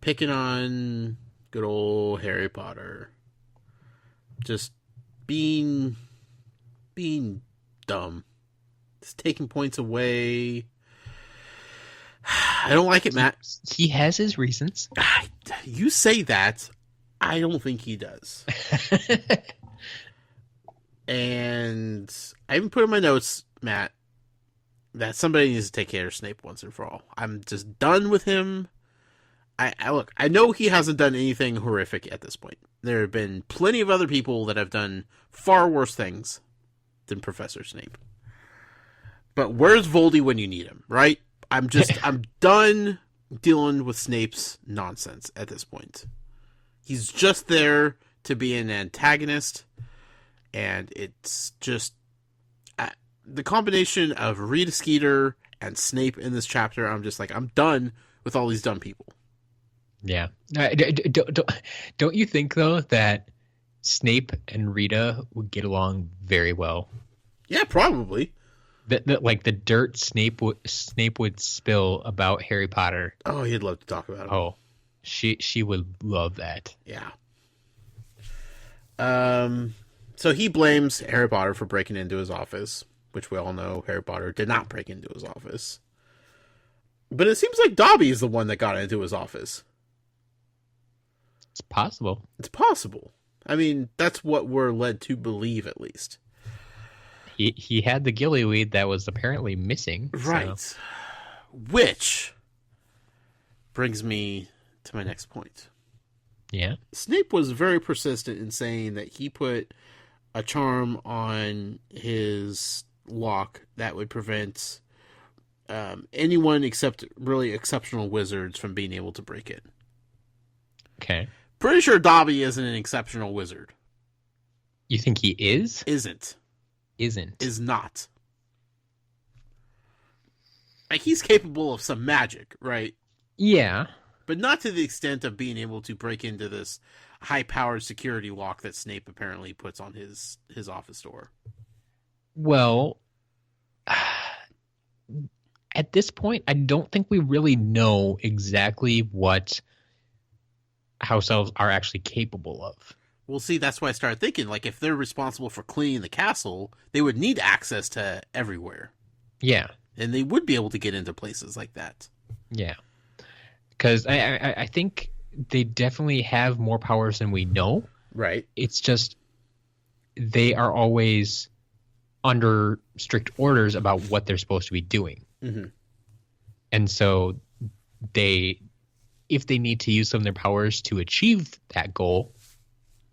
Picking on good old Harry Potter. Just being dumb. Just taking points away. I don't like it, Matt. He has his reasons. You say that. I don't think he does. And I even put in my notes, Matt, that somebody needs to take care of Snape once and for all. I'm just done with him. Look, I know he hasn't done anything horrific at this point. There have been plenty of other people that have done far worse things than Professor Snape. But where's Voldy when you need him, right? I'm done dealing with Snape's nonsense at this point. He's just there to be an antagonist, and it's just the combination of Rita Skeeter and Snape in this chapter. I'm just like, I'm done with all these dumb people. Yeah. Don't you think, though, that Snape and Rita would get along very well? Yeah, probably. That like the dirt Snape would spill about Harry Potter. Oh, he'd love to talk about it. Oh, she would love that. Yeah. So he blames Harry Potter for breaking into his office, which we all know Harry Potter did not break into his office. But it seems like Dobby is the one that got into his office. It's possible. It's possible. I mean, that's what we're led to believe, at least. He had the gillyweed that was apparently missing. Right. So. Which brings me to my next point. Yeah. Snape was very persistent in saying that he put a charm on his lock that would prevent anyone except really exceptional wizards from being able to break it. Okay. Pretty sure Dobby isn't an exceptional wizard. You think he is? Isn't. Isn't. Is not. Like, he's capable of some magic, right? Yeah. But not to the extent of being able to break into this high-powered security lock that Snape apparently puts on his office door. Well, at this point, I don't think we really know exactly what house elves are actually capable of. Well, see, that's why I started thinking, like, if they're responsible for cleaning the castle, they would need access to everywhere. Yeah. And they would be able to get into places like that. Yeah. Because I think they definitely have more powers than we know. Right. It's just they are always under strict orders about what they're supposed to be doing. Mm-hmm. And so if they need to use some of their powers to achieve that goal,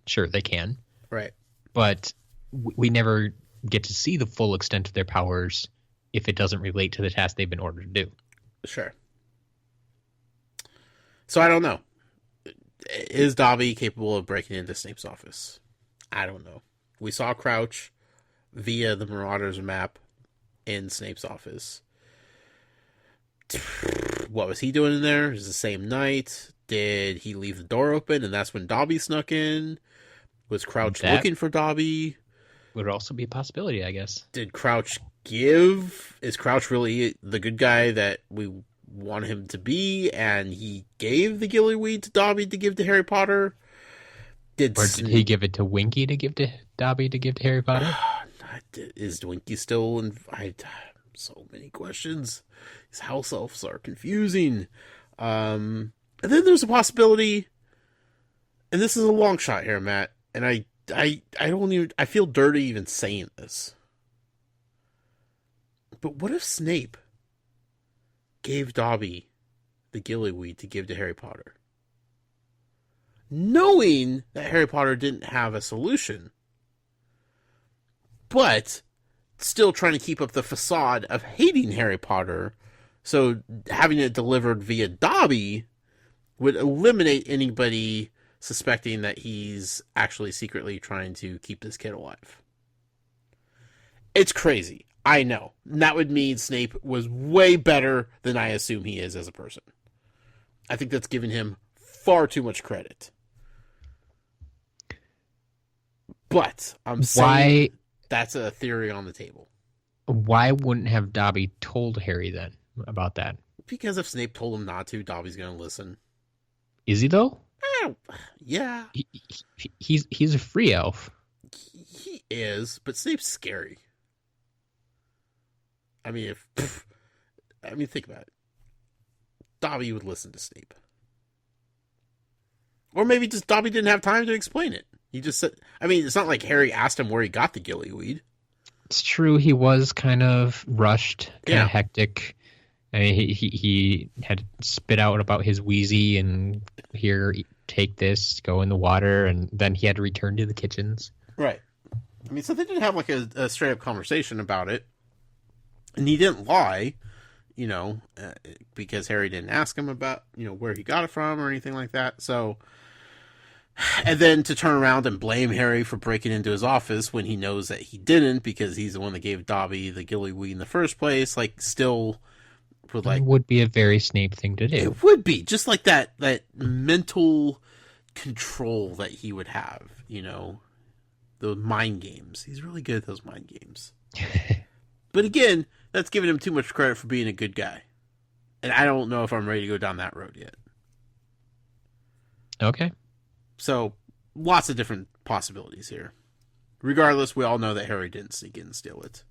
sure, they can. Right. But we never get to see the full extent of their powers if it doesn't relate to the task they've been ordered to do. Sure. So I don't know. Is Dobby capable of breaking into Snape's office? I don't know. We saw Crouch via the Marauders map in Snape's office. What was he doing in there? It was the same night. Did he leave the door open and that's when Dobby snuck in? Was Crouch looking for Dobby? Would also be a possibility, I guess. Did Crouch give? Is Crouch really the good guy that we want him to be? And he gave the gillyweed to Dobby to give to Harry Potter? Or did he give it to Winky to give to Dobby to give to Harry Potter? Is Winky still in? So many questions. These house elves are confusing. And then there's a possibility, and this is a long shot here, Matt, and I don't even, I feel dirty even saying this. But what if Snape gave Dobby the gillyweed to give to Harry Potter? Knowing that Harry Potter didn't have a solution, but still trying to keep up the facade of hating Harry Potter, so having it delivered via Dobby would eliminate anybody suspecting that he's actually secretly trying to keep this kid alive. It's crazy. I know. And that would mean Snape was way better than I assume he is as a person. I think that's giving him far too much credit. But I'm saying that's a theory on the table. Why wouldn't have Dobby told Harry then about that? Because if Snape told him not to, Dobby's going to listen. Is he though? Yeah. He's a free elf. He is, but Snape's scary. I mean, think about it. Dobby would listen to Snape. Or maybe just Dobby didn't have time to explain it. He just said, I mean, it's not like Harry asked him where he got the gillyweed. It's true. He was kind of rushed, kind of hectic. I mean, he had spit out about his wheezy and here, take this, go in the water, and then he had to return to the kitchens. Right. I mean, so they didn't have like a straight up conversation about it. And he didn't lie, because Harry didn't ask him about, where he got it from or anything like that. So, and then to turn around and blame Harry for breaking into his office when he knows that he didn't because he's the one that gave Dobby the gillyweed in the first place, still would be a very Snape thing to do. It would be just like that mental control that he would have, those mind games. He's really good at those mind games. But again, that's giving him too much credit for being a good guy. And I don't know if I'm ready to go down that road yet. Okay. So, lots of different possibilities here. Regardless, we all know that Harry didn't sneak in and steal it.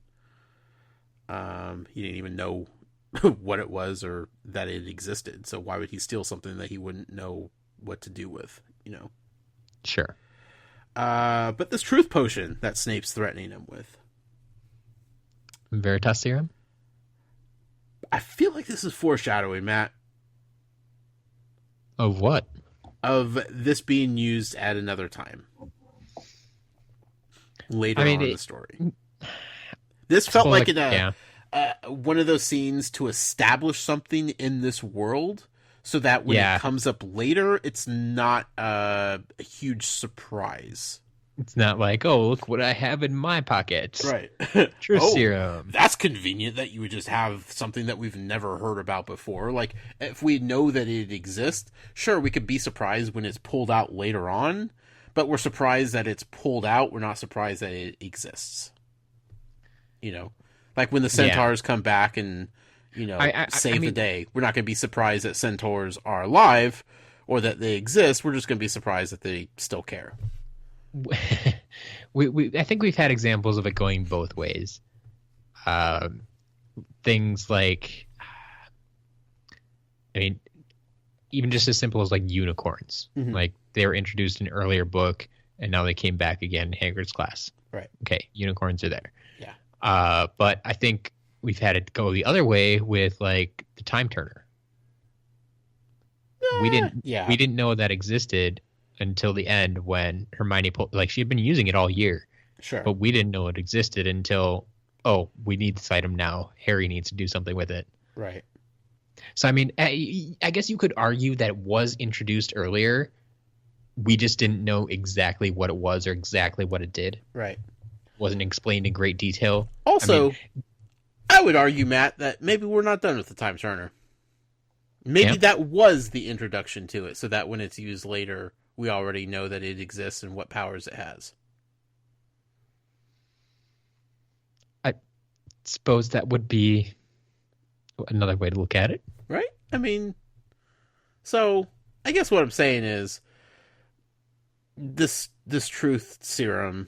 He didn't even know what it was or that it existed. So why would he steal something that he wouldn't know what to do with, Sure. But this truth potion that Snape's threatening him with. Veritas serum? I feel like this is foreshadowing, Matt. Of what? Of this being used at another time. Later on in the story. This felt like one of those scenes to establish something in this world so that when it comes up later, it's not a huge surprise. It's not like, oh, look what I have in my pocket. Right. Truth serum. That's convenient that you would just have something that we've never heard about before. Like, if we know that it exists, sure, we could be surprised when it's pulled out later on, but we're surprised that it's pulled out. We're not surprised that it exists. You know? Like when the centaurs come back and, you know, save the day. We're not going to be surprised that centaurs are alive or that they exist. We're just going to be surprised that they still care. I think we've had examples of it going both ways. Things like, I mean, even just as simple as like unicorns. Mm-hmm. Like they were introduced in an earlier book, and now they came back again in Hagrid's class. Right. Okay, unicorns are there. Yeah. But I think we've had it go the other way with like the time turner. We didn't know that existed until the end when Hermione she had been using it all year. Sure. But we didn't know it existed until, we need this item now. Harry needs to do something with it. Right. So, I mean, I guess you could argue that it was introduced earlier. We just didn't know exactly what it was or exactly what it did. Right. Wasn't explained in great detail. Also, I would argue, Matt, that maybe we're not done with the time turner. Maybe that was the introduction to it, so that when it's used later, we already know that it exists and what powers it has. I suppose that would be another way to look at it. Right? I mean, so I guess what I'm saying is this truth serum,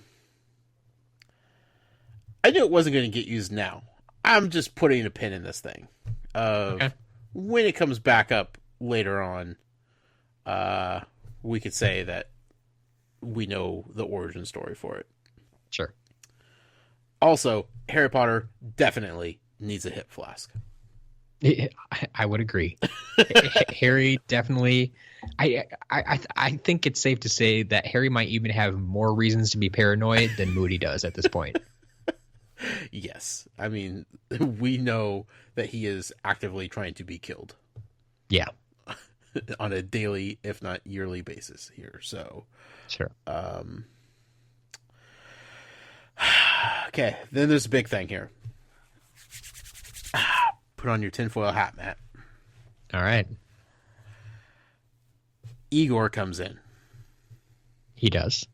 I knew it wasn't going to get used now. I'm just putting a pin in this thing. When it comes back up later on, we could say that we know the origin story for it. Sure. Also, Harry Potter definitely needs a hip flask. I would agree. Harry definitely. I think it's safe to say that Harry might even have more reasons to be paranoid than Moody does at this point. Yes. I mean, we know that he is actively trying to be killed. Yeah. On a daily, if not yearly basis here. So, sure. Okay. Then there's a big thing here. Put on your tinfoil hat, Matt. All right. Igor comes in. He does.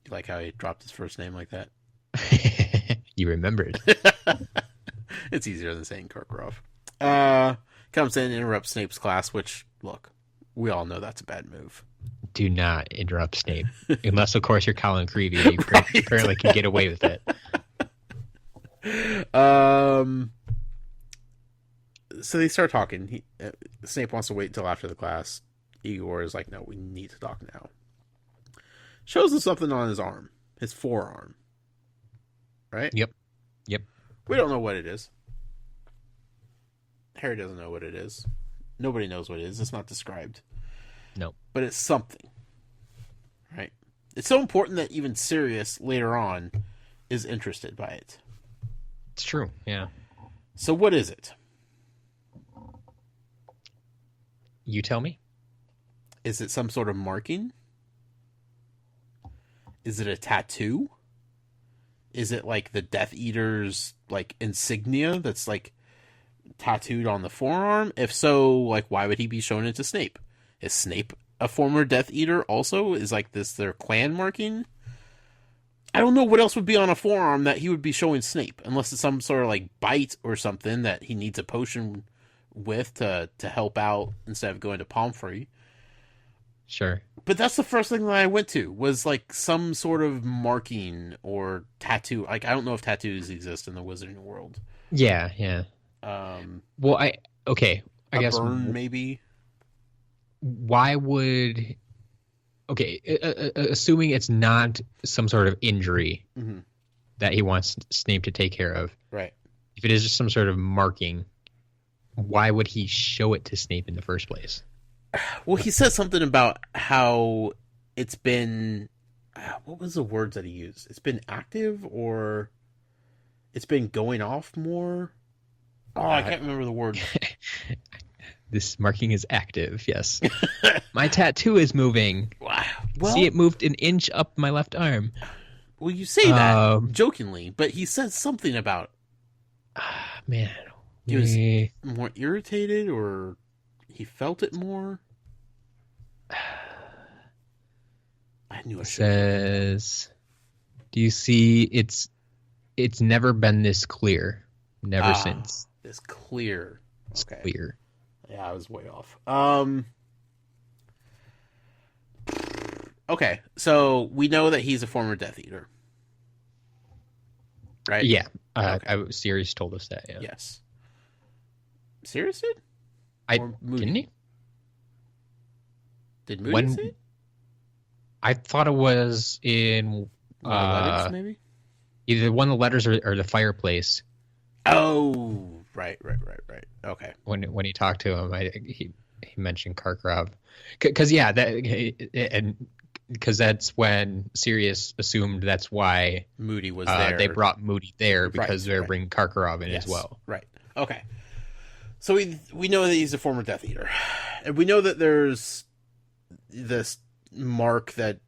You like how he dropped his first name like that? You remembered. It's easier than saying Karkaroff. Comes in, interrupts Snape's class, which, look, we all know that's a bad move. Do not interrupt Snape. Unless, of course, you're Colin Creevey. You apparently can get away with it. So they start talking. Snape wants to wait until after the class. Igor is like, no, we need to talk now. Shows him something on his arm. His forearm. Right? Yep. We don't know what it is. Harry doesn't know what it is. Nobody knows what it is. It's not described. No. But it's something. Right? It's so important that even Sirius, later on, is interested by it. It's true, yeah. So what is it? You tell me. Is it some sort of marking? Is it a tattoo? Is it like the Death Eater's like insignia that's like tattooed on the forearm? If so, like why would he be showing it to Snape? Is Snape a former Death Eater also? Is like this their clan marking? I don't know what else would be on a forearm that he would be showing Snape, unless it's some sort of like bite or something that he needs a potion with to help out instead of going to Pomfrey. Sure. But that's the first thing that I went to was like some sort of marking or tattoo. Like I don't know if tattoos exist in the wizarding world. Yeah. Well, I guess burn maybe. Why would okay, assuming it's not some sort of injury Mm-hmm. that he wants Snape to take care of. Right. If it is just some sort of marking, why would he show it to Snape in the first place? Well, he says something about how it's been. What was the words that he used? It's been active, or it's been going off more. Oh, I can't remember the word. This marking is active, yes. My tattoo is moving. Wow. Well, See, it moved an inch up my left arm. well, you say that jokingly, but he says something about Man. he was more irritated, or he felt it more. I knew I should. Says, do you see it's never been this clear. Never since. This clear. It's clear. Yeah, I was way off. Okay, so we know that he's a former Death Eater, right? Yeah. Okay. Sirius told us that, yeah. Yes. Sirius did? Or Moody? Didn't he? Did Moody say it? I thought it was in Athletics, maybe? either one of the letters or the fireplace. Oh, right. Okay. When he talked to him, he mentioned Karkaroff, because that's when Sirius assumed that's why Moody was there. They brought Moody there because they're bringing Karkaroff in as well. Right. Okay. So we know that he's a former Death Eater, and we know that there's this mark that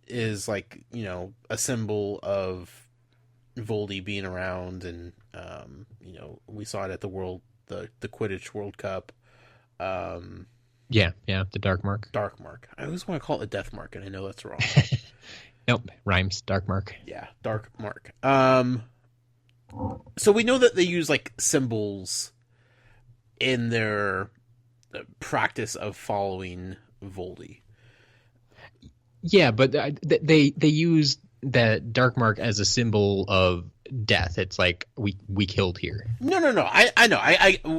is like, you know, a symbol of Voldy being around, and you know, we saw it at the Quidditch World Cup. Yeah, the dark mark. Dark mark. I always want to call it a death mark, and I know that's wrong. Nope, rhymes. Dark mark. Yeah, dark mark. So we know that they use like symbols in their practice of following Voldy. Yeah, but they use that dark mark as a symbol of death. It's like we killed here. No. I know.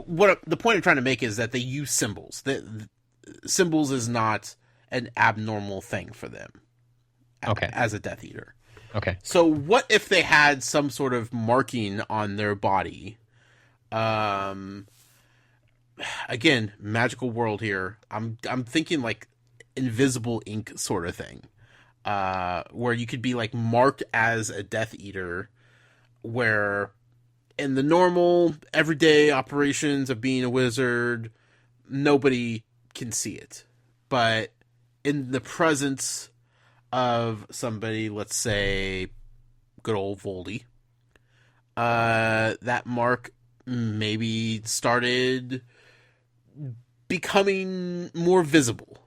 What the point I'm trying to make is that they use symbols. The symbols is not an abnormal thing for them. Okay. As a Death Eater. Okay. So what if they had some sort of marking on their body? Again, magical world here. I'm thinking like invisible ink sort of thing, where you could be like marked as a Death Eater, where in the normal everyday operations of being a wizard, nobody can see it, but in the presence of somebody, let's say good old Voldy, that mark maybe started becoming more visible.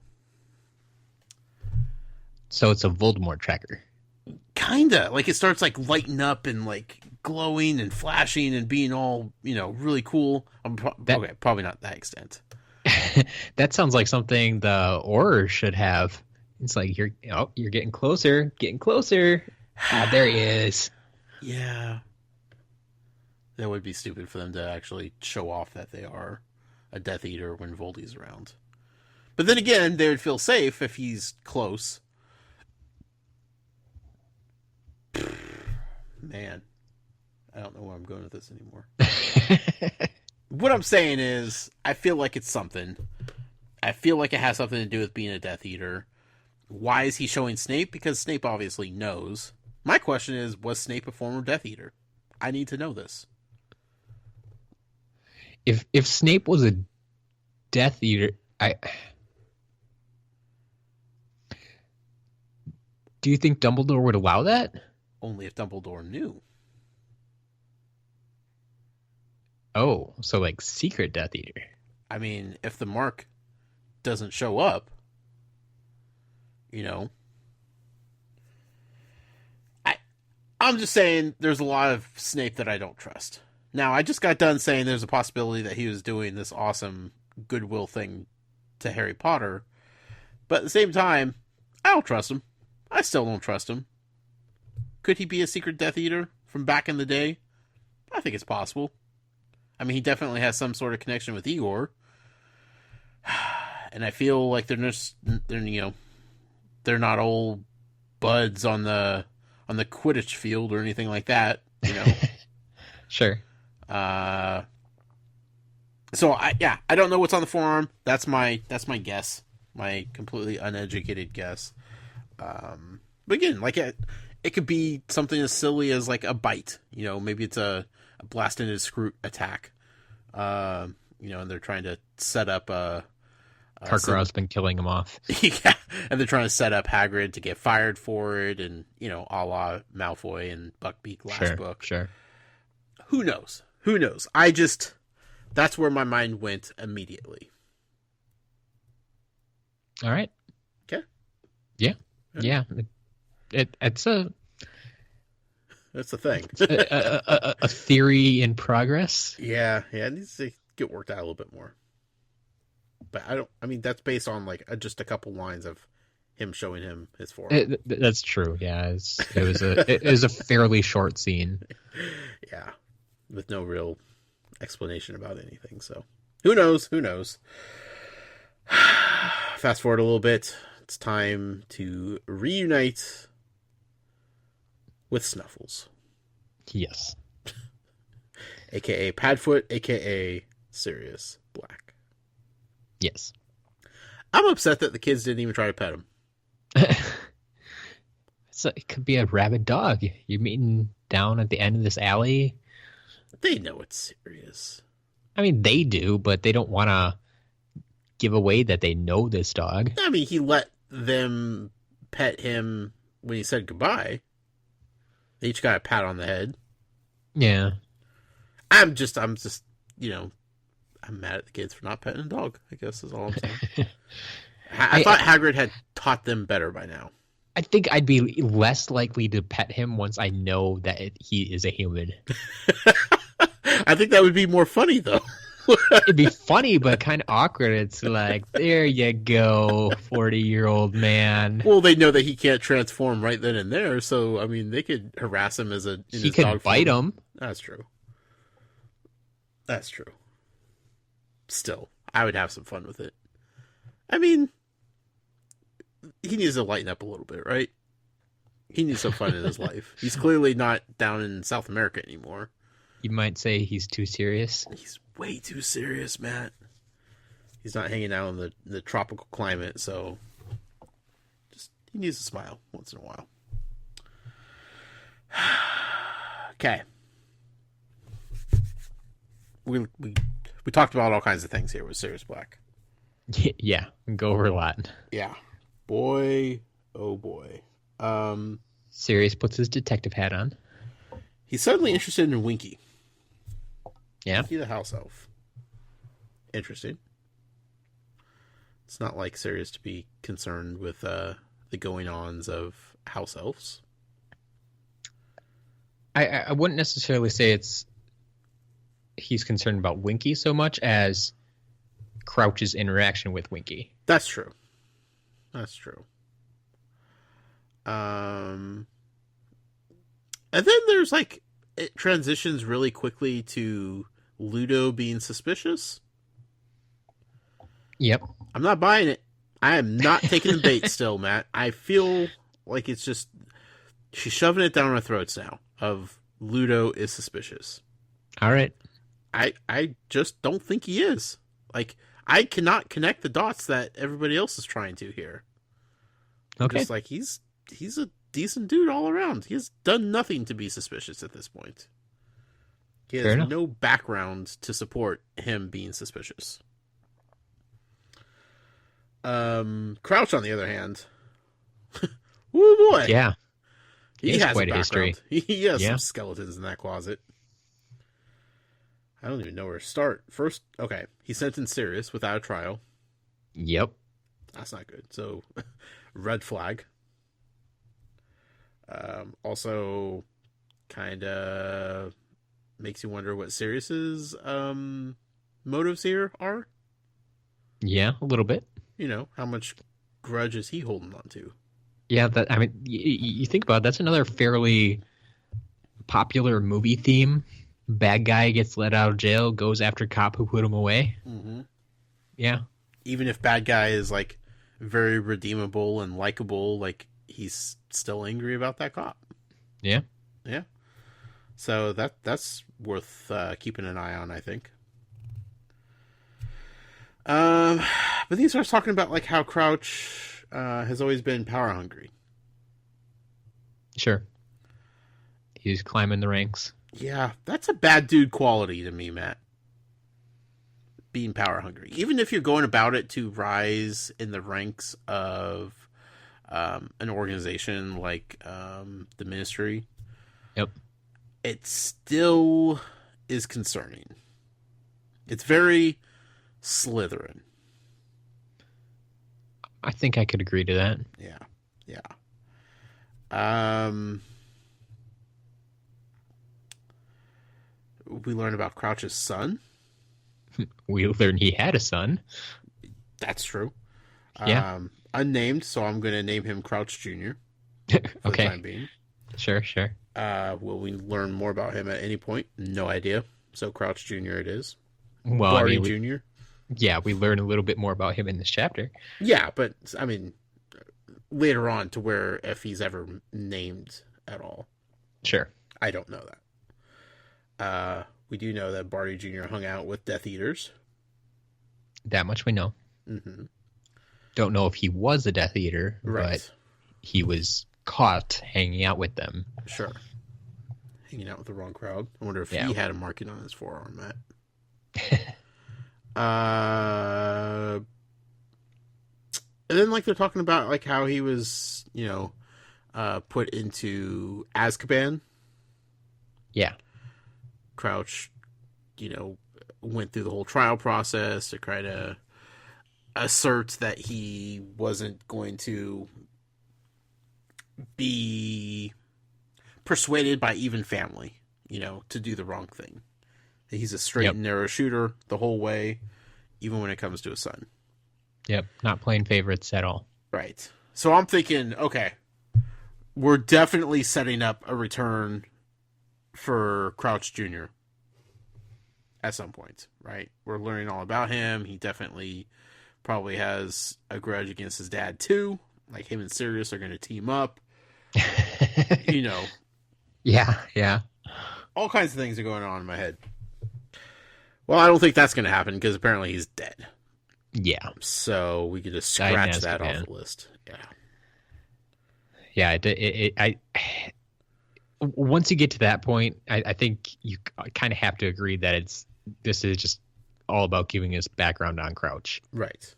So it's a Voldemort tracker. Kinda. Like it starts like lighting up and like glowing and flashing and being all, you know, really cool. Okay, probably not that extent. That sounds like something the Auror should have. It's like you're getting closer. There he is. Yeah. That would be stupid for them to actually show off that they are a Death Eater when Voldy's around. But then again, they would feel safe if he's close. Man, I don't know where I'm going with this anymore. What I'm saying is, I feel like it's something. I feel like it has something to do with being a Death Eater. Why is he showing Snape? Because Snape obviously knows. My question is, was Snape a former Death Eater? I need to know this. If Snape was a Death Eater, do you think Dumbledore would allow that? Only if Dumbledore knew. Oh, so like secret Death Eater. I mean, if the mark doesn't show up, you know. I'm just saying there's a lot of Snape that I don't trust. Now, I just got done saying there's a possibility that he was doing this awesome goodwill thing to Harry Potter. But at the same time, I don't trust him. I still don't trust him. Could he be a secret Death Eater from back in the day? I think it's possible. I mean, he definitely has some sort of connection with Igor. And I feel like they're they're not old buds on the Quidditch field or anything like that, you know. Sure. So I don't know what's on the forearm. That's my guess, my completely uneducated guess. But again, like it could be something as silly as like a bite. You know, maybe it's a blast into screw attack. You know, and they're trying to set up Karkaroff's been killing him off. Yeah, and they're trying to set up Hagrid to get fired for it, and you know, a la Malfoy and Buckbeak last book. Sure. Who knows? That's where my mind went immediately. All right. Okay. Yeah. It's That's the thing. a theory in progress. Yeah, it needs to get worked out a little bit more. But that's based on like just a couple lines of him showing him his forearm. That's true. Yeah, it was a fairly short scene. Yeah, with no real explanation about anything. So who knows? Fast forward a little bit. It's time to reunite with Snuffles. Yes. AKA Padfoot, AKA Sirius Black. Yes. I'm upset that the kids didn't even try to pet him. It could be a rabid dog. You're meeting down at the end of this alley. They know it's Sirius. I mean, they do, but they don't want to give away that they know this dog. I mean, he let them pet him when he said goodbye. They each got a pat on the head. Yeah. I'm just, you know, I'm mad at the kids for not petting a dog, I guess is all I'm saying. I thought Hagrid had taught them better by now. I think I'd be less likely to pet him once I know that he is a human. I think that would be more funny, though. It'd be funny, but kind of awkward. It's like, there you go, 40-year-old man. Well, they know that he can't transform right then and there, so, I mean, they could harass him He could bite him. That's true. Still, I would have some fun with it. I mean, he needs to lighten up a little bit, right? He needs some fun in his life. He's clearly not down in South America anymore. You might say he's too serious. He's way too serious, Matt. He's not hanging out in the tropical climate, so just he needs to smile once in a while. Okay. We talked about all kinds of things here with Sirius Black. Yeah, go over a lot. Yeah. Boy, oh boy. Sirius puts his detective hat on. He's suddenly interested in Winky. Yeah. Winky the house elf. Interesting. It's not like Sirius to be concerned with the going-ons of house elves. I wouldn't necessarily say he's concerned about Winky so much as Crouch's interaction with Winky. That's true. And then there's like, it transitions really quickly to Ludo being suspicious. Yep. I'm not buying it. I am not taking the bait still, Matt. I feel like it's just, she's shoving it down our throats now of Ludo is suspicious. All right. I just don't think he is. Like, I cannot connect the dots that everybody else is trying to here. Okay. Just like, he's a decent dude all around. He has done nothing to be suspicious at this point. He has no background to support him being suspicious. Crouch, on the other hand, oh boy, yeah, he has quite a a history. He has some skeletons in that closet. I don't even know where to start. First, okay, he sentenced Sirius without a trial. Yep, that's not good. So, red flag. Also, kind of makes you wonder what Sirius's motives here are. Yeah, a little bit. You know, how much grudge is he holding on to? Yeah, you think about it, that's another fairly popular movie theme. Bad guy gets let out of jail, goes after cop who put him away. Mm-hmm. Yeah. Even if bad guy is like very redeemable and likable. Like, he's still angry about that cop. Yeah. Yeah. So that's worth keeping an eye on, I think. But these are talking about like how Crouch has always been power hungry. Sure. He's climbing the ranks. Yeah, that's a bad dude quality to me, Matt. Being power hungry. Even if you're going about it to rise in the ranks of an organization like the Ministry. Yep. It still is concerning. It's very Slytherin. I think I could agree to that. Yeah. We learn about Crouch's son. We learned he had a son. That's true. Yeah. Unnamed, so I'm going to name him Crouch Jr. For the time being. Sure. Will we learn more about him at any point? No idea. So Crouch Jr. it is. Well, Barty Jr. Yeah, we learn a little bit more about him in this chapter. Yeah, but I mean, later on to where if he's ever named at all. Sure. I don't know that. We do know that Barty Jr. hung out with Death Eaters. That much we know. Mm-hmm. Don't know if he was a Death Eater, Right. but he was caught hanging out with them. Sure. Hanging out with the wrong crowd. I wonder if he had a marking on his forearm, Matt. And then, like, they're talking about, like, how he was, put into Azkaban. Yeah. Crouch, went through the whole trial process to try to assert that he wasn't going to be persuaded by even family, to do the wrong thing. He's a straight and narrow shooter the whole way, even when it comes to his son. Yep, not playing favorites at all. Right. So I'm thinking, okay, we're definitely setting up a return for Crouch Jr. at some point, right? We're learning all about him. He definitely probably has a grudge against his dad too. Like, him and Sirius are going to team up. Yeah. All kinds of things are going on in my head. Well, I don't think that's going to happen because apparently he's dead. Yeah. So we could just scratch that off the list. Yeah. Yeah. Once you get to that point, I think you kind of have to agree that this is just all about giving us background on Crouch. Right.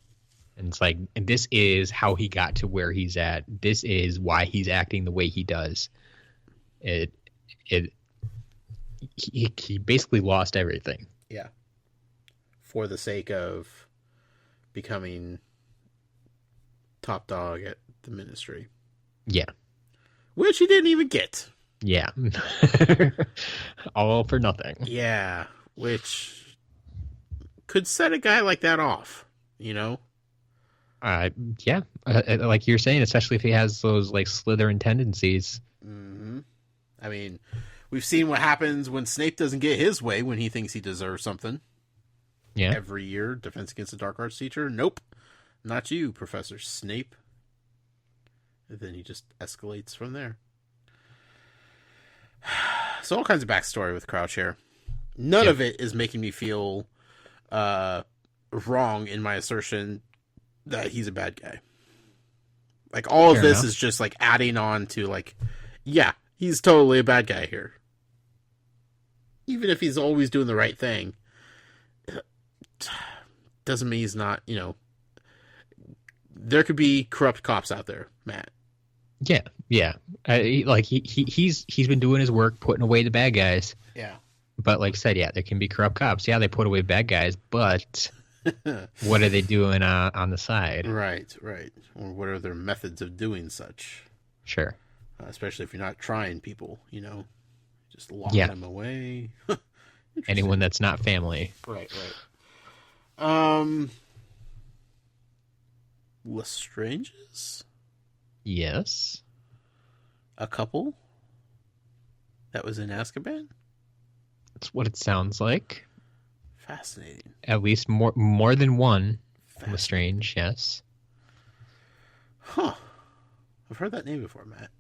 And it's like, and this is how he got to where he's at. This is why he's acting the way he does. He basically lost everything. Yeah. For the sake of becoming top dog at the Ministry. Yeah. Which he didn't even get. Yeah. All for nothing. Yeah. Which could set a guy like that off, Yeah. Like you're saying, especially if he has those like Slytherin tendencies. Mm-hmm. I mean, we've seen what happens when Snape doesn't get his way when he thinks he deserves something. Yeah. Every year, Defense Against the Dark Arts teacher. Nope. Not you, Professor Snape. And then he just escalates from there. So all kinds of backstory with Crouch here. None of it is making me feel wrong in my assertion that he's a bad guy. Like, all of this is just like adding on to like, yeah, he's totally a bad guy here. Even if he's always doing the right thing, doesn't mean he's not, there could be corrupt cops out there, Matt. Yeah. He's been doing his work, putting away the bad guys. Yeah. But like I said, there can be corrupt cops. Yeah, they put away bad guys, but what are they doing on the side? Right. Or what are their methods of doing such? Sure. Especially if you're not trying people, just locking them away. Anyone that's not family. Right. Lestranges? Yes. A couple that was in Azkaban? That's what it sounds like. Fascinating. At least more than one. Lestrange, yes. Huh. I've heard that name before, Matt.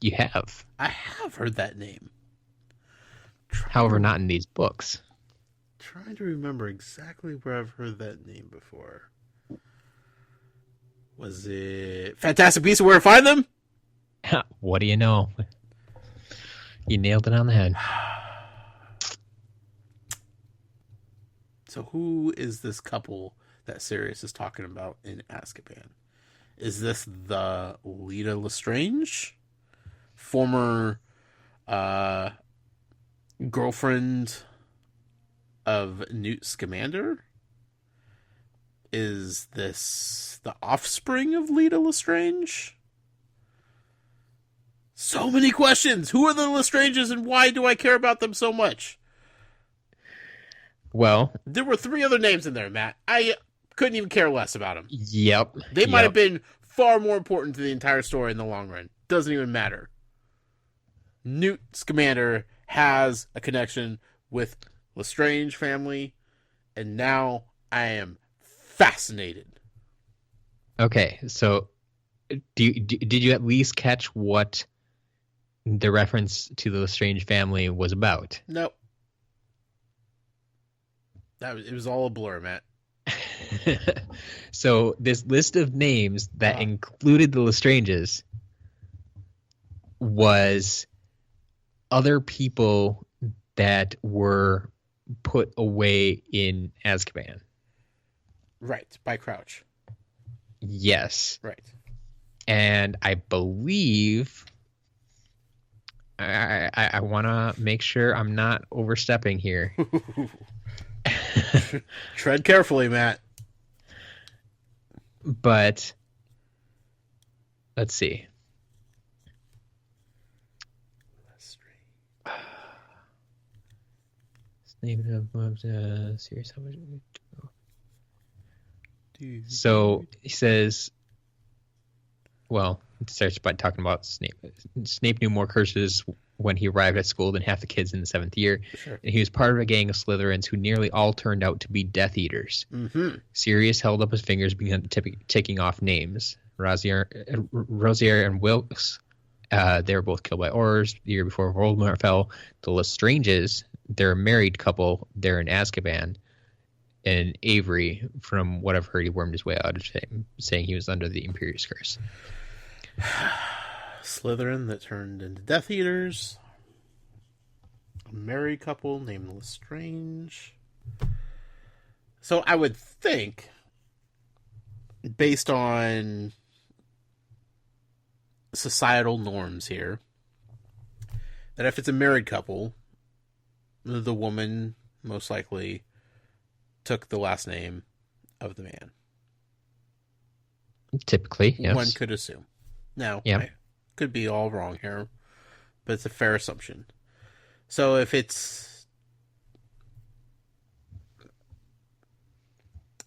You have. I have heard that name. However, not in these books. Trying to remember exactly where I've heard that name before. Was it Fantastic Beasts and Where to Find Them? What do you know? You nailed it on the head. So who is this couple that Sirius is talking about in Azkaban? Is this the Lita Lestrange? Former girlfriend of Newt Scamander? Is this the offspring of Lita Lestrange? So many questions. Who are the Lestranges and why do I care about them so much? Well, there were 3 other names in there, Matt. I couldn't even care less about them. Yep. They might have been far more important to the entire story in the long run. Doesn't even matter. Newt Scamander has a connection with Lestrange family, and now I am fascinated. Okay, so did you at least catch what the reference to the Lestrange family was about? Nope. It was all a blur, Matt. So this list of names that included the Lestranges was other people that were put away in Azkaban. Right, by Crouch. Yes. Right. And I believe I want to make sure I'm not overstepping here. Tread carefully, Matt. But let's see. So he says, well, it starts by talking about Snape. Snape knew more curses when he arrived at school than half the kids in the 7th year. Sure. And he was part of a gang of Slytherins who nearly all turned out to be Death Eaters. Mm-hmm. Sirius held up his fingers and began ticking off names. Rosier and Wilkes, they were both killed by Aurors the year before Voldemort fell. The Lestranges, they're a married couple. They're in Azkaban. And Avery, from what I've heard, he wormed his way out of shame, saying he was under the Imperious Curse. Slytherin that turned into Death Eaters. A married couple named Lestrange. So I would think, based on societal norms here, that if it's a married couple, the woman most likely took the last name of the man. Typically, yes. One could assume. Now, yeah. I could be all wrong here, but it's a fair assumption. So if it's...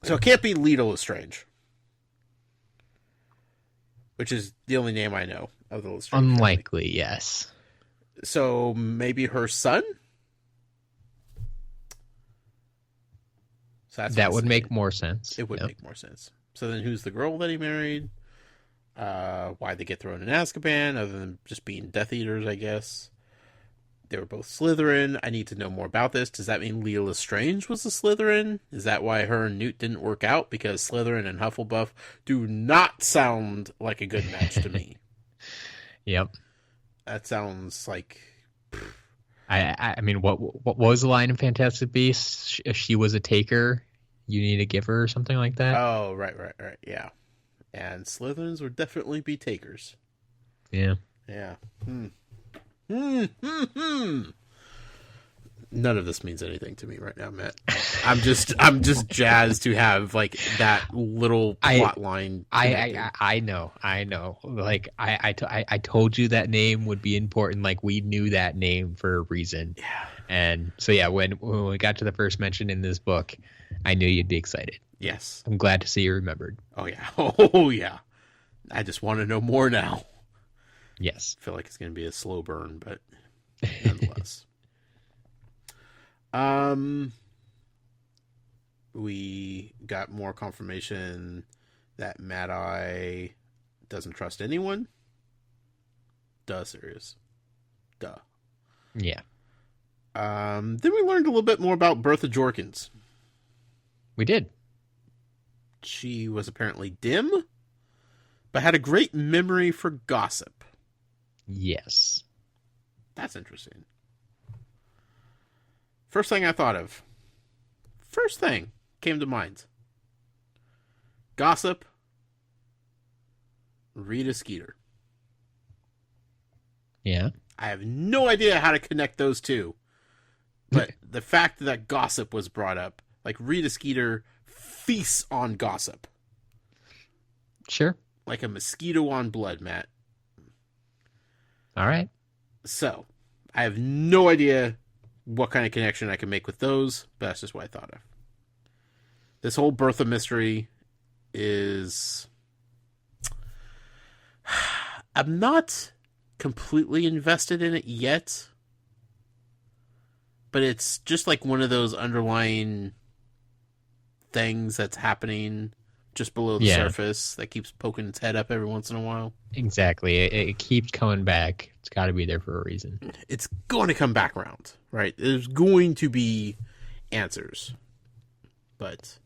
So it can't be Lita Lestrange, which is the only name I know of the Lestrange Unlikely, family. Yes. So maybe her son? So that would make more sense. It would make more sense. So then who's the girl that he married? Why'd they get thrown in Azkaban, other than just being Death Eaters, I guess? They were both Slytherin. I need to know more about this. Does that mean Lita Lestrange was a Slytherin? Is that why her and Newt didn't work out? Because Slytherin and Hufflepuff do not sound like a good match to me. Yep. That sounds like... I mean, what was the line in Fantastic Beasts? If she was a taker, you need to give her or something like that? Oh, right, yeah. And Slytherins would definitely be takers. Yeah. Yeah. None of this means anything to me right now, Matt. I'm just jazzed to have like that little plot line. I know. Like I told you that name would be important. Like we knew that name for a reason. Yeah. And so yeah, when we got to the first mention in this book, I knew you'd be excited. Yes. I'm glad to see you remembered. Oh yeah. Oh yeah. I just want to know more now. Yes. I feel like it's going to be a slow burn, but nonetheless. We got more confirmation that Mad-Eye Doesn't trust anyone. Duh, Sirius. Duh. Yeah. Then we learned a little bit more about Bertha Jorkins. We did. She was apparently dim, but had a great memory for gossip. Yes. That's interesting. First thing I thought of. First thing came to mind. Gossip. Rita Skeeter. Yeah. I have no idea how to connect those two. But the fact that gossip was brought up, like Rita Skeeter feasts on gossip. Sure. Like a mosquito on blood, Matt. All right. So, I have no idea what kind of connection I can make with those, but that's just what I thought of. This whole Bertha mystery is... I'm not completely invested in it yet, but it's just like one of those underlying things that's happening just below the surface that keeps poking its head up every once in a while. Exactly. It keeps coming back. It's got to be there for a reason. It's going to come back around, right? There's going to be answers. But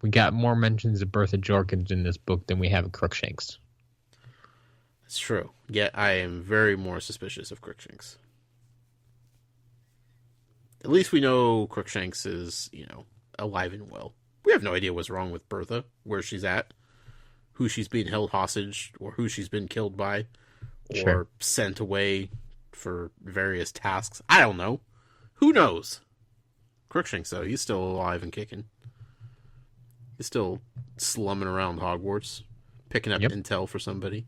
we got more mentions of Bertha Jorkins in this book than we have of Crookshanks. It's true. Yet I am very more suspicious of Crookshanks. At least we know Crookshanks is, alive and well. We have no idea what's wrong with Bertha, where she's at, who she's being held hostage, or who she's been killed by, or sent away for various tasks. I don't know. Who knows? Crookshanks, though, he's still alive and kicking. He's still slumming around Hogwarts, picking up intel for somebody.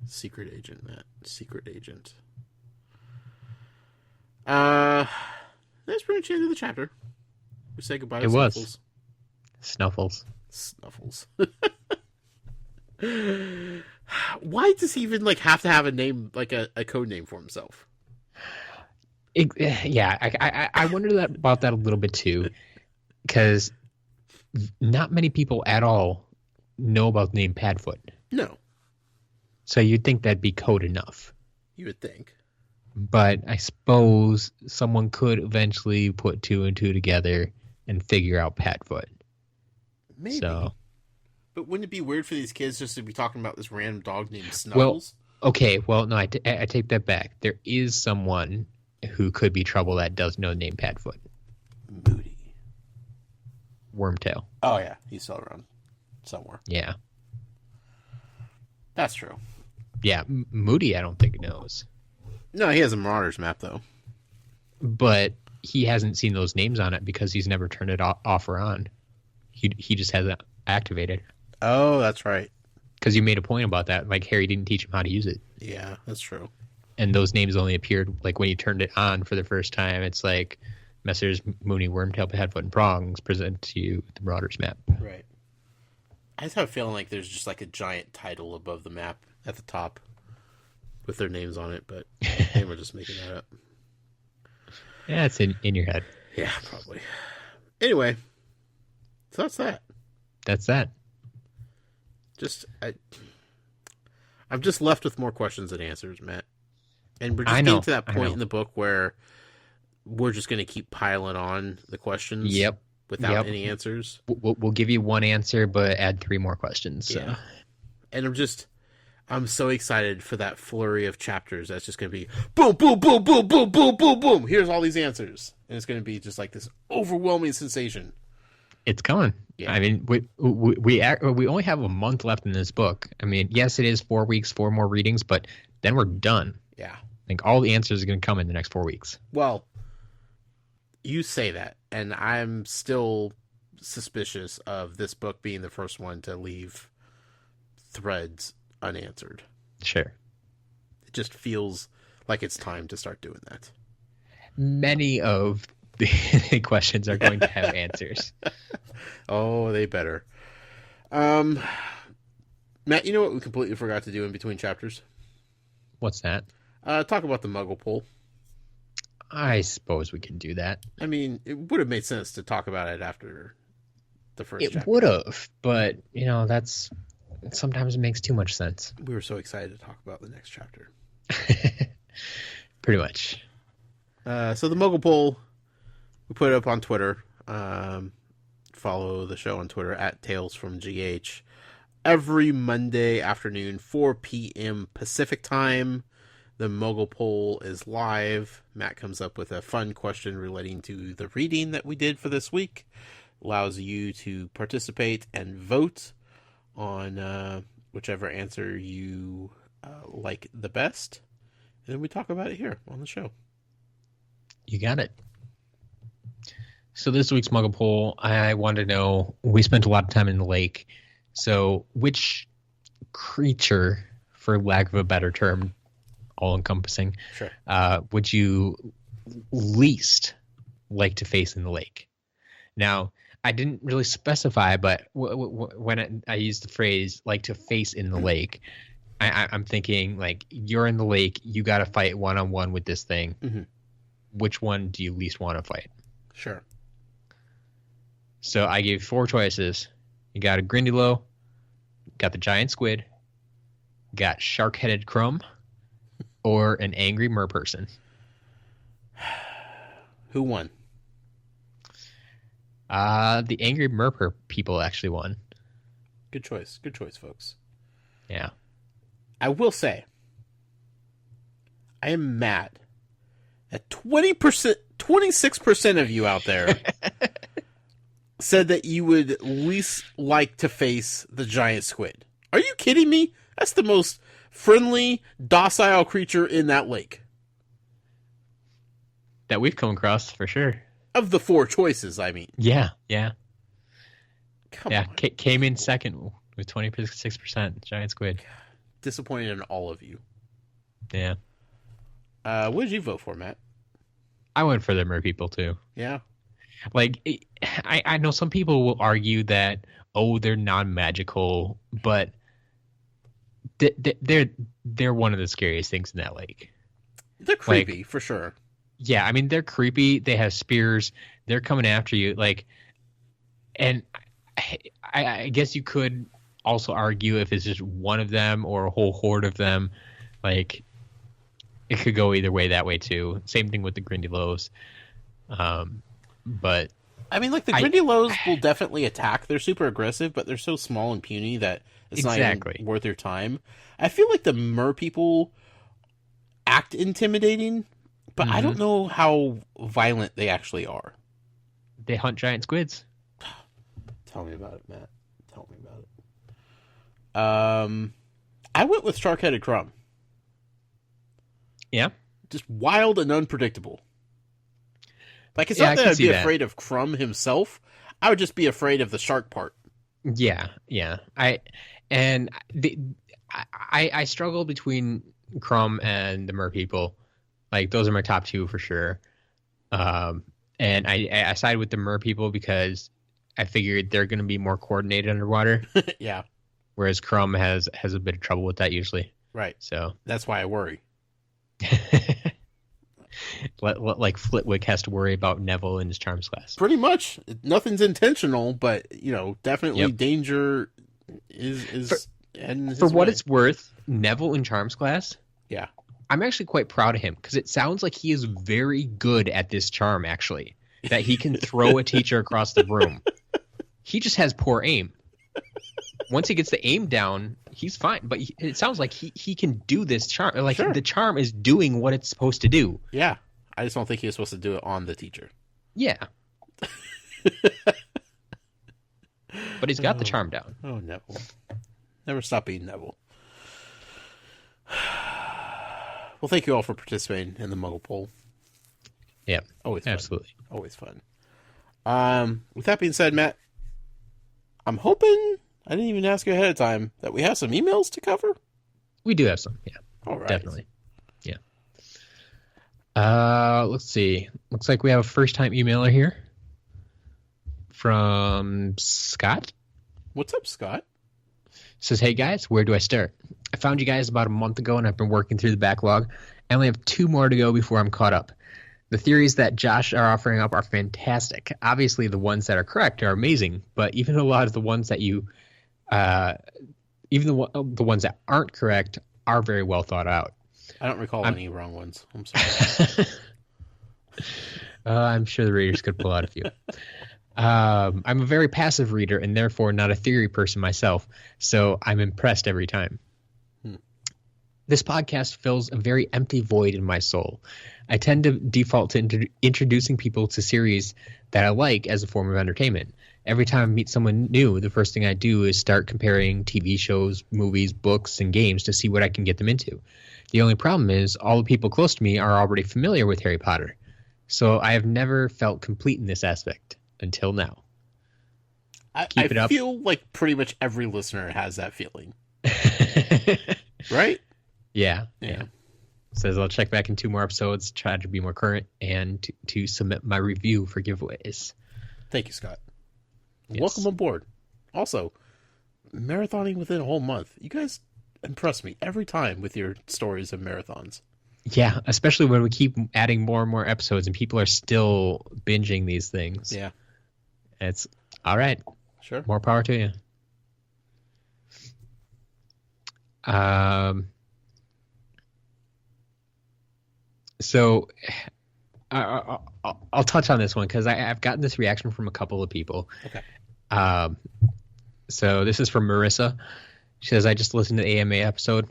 Secret agent, Matt. Secret agent. That's pretty much the end of the chapter. We say goodbye to Snuffles. Snuffles. Why does he even have to have a name, like a code name for himself? I wondered about that a little bit too, because not many people at all know about the name Padfoot. No. So you'd think that'd be code enough. You would think. But I suppose someone could eventually put two and two together and figure out Padfoot. Maybe. So, but wouldn't it be weird for these kids just to be talking about this random dog named Snuffles? No, I take that back. There is someone who could be trouble that does know the name Padfoot. Moody. Wormtail. Oh, yeah. He's still around somewhere. Yeah. That's true. Yeah, Moody I don't think knows. No, he has a Marauders map, though. But he hasn't seen those names on it because he's never turned it off or on. He just hasn't activated. Oh, that's right. Because you made a point about that. Like, Harry didn't teach him how to use it. Yeah, that's true. And those names only appeared, when you turned it on for the first time. It's like, Messrs. Mooney, Wormtail, Padfoot, and Prongs present to you the Marauders map. Right. I just have a feeling like there's just a giant title above the map at the top with their names on it, but they were just making that up. Yeah, it's in your head. Yeah, probably. Anyway, so that's that. That's that. I'm just left with more questions than answers, Matt. And we're just getting to that point in the book where we're just going to keep piling on the questions without any answers. We'll give you one answer, but add 3 more questions. So. Yeah. And I'm so excited for that flurry of chapters. That's just going to be boom, boom, boom, boom, boom, boom, boom, boom. Here's all these answers. And it's going to be just like this overwhelming sensation. It's coming. Yeah. I mean, we only have a month left in this book. I mean, yes, it is 4 weeks, 4 more readings, but then we're done. Yeah. I think all the answers are going to come in the next 4 weeks. Well, you say that, and I'm still suspicious of this book being the first one to leave threads unanswered. Sure. It just feels like it's time to start doing that. Many of the questions are going to have answers. Oh, they better. Matt, you know what we completely forgot to do in between chapters? What's that? Talk about the Muggle poll. I suppose we can do that. I mean, it would have made sense to talk about it after the first It chapter. would have, but that's sometimes it makes too much sense. We were so excited to talk about the next chapter. Pretty much. So the Muggle poll, we put it up on Twitter. Follow the show on Twitter at Tales from GH. Every Monday afternoon, 4 p.m. Pacific time, the Muggle poll is live. Matt comes up with a fun question relating to the reading that we did for this week. Allows you to participate and vote on whichever answer you like the best. And then we talk about it here on the show. You got it. So this week's Muggle poll, I wanted to know, we spent a lot of time in the lake, so which creature, for lack of a better term, all-encompassing, Sure. Would you least like to face in the lake? Now, I didn't really specify, but when I used the phrase like to face in the lake, I'm thinking like you're in the lake, you got to fight one-on-one with this thing. Mm-hmm. Which one do you least want to fight? Sure. So I gave 4 choices. You got a Grindylow, got the giant squid, got shark-headed crumb, or an angry merperson. Who won? The angry merper people actually won. Good choice. Good choice, folks. Yeah. I will say, I am mad at 20%, 26% of you out there said that you would least like to face the giant squid. Are you kidding me? That's the most friendly, docile creature in that lake. That we've come across, for sure. Of the 4 choices, I mean. Yeah. Come Yeah, on. came in second with 26% giant squid. Disappointed in all of you. Yeah. What did you vote for, Matt? I went for the mer people, too. Yeah. Like, I know some people will argue that, they're non-magical, but they're one of the scariest things in that lake. They're creepy, for sure. Yeah, I mean, they're creepy. They have spears. They're coming after you. Like, and I guess you could also argue if it's just one of them or a whole horde of them. Like, it could go either way that way, too. Same thing with the Grindylows. But I mean, like, the Grindylows will definitely attack. They're super aggressive, but they're so small and puny that it's not even worth their time. I feel like the mer people act intimidating, but I don't know how violent they actually are. They hunt giant squids. Tell me about it, Matt. Tell me about it. I went with shark-headed crumb. Yeah? Just wild and unpredictable. Like, it's not that I'd be afraid of Crumb himself. I would just be afraid of the shark part. Yeah. I struggle between Crumb and the mer people. Like, those are my top 2 for sure. And I side with the mer people because I figured they're going to be more coordinated underwater. Yeah. Whereas Crumb has a bit of trouble with that usually. Right. So that's why I worry. Like Flitwick has to worry about Neville in his charms class. Pretty much. Nothing's intentional, but definitely danger is for what it's worth. Neville in charms class. Yeah. I'm actually quite proud of him because it sounds like he is very good at this charm. Actually, that he can throw a teacher across the room. He just has poor aim. Once he gets the aim down, he's fine. But it sounds like he can do this charm. Like, sure. The charm is doing what it's supposed to do. Yeah. I just don't think he was supposed to do it on the teacher. Yeah. But he's got the charm down. Oh, Neville. Never stop being Neville. Well, thank you all for participating in the Muggle poll. Yeah. Always fun. Absolutely. Always fun. With that being said, Matt, I'm hoping, I didn't even ask you ahead of time, that we have some emails to cover. We do have some, yeah. All right. Definitely. Yeah. Let's see. Looks like we have a first-time emailer here from Scott. What's up, Scott? Says, hey guys, where do I start? I found you guys about a month ago and I've been working through the backlog. I only have 2 more to go before I'm caught up. The theories that Josh are offering up are fantastic. Obviously, the ones that are correct are amazing, but even a lot of the ones that the ones that aren't correct are very well thought out. I don't recall any wrong ones. I'm sorry. I'm sure the readers could pull out a few. I'm a very passive reader and therefore not a theory person myself, so I'm impressed every time. This podcast fills a very empty void in my soul. I tend to default to introducing people to series that I like as a form of entertainment. Every time I meet someone new, the first thing I do is start comparing TV shows, movies, books, and games to see what I can get them into. The only problem is all the people close to me are already familiar with Harry Potter. So I have never felt complete in this aspect until now. Keep it up. I feel like pretty much every listener has that feeling. Right? Yeah. Says I'll check back in 2 more episodes, try to be more current, and to submit my review for giveaways. Thank you, Scott. Yes. Welcome aboard. Also, marathoning within a whole month. You guys impress me every time with your stories of marathons. Yeah, especially when we keep adding more and more episodes and people are still binging these things. Yeah. It's all right. Sure. More power to you. So I'll touch on this one because I've gotten this reaction from a couple of people. Okay. So this is from Marissa. She says, I just listened to the AMA episode.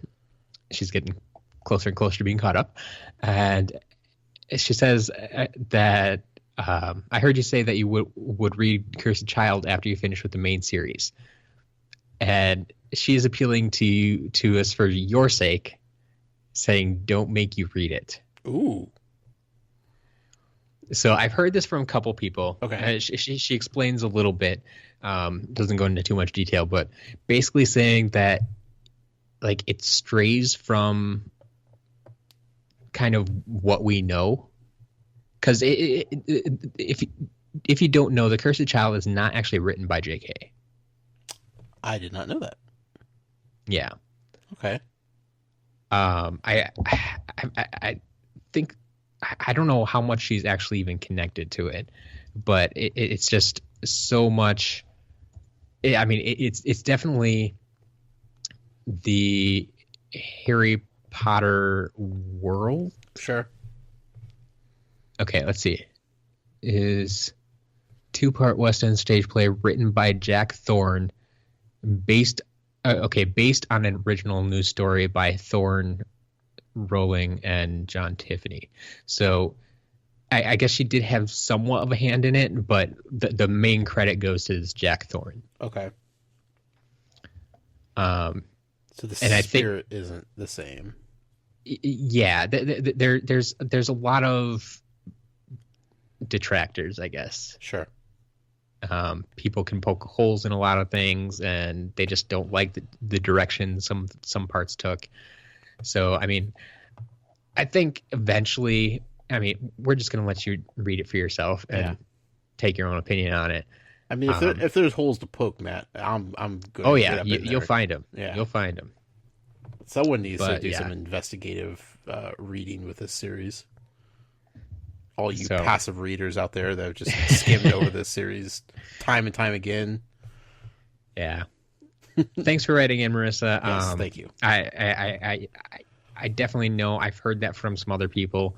She's getting closer and closer to being caught up. And she says that I heard you say that you would read Cursed Child after you finish with the main series. And she is appealing to us for your sake, saying don't make you read it. Ooh. So I've heard this from a couple people. Okay. She explains a little bit, doesn't go into too much detail, but basically saying that like it strays from kind of what we know. Because if you don't know, The Cursed Child is not actually written by J.K. I did not know that. Yeah. Okay. I think I don't know how much she's actually even connected to it, but it's just so much. It's definitely the Harry Potter world. Sure. Okay, let's see. Is 2-part West End stage play written by Jack Thorne, based on an original news story by Thorne, Rowling, and John Tiffany. So I guess she did have somewhat of a hand in it, but the main credit goes to this Jack Thorne. Okay. So the spirit isn't the same. Yeah, there's a lot of detractors, I guess. Sure. People can poke holes in a lot of things, and they just don't like the direction some parts took. So, I mean, I think eventually, we're just going to let you read it for yourself and take your own opinion on it. I mean, if there's holes to poke, Matt, I'm good. Oh yeah, you'll find them. Yeah, you'll find them. Someone needs to do some investigative reading with this series. All you passive readers out there that have just skimmed over this series time and time again. Yeah. Thanks for writing in, Marissa. Yes, thank you. I definitely know I've heard that from some other people,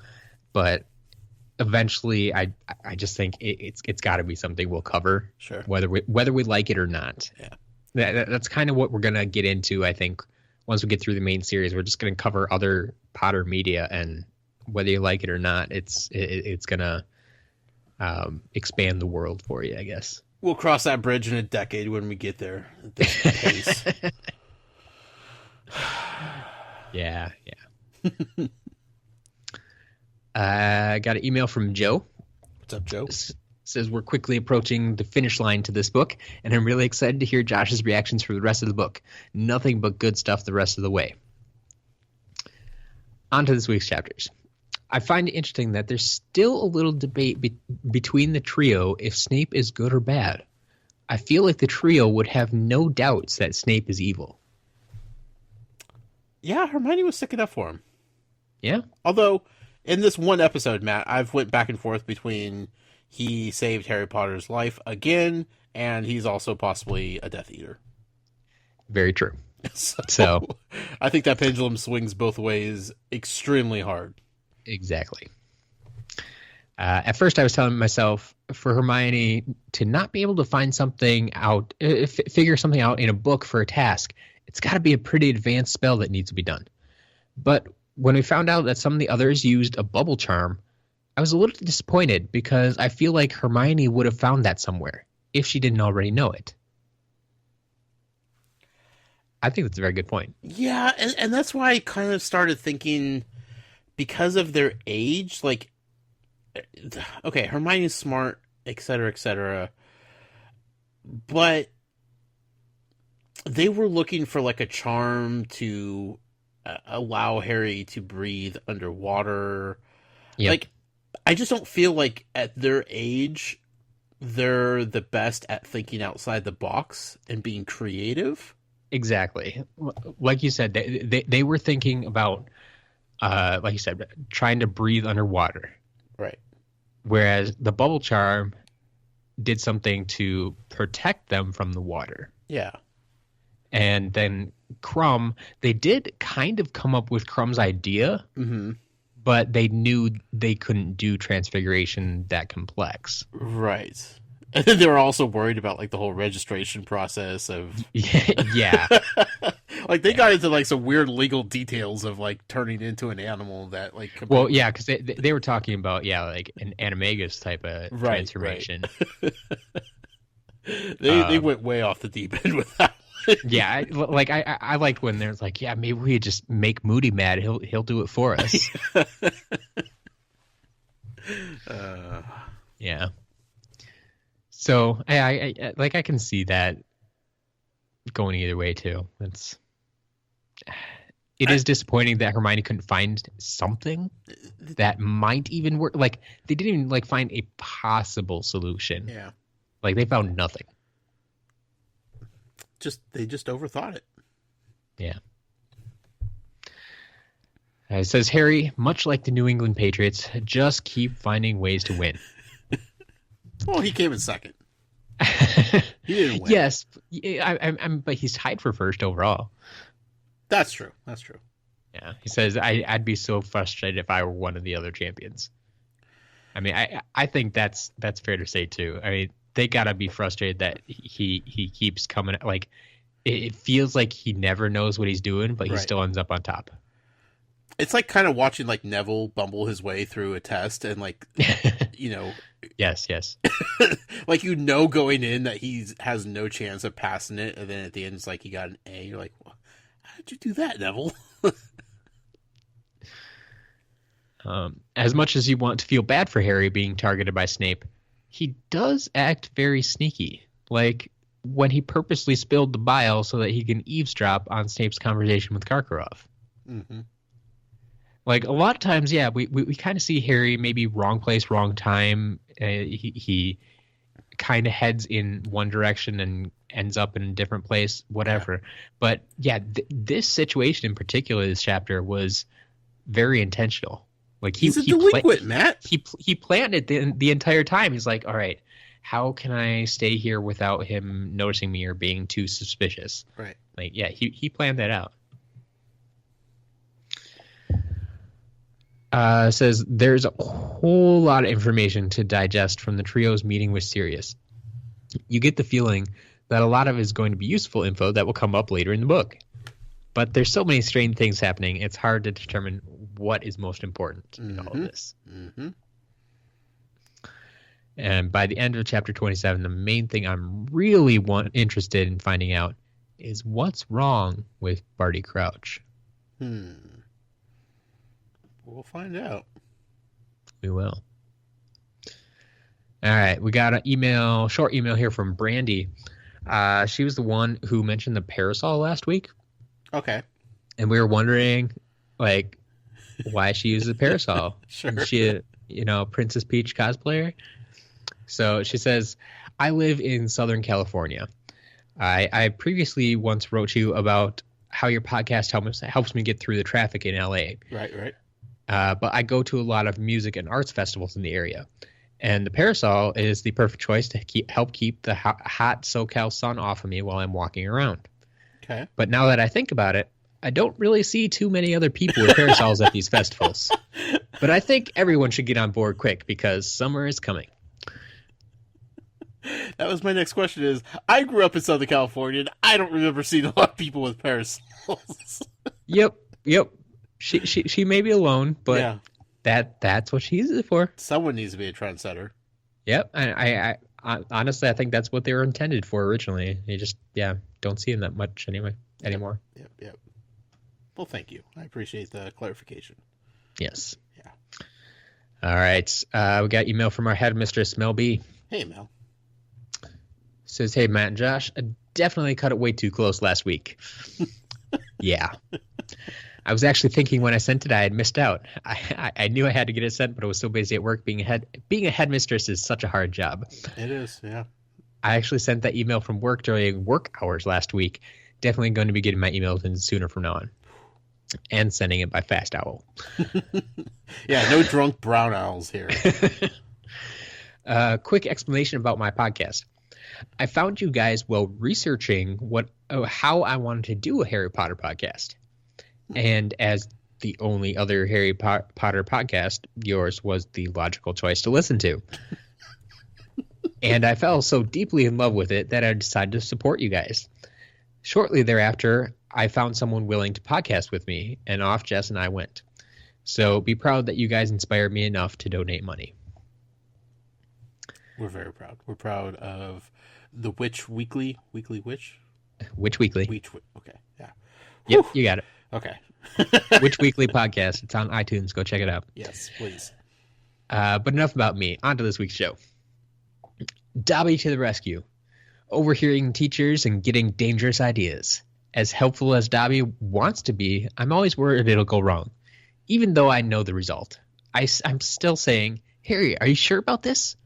but eventually I just think it's got to be something we'll cover. Sure. Whether we like it or not. Yeah. That's kind of what we're going to get into, I think. Once we get through the main series, we're just going to cover other Potter media, and whether you like it or not, it's going to expand the world for you, I guess. We'll cross that bridge in a decade when we get there at this pace. Yeah. I got an email from Joe. What's up, Joe? Says we're quickly approaching the finish line to this book, and I'm really excited to hear Josh's reactions for the rest of the book. Nothing but good stuff the rest of the way. On to this week's chapters. I find it interesting that there's still a little debate between the trio if Snape is good or bad. I feel like the trio would have no doubts that Snape is evil. Yeah, Hermione was sticking up for him. Yeah? Although, in this one episode, Matt, I've went back and forth between he saved Harry Potter's life again, and he's also possibly a Death Eater. Very true. So I think that pendulum swings both ways extremely hard. Exactly. At first, I was telling myself for Hermione to not be able to find something out, figure something out in a book for a task, it's got to be a pretty advanced spell that needs to be done. But when we found out that some of the others used a bubble charm, I was a little disappointed because I feel like Hermione would have found that somewhere if she didn't already know it. I think that's a very good point. Yeah, and that's why I kind of started thinking, because of their age, like, okay, Hermione's smart, etc., but they were looking for, like, a charm to allow Harry to breathe underwater. Yep. Like, I just don't feel like at their age, they're the best at thinking outside the box and being creative. Exactly. Like you said, they were thinking about, like you said, trying to breathe underwater. Right. Whereas the bubble charm did something to protect them from the water. Yeah. And then Crumb, they did kind of come up with Crumb's idea, but they knew they couldn't do transfiguration that complex. Right. And then they were also worried about, like, the whole registration process of... Yeah. Like, they got into, like, some weird legal details of, like, turning into an animal that, like... Well, yeah, because they were talking about, like, an animagus type of transformation. Right. They went way off the deep end with that one. Yeah, I liked when there's like, yeah, maybe we just make Moody mad. He'll do it for us. Yeah. So I can see that going either way too. It is disappointing that Hermione couldn't find something that might even work. Like, they didn't even, like, find a possible solution. Yeah. Like, they found nothing. They just overthought it. Yeah. It says, Harry, much like the New England Patriots, just keep finding ways to win. Well, he came in second. He didn't win. Yes, but he's tied for first overall. That's true. Yeah, he says, I'd be so frustrated if I were one of the other champions. I mean, I think that's fair to say too. I mean, they gotta be frustrated that he keeps coming. Like, it feels like he never knows what he's doing, but he still ends up on top. It's like kind of watching, like, Neville bumble his way through a test and, like, you know. Yes. Like, you know, going in that he has no chance of passing it, and then at the end it's like he got an A. You're like, well, how did you do that, Neville? As much as you want to feel bad for Harry being targeted by Snape, he does act very sneaky. Like, when he purposely spilled the bile so that he can eavesdrop on Snape's conversation with Karkaroff. Mm-hmm. Like, a lot of times, yeah, we kind of see Harry maybe wrong place, wrong time. He kind of heads in one direction and ends up in a different place, whatever. Yeah. But, yeah, this situation in particular, this chapter, was very intentional. Like, he's a delinquent, Matt. He planned it the entire time. He's like, all right, how can I stay here without him noticing me or being too suspicious? Right. Like, yeah, he planned that out. Says there's a whole lot of information to digest from the trio's meeting with Sirius. You get the feeling that a lot of it is going to be useful info that will come up later in the book. But there's so many strange things happening, it's hard to determine what is most important in all of this. Mm-hmm. And by the end of chapter 27, the main thing I'm really interested in finding out is what's wrong with Barty Crouch. We'll find out. We will. All right, we got an short email here from Brandy. She was the one who mentioned the parasol last week. Okay. And we were wondering, like, why she uses a parasol. Sure. Is she a, Princess Peach cosplayer? So she says, I live in Southern California. I previously once wrote you about how your podcast helps me get through the traffic in LA. Right. But I go to a lot of music and arts festivals in the area. And the parasol is the perfect choice to help keep the hot SoCal sun off of me while I'm walking around. Okay. But now that I think about it, I don't really see too many other people with parasols at these festivals. But I think everyone should get on board quick because summer is coming. That was my next question is, I grew up in Southern California, and I don't remember seeing a lot of people with parasols. Yep. She may be alone, but that's what she uses it for. Someone needs to be a trendsetter. Yep. I honestly, I think that's what they were intended for originally. You just, don't see them that much anymore. Yep. Well, thank you. I appreciate the clarification. Yes. Yeah. All right. We got email from our headmistress, Mel B. Hey, Mel. Says, hey, Matt and Josh, I definitely cut it way too close last week. Yeah. I was actually thinking when I sent it, I had missed out. I knew I had to get it sent, but I was so busy at work. Being a headmistress is such a hard job. It is, yeah. I actually sent that email from work during work hours last week. Definitely going to be getting my emails in sooner from now on. And sending it by Fast Owl. Yeah, no drunk brown owls here. Quick explanation about my podcast. I found you guys while researching how I wanted to do a Harry Potter podcast. And as the only other Harry Potter podcast, yours was the logical choice to listen to. And I fell so deeply in love with it that I decided to support you guys. Shortly thereafter, I found someone willing to podcast with me, and off Jess and I went. So be proud that you guys inspired me enough to donate money. We're very proud. We're proud of the Witch Weekly. Witch? Witch Weekly. Okay, yeah. Yep, Whew. you got it. Okay. Witch Weekly podcast. It's on iTunes. Go check it out. Yes, please. But enough about me. On to this week's show. Dobby to the rescue. Overhearing teachers and getting dangerous ideas. As helpful as Dobby wants to be, I'm always worried it'll go wrong. Even though I know the result. I'm still saying, Harry, are you sure about this?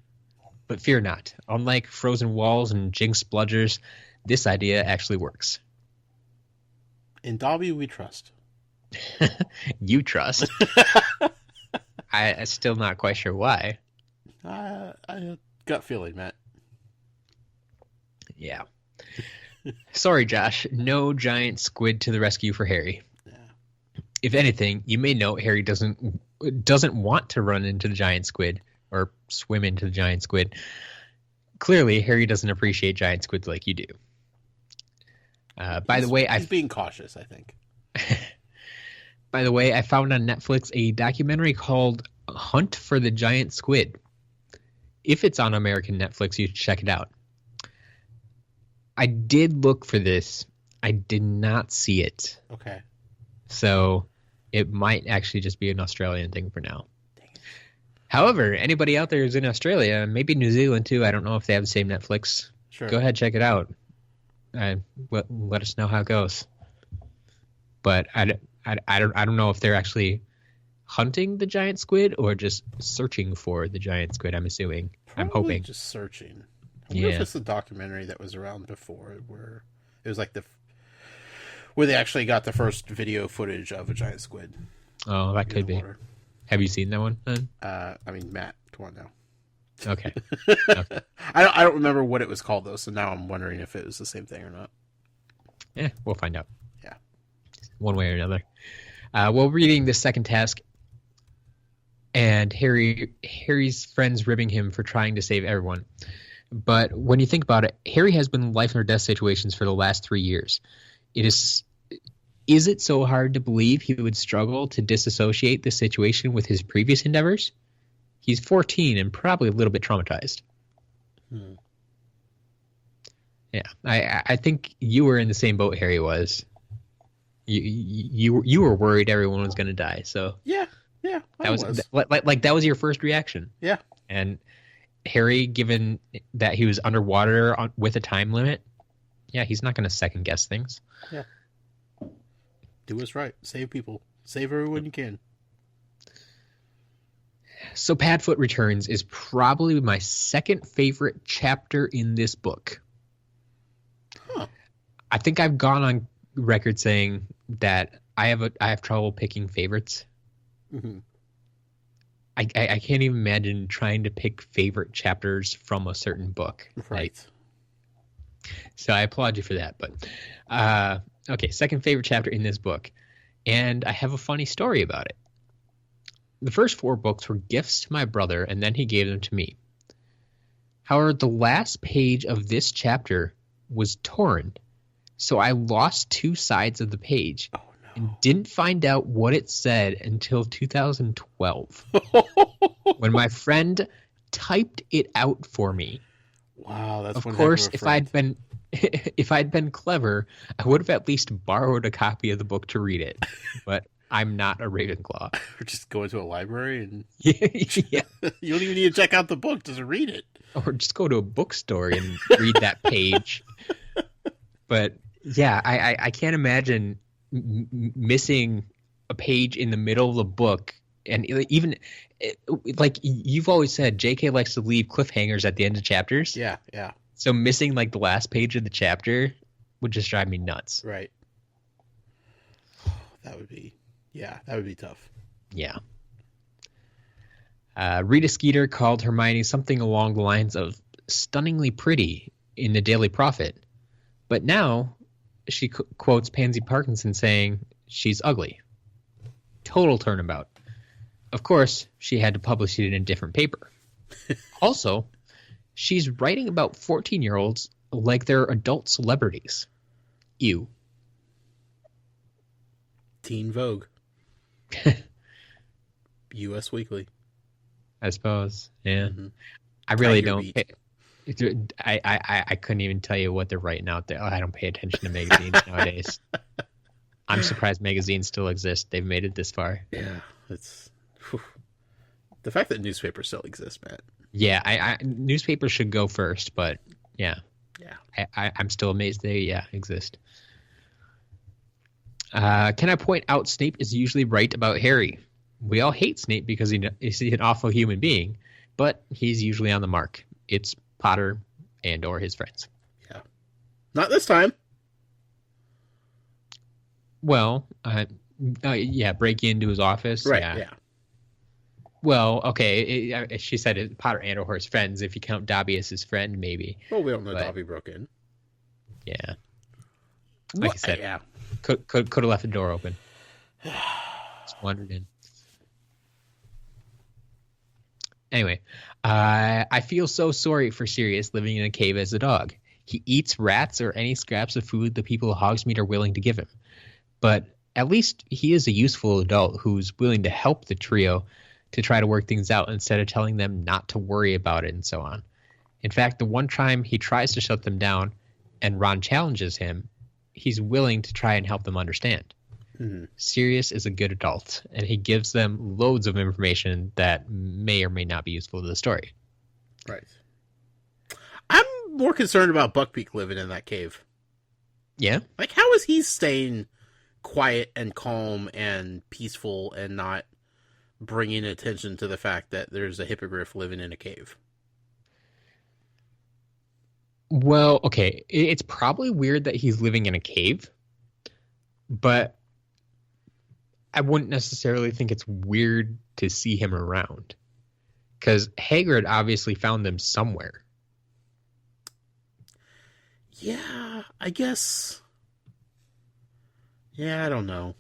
But fear not. Unlike frozen walls and jinx bludgers, this idea actually works. In Dobby, we trust. You trust. I'm still not quite sure why. I gut feeling, Matt. Yeah. Sorry, Josh. No giant squid to the rescue for Harry. Yeah. If anything, you may note Harry doesn't want to run into the giant squid or swim into the giant squid. Clearly, Harry doesn't appreciate giant squids like you do. By the way, he's being cautious, I think. By the way, I found on Netflix a documentary called Hunt for the Giant Squid. If it's on American Netflix, you should check it out. I did look for this. I did not see it. Okay. So it might actually just be an Australian thing for now. However, anybody out there who's in Australia, maybe New Zealand too, I don't know if they have the same Netflix. Sure. Go ahead, check it out. Let us know how it goes. But I don't know if they're actually hunting the giant squid or just searching for the giant squid. I'm assuming. Probably I'm hoping. Just searching. I wonder if it's the documentary that was around before, where it was like where they actually got the first video footage of a giant squid. Oh, that could be. Water. Have you seen that one then? I mean, Matt, come on now. Okay. I don't remember what it was called though, so now I'm wondering if it was the same thing or not. Yeah, we'll find out. Yeah, one way or another. While reading the second task, and Harry's friends ribbing him for trying to save everyone. But when you think about it, Harry has been in life or death situations for the last 3 years. Is it so hard to believe he would struggle to disassociate the situation with his previous endeavors? He's 14 and probably a little bit traumatized. Yeah, I think you were in the same boat Harry was. You were worried everyone was going to die. So yeah, that was like that was your first reaction. Yeah, and Harry, given that he was underwater with a time limit, yeah, he's not going to second guess things. Yeah. Do what's right. Save people. Save everyone you can. So Padfoot Returns is probably my second favorite chapter in this book. Huh. I think I've gone on record saying that I have trouble picking favorites. Mm-hmm. I can't even imagine trying to pick favorite chapters from a certain book. Right. So I applaud you for that. But okay, second favorite chapter in this book. And I have a funny story about it. The first 4 books were gifts to my brother, and then he gave them to me. However, the last page of this chapter was torn, so I lost 2 sides of the page and didn't find out what it said until 2012 when my friend typed it out for me. Wow, that's of course, if I'd been clever, I would have at least borrowed a copy of the book to read it. But I'm not a Ravenclaw. Or just go into a library and yeah. You don't even need to check out the book, just read it. Or just go to a bookstore and read that page. But yeah, I can't imagine missing a page in the middle of the book. And even like you've always said, JK likes to leave cliffhangers at the end of chapters. Yeah. So missing like the last page of the chapter would just drive me nuts. Right. That would be tough. Yeah. Rita Skeeter called Hermione something along the lines of stunningly pretty in the Daily Prophet. But now she quotes Pansy Parkinson saying she's ugly. Total turnabout. Of course, she had to publish it in a different paper. Also, she's writing about 14-year-olds like they're adult celebrities. Ew. Teen Vogue. U.S. Weekly. I suppose. Yeah. Mm-hmm. I really Tiger don't. I couldn't even tell you what they're writing out there. I don't pay attention to magazines nowadays. I'm surprised magazines still exist. They've made it this far. Yeah, it's the fact that newspapers still exist, Matt. Yeah, newspapers should go first, but yeah. I'm still amazed they exist. Can I point out Snape is usually right about Harry? We all hate Snape because he's an awful human being, but he's usually on the mark. It's Potter and or his friends. Yeah. Not this time. Well, break into his office. Right, yeah. Well, okay, she said it, Potter and or his friends. If you count Dobby as his friend, maybe. Well, we don't know Dobby broke in. Yeah. Like I said, yeah. Could have left the door open. Just wandered in. Anyway, I feel so sorry for Sirius living in a cave as a dog. He eats rats or any scraps of food the people of Hogsmeade are willing to give him. But at least he is a useful adult who's willing to help the trio to try to work things out instead of telling them not to worry about it and so on. In fact, the one time he tries to shut them down and Ron challenges him, he's willing to try and help them understand. Mm-hmm. Sirius is a good adult, and he gives them loads of information that may or may not be useful to the story. Right. I'm more concerned about Buckbeak living in that cave. Yeah? Like, how is he staying quiet and calm and peaceful and not bringing attention to the fact that there's a hippogriff living in a cave? Well, okay, it's probably weird that he's living in a cave, but I wouldn't necessarily think it's weird to see him around, because Hagrid obviously found them somewhere. Yeah, I guess. Yeah, I don't know.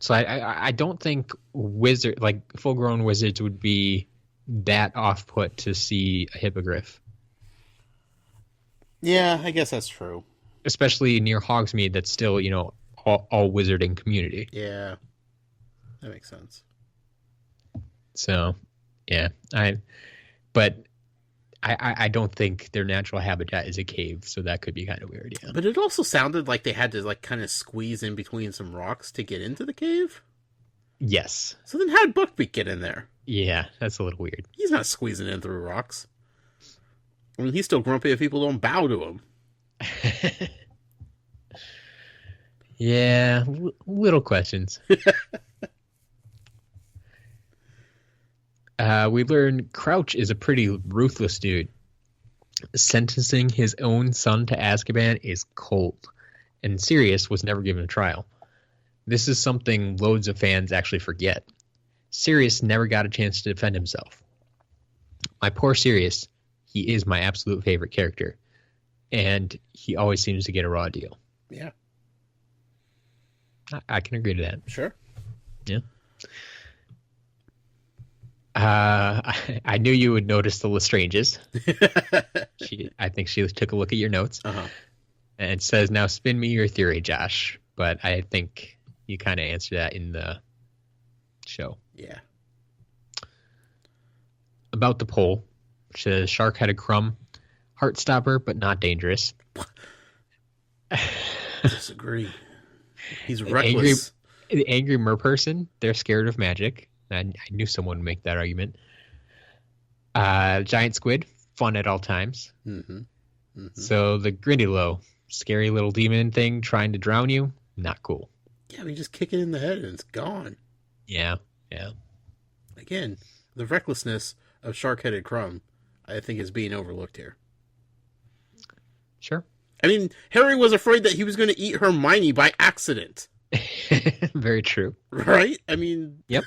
So I don't think full-grown wizards would be that off-put to see a hippogriff. Yeah, I guess that's true. Especially near Hogsmeade, that's still, all wizarding community. Yeah, that makes sense. So, yeah, I don't think their natural habitat is a cave, so that could be kind of weird. Yeah, but it also sounded like they had to kind of squeeze in between some rocks to get into the cave. Yes. So then, how did Buckbeak get in there? Yeah, that's a little weird. He's not squeezing in through rocks. I mean, he's still grumpy if people don't bow to him. Yeah, little questions. We learn Crouch is a pretty ruthless dude. Sentencing his own son to Azkaban is cold, and Sirius was never given a trial. This is something loads of fans actually forget. Sirius never got a chance to defend himself. My poor Sirius, he is my absolute favorite character. And he always seems to get a raw deal. Yeah. I can agree to that. Sure. Yeah. I knew you would notice the Lestranges. I think she took a look at your notes and says, now spin me your theory, Josh. But I think you kind of answered that in the show. Yeah. About the poll, which says shark-headed crumb, heartstopper, but not Disagree. He's reckless. The angry merperson, they're scared of magic. I knew someone would make that argument. Giant squid, fun at all times. Mm-hmm. Mm-hmm. So the Grindylow, scary little demon thing trying to drown you, not cool. Yeah, I mean, just kick it in the head and it's gone. Yeah, yeah. Again, the recklessness of Shark-Headed Crumb, I think, is being overlooked here. Sure. I mean, Harry was afraid that he was going to eat Hermione by accident. Very true. Right? I mean... Yep.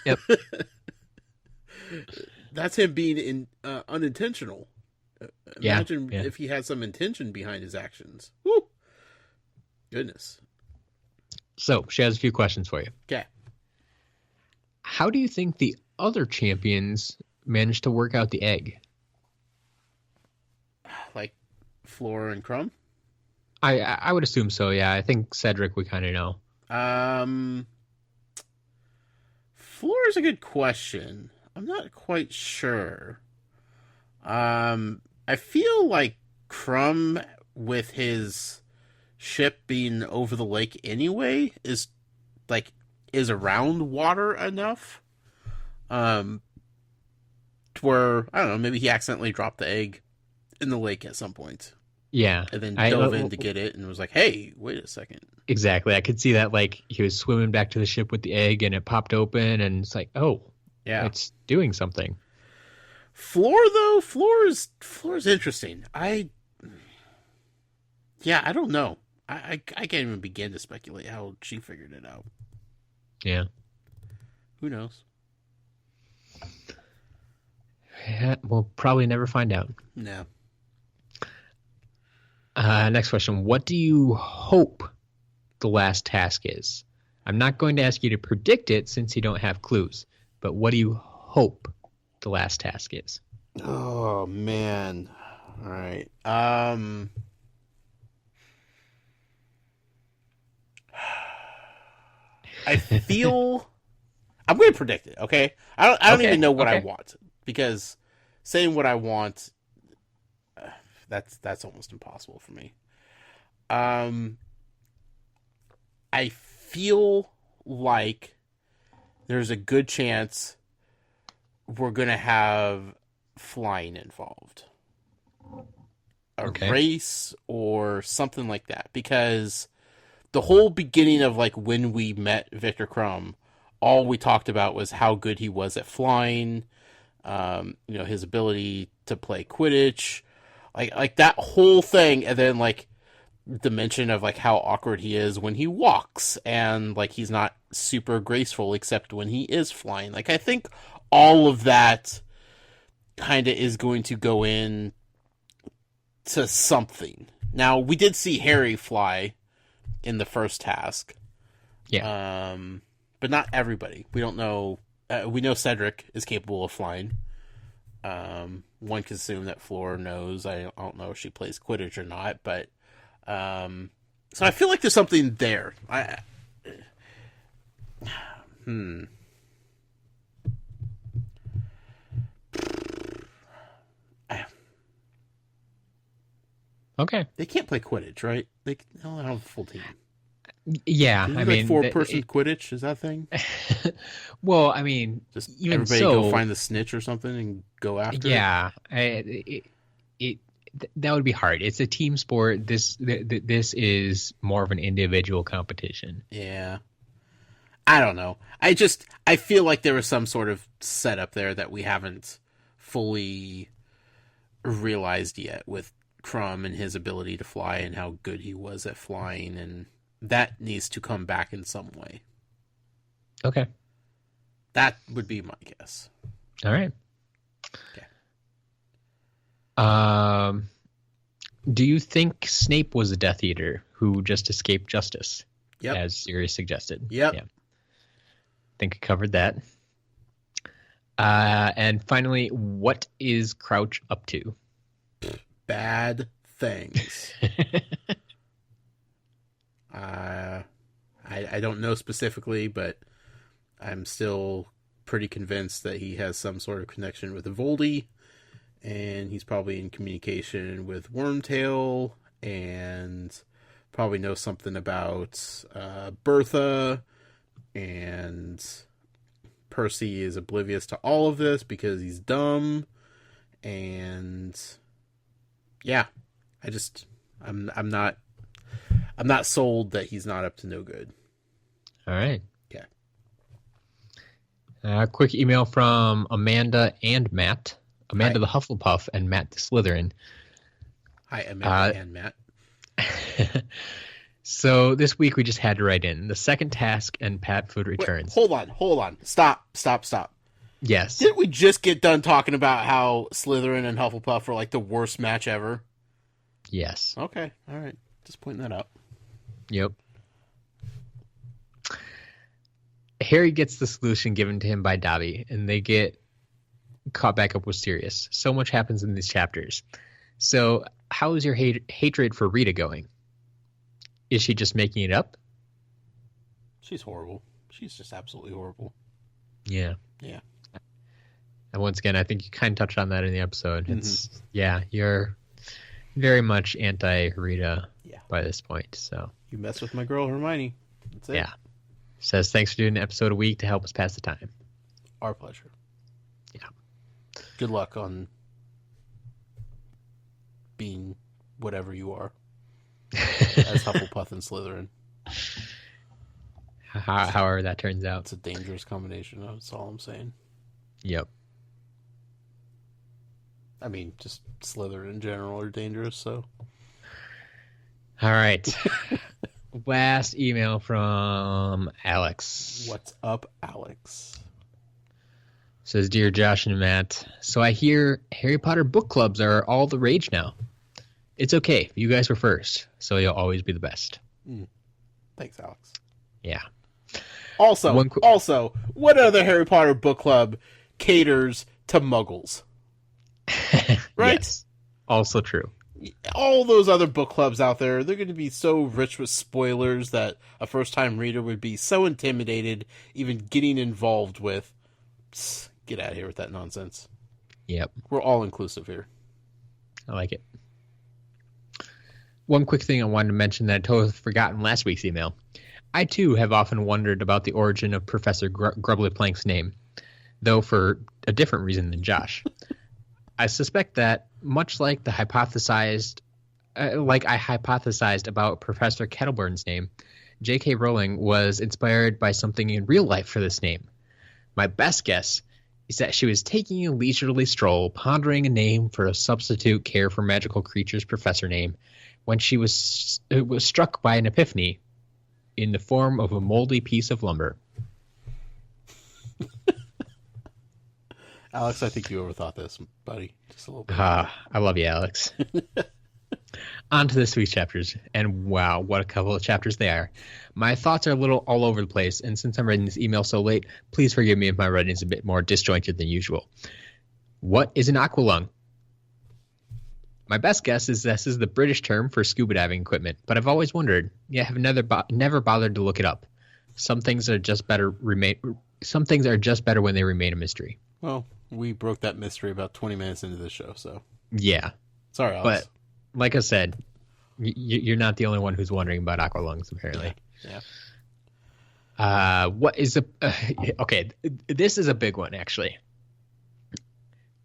That's him being unintentional. Imagine if he had some intention behind his actions. Woo! Goodness. So, she has a few questions for you. Okay. How do you think the other champions managed to work out the egg? Like Fleur and Crumb? I would assume so, yeah. I think Cedric we kind of know. Fleur is a good question. I'm not quite sure. I feel like Crumb, with his ship being over the lake anyway, is around water enough. To where, I don't know, maybe he accidentally dropped the egg in the lake at some point. Yeah. And then dove in to get it and was like, hey, wait a second. Exactly. I could see that, like, he was swimming back to the ship with the egg and it popped open and it's like, oh, yeah, it's doing something. Fleur, though, Fleur's interesting. I don't know. I can't even begin to speculate how she figured it out. Yeah. Who knows? Yeah, we'll probably never find out. No. Next question. What do you hope the last task is? I'm not going to ask you to predict it since you don't have clues, but what do you hope the last task is? Oh, man. All right. I feel... I'm going to predict it, okay? I don't even know what I want, because saying what I want... That's almost impossible for me. I feel like there's a good chance we're going to have flying involved. A race or something like that. Because the whole beginning of, like, when we met Victor Crumb, all we talked about was how good he was at flying, his ability to play Quidditch, like that whole thing, and then, like, the mention of, like, how awkward he is when he walks, and, like, he's not super graceful except when he is flying. Like, I think all of that kind of is going to go in to something. Now, we did see Harry fly in the first task. Yeah. But not everybody. We don't know. We know Cedric is capable of flying. One can assume that Fleur knows. I don't know if she plays Quidditch or not, but so I feel like there's something there. Okay. They can't play Quidditch, right? They don't have a full team. Yeah, I mean, 4-person Quidditch, is that a thing? Well, I mean, just everybody go find the snitch or something and go after. Yeah, that would be hard. It's a team sport. This is more of an individual competition. Yeah, I don't know. I feel like there was some sort of setup there that we haven't fully realized yet with Crumb and his ability to fly and how good he was at flying, and that needs to come back in some way. Okay. That would be my guess. All right. Okay. Do you think Snape was a Death Eater who just escaped justice? Yep. As Sirius suggested. Yep. Yeah. Think I covered that. And finally, what is Crouch up to? Bad things. I don't know specifically, but I'm still pretty convinced that he has some sort of connection with Voldy, and he's probably in communication with Wormtail, and probably knows something about Bertha, and Percy is oblivious to all of this because he's dumb, and yeah, I'm not sold that he's not up to no good. All right. Okay. Quick email from Amanda and Matt. Amanda Hi. the Hufflepuff and Matt the Slytherin. Hi, Amanda and Matt. So this week we just had to write in the second task and Padfoot returns. Wait, hold on. Stop. Yes. Didn't we just get done talking about how Slytherin and Hufflepuff were like the worst match ever? Yes. Okay. All right. Just pointing that out. Yep. Harry gets the solution given to him by Dobby, and they get caught back up with Sirius. So much happens in these chapters. So how is your hatred for Rita going? Is she just making it up? She's horrible. She's just absolutely horrible. Yeah. Yeah. And once again, I think you kind of touched on that in the episode. It's you're very much anti-Rita by this point. So you mess with my girl Hermione. That's it. Yeah. Says thanks for doing an episode a week to help us pass the time. Our pleasure. Yeah. Good luck on being whatever you are as Hufflepuff and Slytherin. However that turns out. It's a dangerous combination. That's all I'm saying. Yep. I mean, just Slytherin in general are dangerous, so. All right. Last email from Alex. What's up, Alex? Says, Dear Josh and Matt, so I hear Harry Potter book clubs are all the rage now. It's okay. You guys were first, so you'll always be the best. Thanks, Alex. Yeah. Also, what other Harry Potter book club caters to muggles? Right? Yes. Also true. All those other book clubs out there, they're going to be so rich with spoilers that a first-time reader would be so intimidated even getting involved with. Psst, get out of here with that nonsense. Yep. We're all inclusive here. I like it. One quick thing I wanted to mention that I totally forgot in last week's email. I, too, have often wondered about the origin of Professor Grubbly Plank's name, though for a different reason than Josh. I suspect that, much like I hypothesized about Professor Kettleburn's name, J.K. Rowling was inspired by something in real life for this name. My best guess is that she was taking a leisurely stroll, pondering a name for a substitute care for magical creatures professor name, when she was struck by an epiphany in the form of a moldy piece of lumber. Alex, I think you overthought this, buddy. Just a little bit. I love you, Alex. On to this week's chapters, and wow, what a couple of chapters they are. My thoughts are a little all over the place, and since I'm writing this email so late, please forgive me if my writing is a bit more disjointed than usual. What is an aqualung? My best guess is this is the British term for scuba diving equipment, but I've always wondered, have never bothered to look it up. Some things are just better when they remain a mystery. Well, we broke that mystery about 20 minutes into the show, so. Yeah. Sorry, Alex. But like I said, you're not the only one who's wondering about aqualungs, apparently. Yeah. What is okay, this is a big one, actually.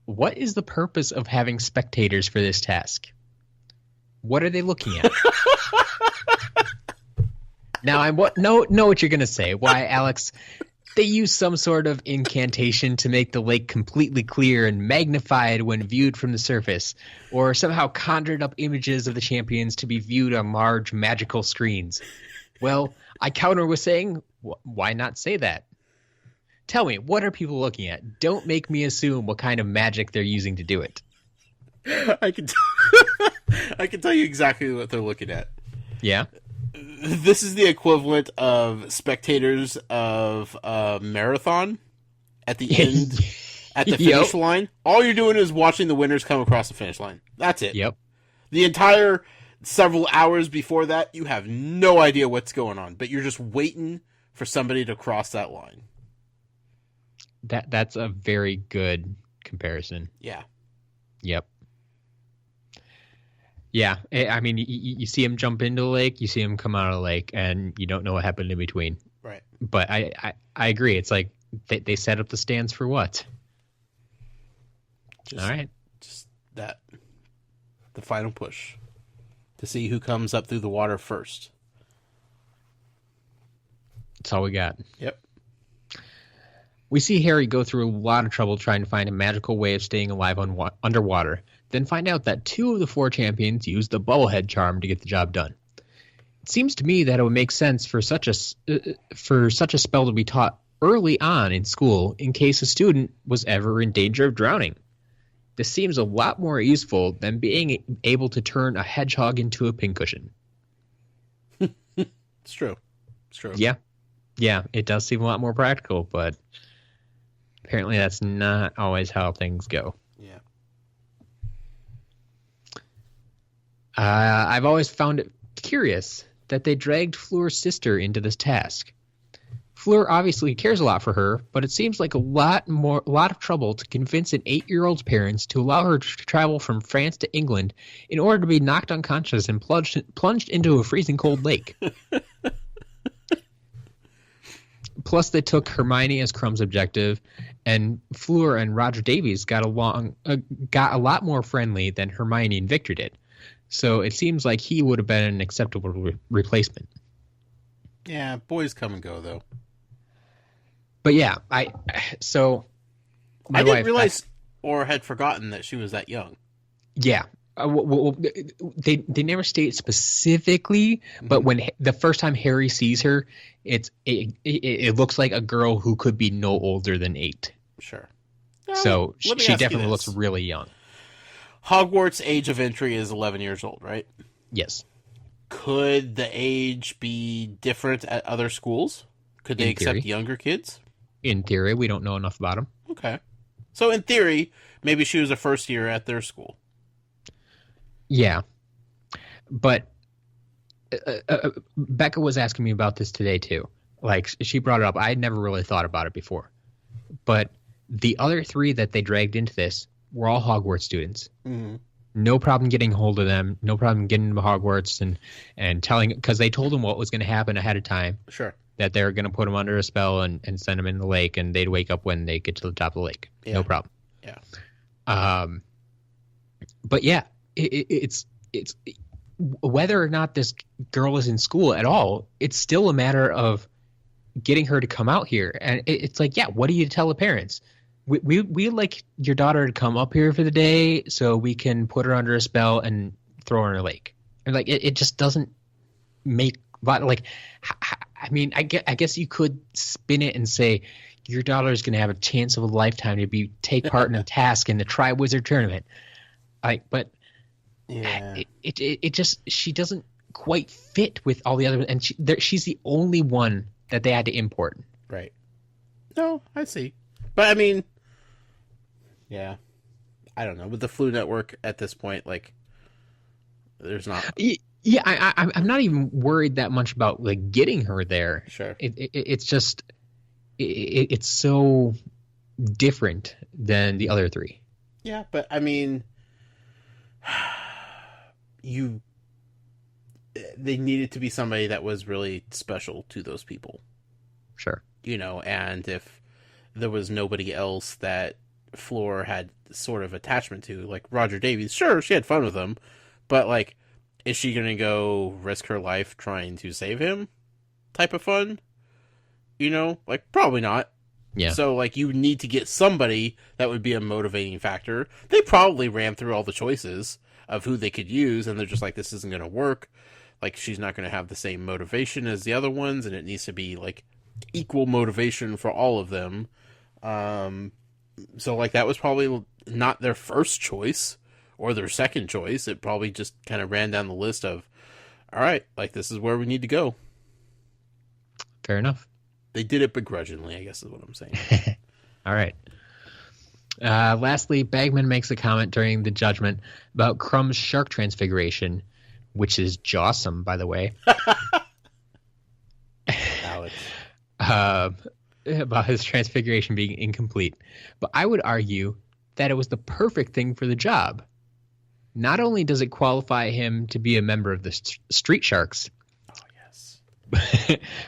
What is the purpose of having spectators for this task? What are they looking at? Now, I know what you're going to say. Why, Alex? They use some sort of incantation to make the lake completely clear and magnified when viewed from the surface, or somehow conjured up images of the champions to be viewed on large magical screens. Well, I counter with saying, why not say that? Tell me, what are people looking at? Don't make me assume what kind of magic they're using to do it. I can I can tell you exactly what they're looking at. Yeah? This is the equivalent of spectators of a marathon at the end, at the finish line. All you're doing is watching the winners come across the finish line. That's it. Yep. The entire several hours before that, you have no idea what's going on, but you're just waiting for somebody to cross that line. That's a very good comparison. Yeah. Yep. Yeah, I mean, you see him jump into the lake, you see him come out of the lake, and you don't know what happened in between. Right. But I agree. It's like they set up the stands for what? All right. Just that. The final push. To see who comes up through the water first. That's all we got. Yep. We see Harry go through a lot of trouble trying to find a magical way of staying alive underwater, then find out that 2 of the 4 champions used the bubblehead charm to get the job done. It seems to me that it would make sense for such a spell to be taught early on in school in case a student was ever in danger of drowning. This seems a lot more useful than being able to turn a hedgehog into a pincushion. It's true. It's true. Yeah. Yeah, it does seem a lot more practical, but apparently that's not always how things go. Yeah. I've always found it curious that they dragged Fleur's sister into this task. Fleur obviously cares a lot for her, but it seems like a lot of trouble to convince an 8-year-old's parents to allow her to travel from France to England in order to be knocked unconscious and plunged into a freezing cold lake. Plus, they took Hermione as Crumb's objective, and Fleur and Roger Davies got a lot more friendly than Hermione and Victor did. So it seems like he would have been an acceptable replacement. Yeah, boys come and go, though. But yeah, I didn't realize or had forgotten that she was that young. Yeah. Well, they never state specifically, but when the first time Harry sees her, it looks like a girl who could be no older than 8. Sure. So she definitely looks really young. Hogwarts age of entry is 11 years old, right? Yes. Could the age be different at other schools? Could they accept younger kids? In theory, we don't know enough about them. Okay. So in theory, maybe she was a first year at their school. Yeah. But Becca was asking me about this today, too. Like, she brought it up. I had never really thought about it before. But the other 3 that they dragged into this were all Hogwarts students. Mm-hmm. No problem getting hold of them. No problem getting them to Hogwarts and telling, because they told them what was going to happen ahead of time. Sure. That they were going to put them under a spell and send them in the lake, and they'd wake up when they get to the top of the lake. Yeah. No problem. Yeah. But yeah, it's whether or not this girl is in school at all, it's still a matter of getting her to come out here. And it's like, yeah, what do you tell the parents? We like your daughter to come up here for the day so we can put her under a spell and throw her in a lake. And like, it just doesn't make, but like, I mean, I guess you could spin it and say your daughter is going to have a chance of a lifetime to take part in a task in the Triwizard Tournament. But yeah, it just, she doesn't quite fit with all the other, and she's the only one that they had to import. Right. No, I see. But I mean, yeah, I don't know. With the Flu Network at this point, like, there's not. Yeah, I'm not even worried that much about like getting her there. Sure. It's just it's so different than the other 3. Yeah, but I mean, they needed to be somebody that was really special to those people. Sure. You know, and if there was nobody else that Fleur had sort of attachment to, like Roger Davies, sure, she had fun with him, but like, is she going to go risk her life trying to save him type of fun? You know, like, probably not. Yeah. So, like, you need to get somebody that would be a motivating factor. They probably ran through all the choices of who they could use, and they're just like, this isn't going to work. Like, she's not going to have the same motivation as the other ones, and it needs to be, like, equal motivation for all of them. So like that was probably not their first choice or their second choice. It probably just kind of ran down the list of, all right, like this is where we need to go. Fair enough. They did it begrudgingly, I guess is what I'm saying. All right. Lastly, Bagman makes a comment during the judgment about Crumb's shark transfiguration, which is jawsome, by the way. Alex. About his transfiguration being incomplete. But I would argue that it was the perfect thing for the job. Not only does it qualify him to be a member of the Street Sharks, Oh, yes.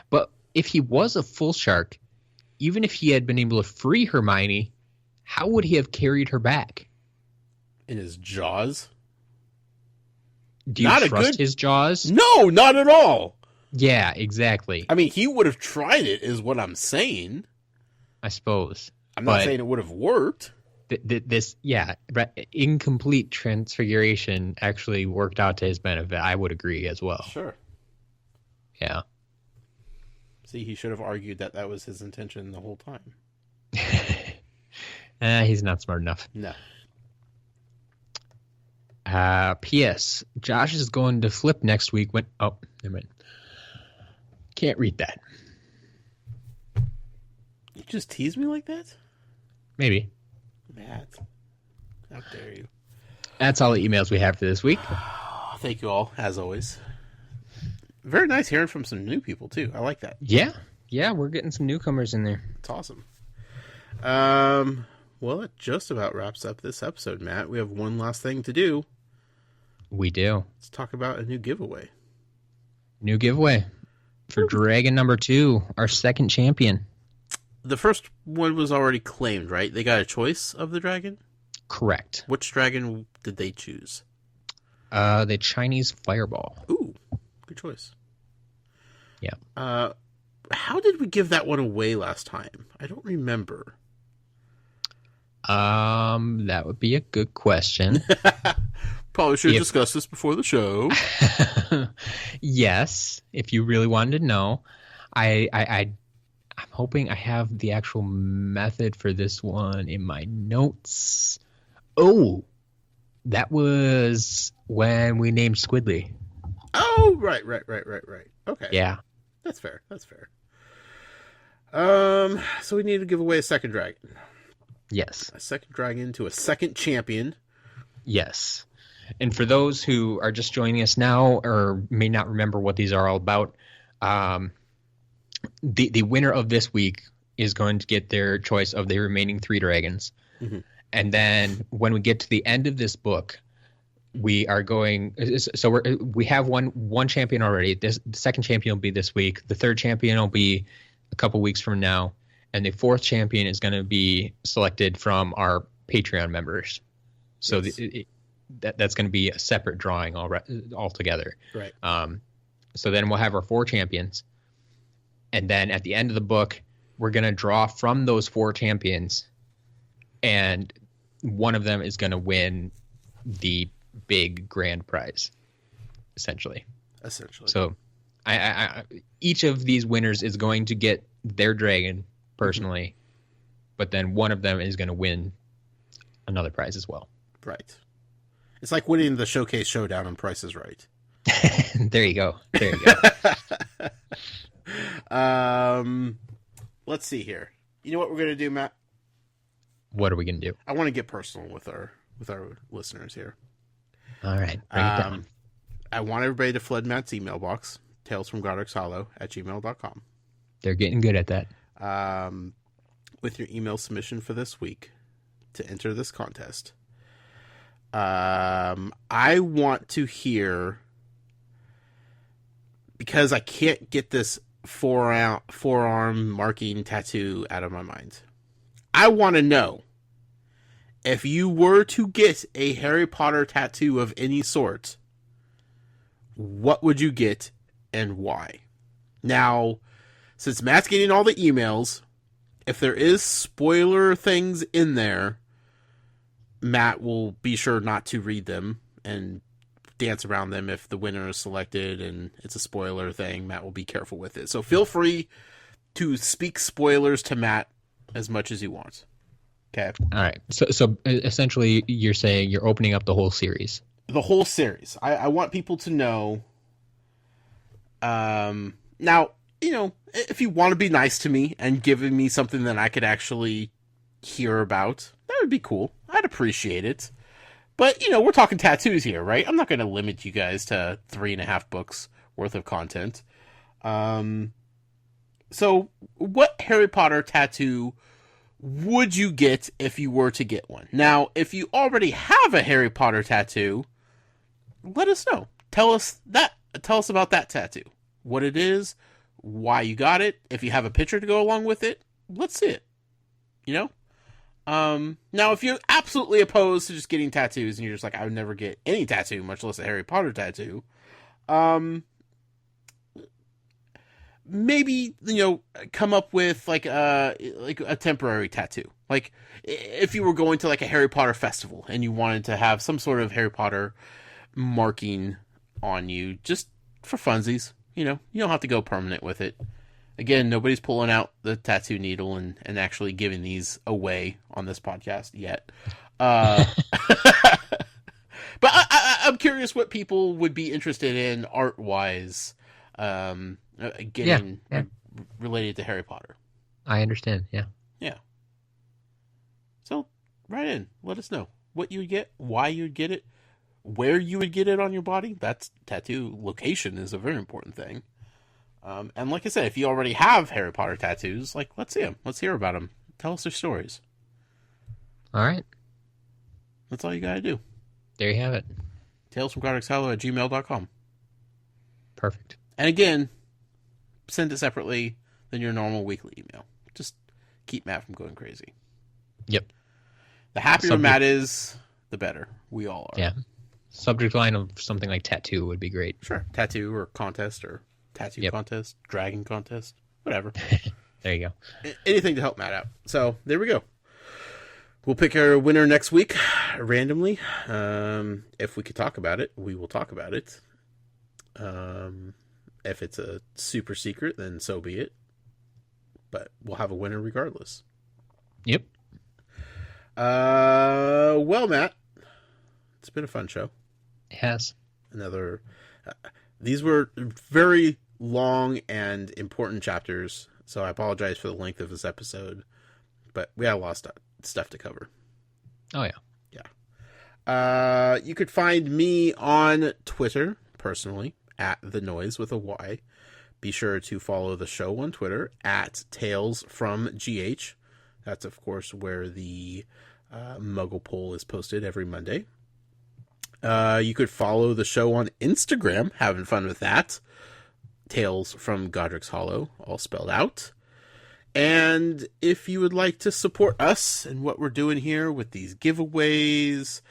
but if he was a full shark, even if he had been able to free Hermione, how would he have carried her back? In his jaws? Do you trust his jaws? No, not at all. Yeah, exactly. I mean, he would have tried it, is what I'm saying. I suppose. I'm not saying it would have worked. This incomplete transfiguration actually worked out to his benefit. I would agree as well. Sure. Yeah. See, he should have argued that that was his intention the whole time. He's not smart enough. No. P.S. Josh is going to flip next week when... Oh, never mind. Can't read that. You just tease me like that? Maybe. Matt, how dare you? That's all the emails we have for this week. Thank you all, as always. Very nice hearing from some new people, too. I like that. Yeah, we're getting some newcomers in there. It's awesome. Well, it just about wraps up this episode, Matt. We have one last thing to do. We do. Let's talk about a new giveaway. New giveaway for Dragon number 2, our second champion. The first one was already claimed, right? They got a choice of the dragon? Correct. Which dragon did they choose? The Chinese Fireball. Ooh, good choice. Yeah. How did we give that one away last time? I don't remember. That would be a good question. Probably should have discussed this before the show. Yes, if you really wanted to know. I'm hoping I have the actual method for this one in my notes. Oh, that was when we named Squidly. Oh, right. Okay. Yeah. That's fair. So we need to give away a second dragon. Yes. A second dragon to a second champion. Yes. And for those who are just joining us now or may not remember what these are all about, the winner of this week is going to get their choice of the remaining 3 dragons. Mm-hmm. And then when we get to the end of this book, we are going. So we have one champion already. The second champion will be this week. The third champion will be a couple weeks from now, and the fourth champion is going to be selected from our Patreon members. So yes. That's going to be a separate drawing altogether. Right. So then we'll have our 4 champions. And then at the end of the book, we're going to draw from those 4 champions. And one of them is going to win the big grand prize, essentially. So each of these winners is going to get their dragon personally. Mm-hmm. But then one of them is going to win another prize as well. Right. It's like winning the Showcase Showdown on Price is Right. There you go. Let's see here. You know what we're gonna do, Matt? What are we gonna do? I want to get personal with our listeners here. All right, bring it down. I want everybody to flood Matt's email box, talesfromgodricshollow@gmail.com. They're getting good at that. With your email submission for this week to enter this contest. I want to hear, because I can't get this forearm marking tattoo out of my mind. I want to know, if you were to get a Harry Potter tattoo of any sort, what would you get and why? Now, since Matt's getting all the emails, if there is spoiler things in there, Matt will be sure not to read them and dance around them. If the winner is selected and it's a spoiler thing, Matt will be careful with it. So feel free to speak spoilers to Matt as much as he wants. Okay. All right. So essentially, you're saying you're opening up the whole series. The whole series. I want people to know. Now, if you want to be nice to me and giving me something that I could actually hear about, that would be cool. I'd appreciate it. But, we're talking tattoos here, right? I'm not going to limit you guys to 3.5 books worth of content. So, what Harry Potter tattoo would you get if you were to get one? Now, if you already have a Harry Potter tattoo, let us know. Tell us about that tattoo. What it is, why you got it. If you have a picture to go along with it, let's see it. Now, if you're absolutely opposed to just getting tattoos and you're just like, I would never get any tattoo, much less a Harry Potter tattoo, maybe, come up with like a temporary tattoo. Like if you were going to like a Harry Potter festival and you wanted to have some sort of Harry Potter marking on you just for funsies, you don't have to go permanent with it. Again, nobody's pulling out the tattoo needle and actually giving these away on this podcast yet. But I'm curious what people would be interested in art-wise, getting related to Harry Potter. I understand, yeah. Yeah. So, write in. Let us know what you would get, why you would get it, where you would get it on your body. That's tattoo location is a very important thing. And like I said, if you already have Harry Potter tattoos, let's see them. Let's hear about them. Tell us their stories. All right. That's all you got to do. There you have it. talesfromgodricshollow@gmail.com. Perfect. And again, send it separately than your normal weekly email. Just keep Matt from going crazy. Yep. The happier Matt is, the better. We all are. Yeah. Subject line of something like tattoo would be great. Sure. Tattoo or contest or tattoo contest, dragon contest, whatever. There you go. Anything to help Matt out. So there we go. We'll pick our winner next week randomly. If we could talk about it, we will talk about it. If it's a super secret, then so be it. But we'll have a winner regardless. Yep. Well, Matt, it's been a fun show. It has. Another. These were very long and important chapters, so I apologize for the length of this episode, but we had a lot of stuff to cover. Oh, yeah. Yeah. You could find me on Twitter, personally, at The Noise with a Y. Be sure to follow the show on Twitter, at Tales from GH. That's, of course, where the Muggle poll is posted every Monday. You could follow the show on Instagram, having fun with that. Tales from Godric's Hollow, all spelled out. And if you would like to support us and what we're doing here with these giveaways,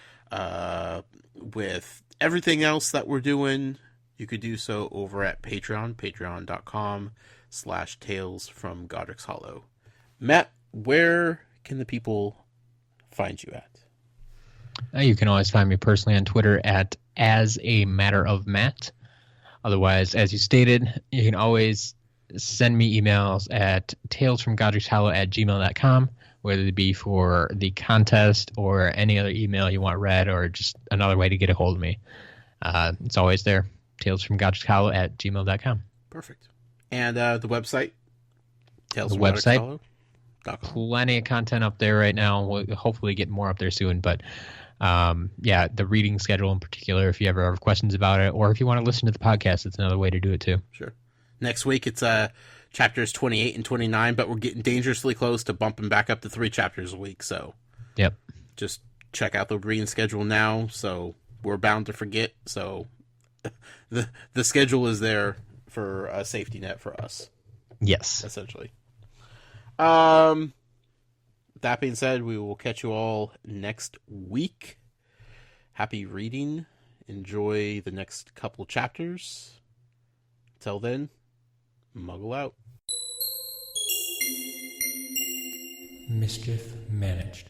with everything else that we're doing, you could do so over at Patreon, patreon.com/Tales from Godric's Hollow. Matt, where can the people find you at? You can always find me personally on Twitter at As a Matter of Matt. Otherwise, as you stated, you can always send me emails at talesfromgodricshollow@gmail.com, whether it be for the contest or any other email you want read or just another way to get a hold of me. It's always there, talesfromgodricshollow@gmail.com. Perfect. And the website? The website? Plenty of content up there right now. We'll hopefully get more up there soon, but the reading schedule in particular, if you ever have questions about it, or if you want to listen to the podcast, it's another way to do it too. Sure. Next week, it's chapters 28 and 29, but we're getting dangerously close to bumping back up to 3 chapters a week, so yep. Just check out the reading schedule now, so we're bound to forget, so the schedule is there for a safety net for us. Yes. Essentially. That being said, we will catch you all next week. Happy reading. Enjoy the next couple chapters. Till then, Muggle out. Mischief managed.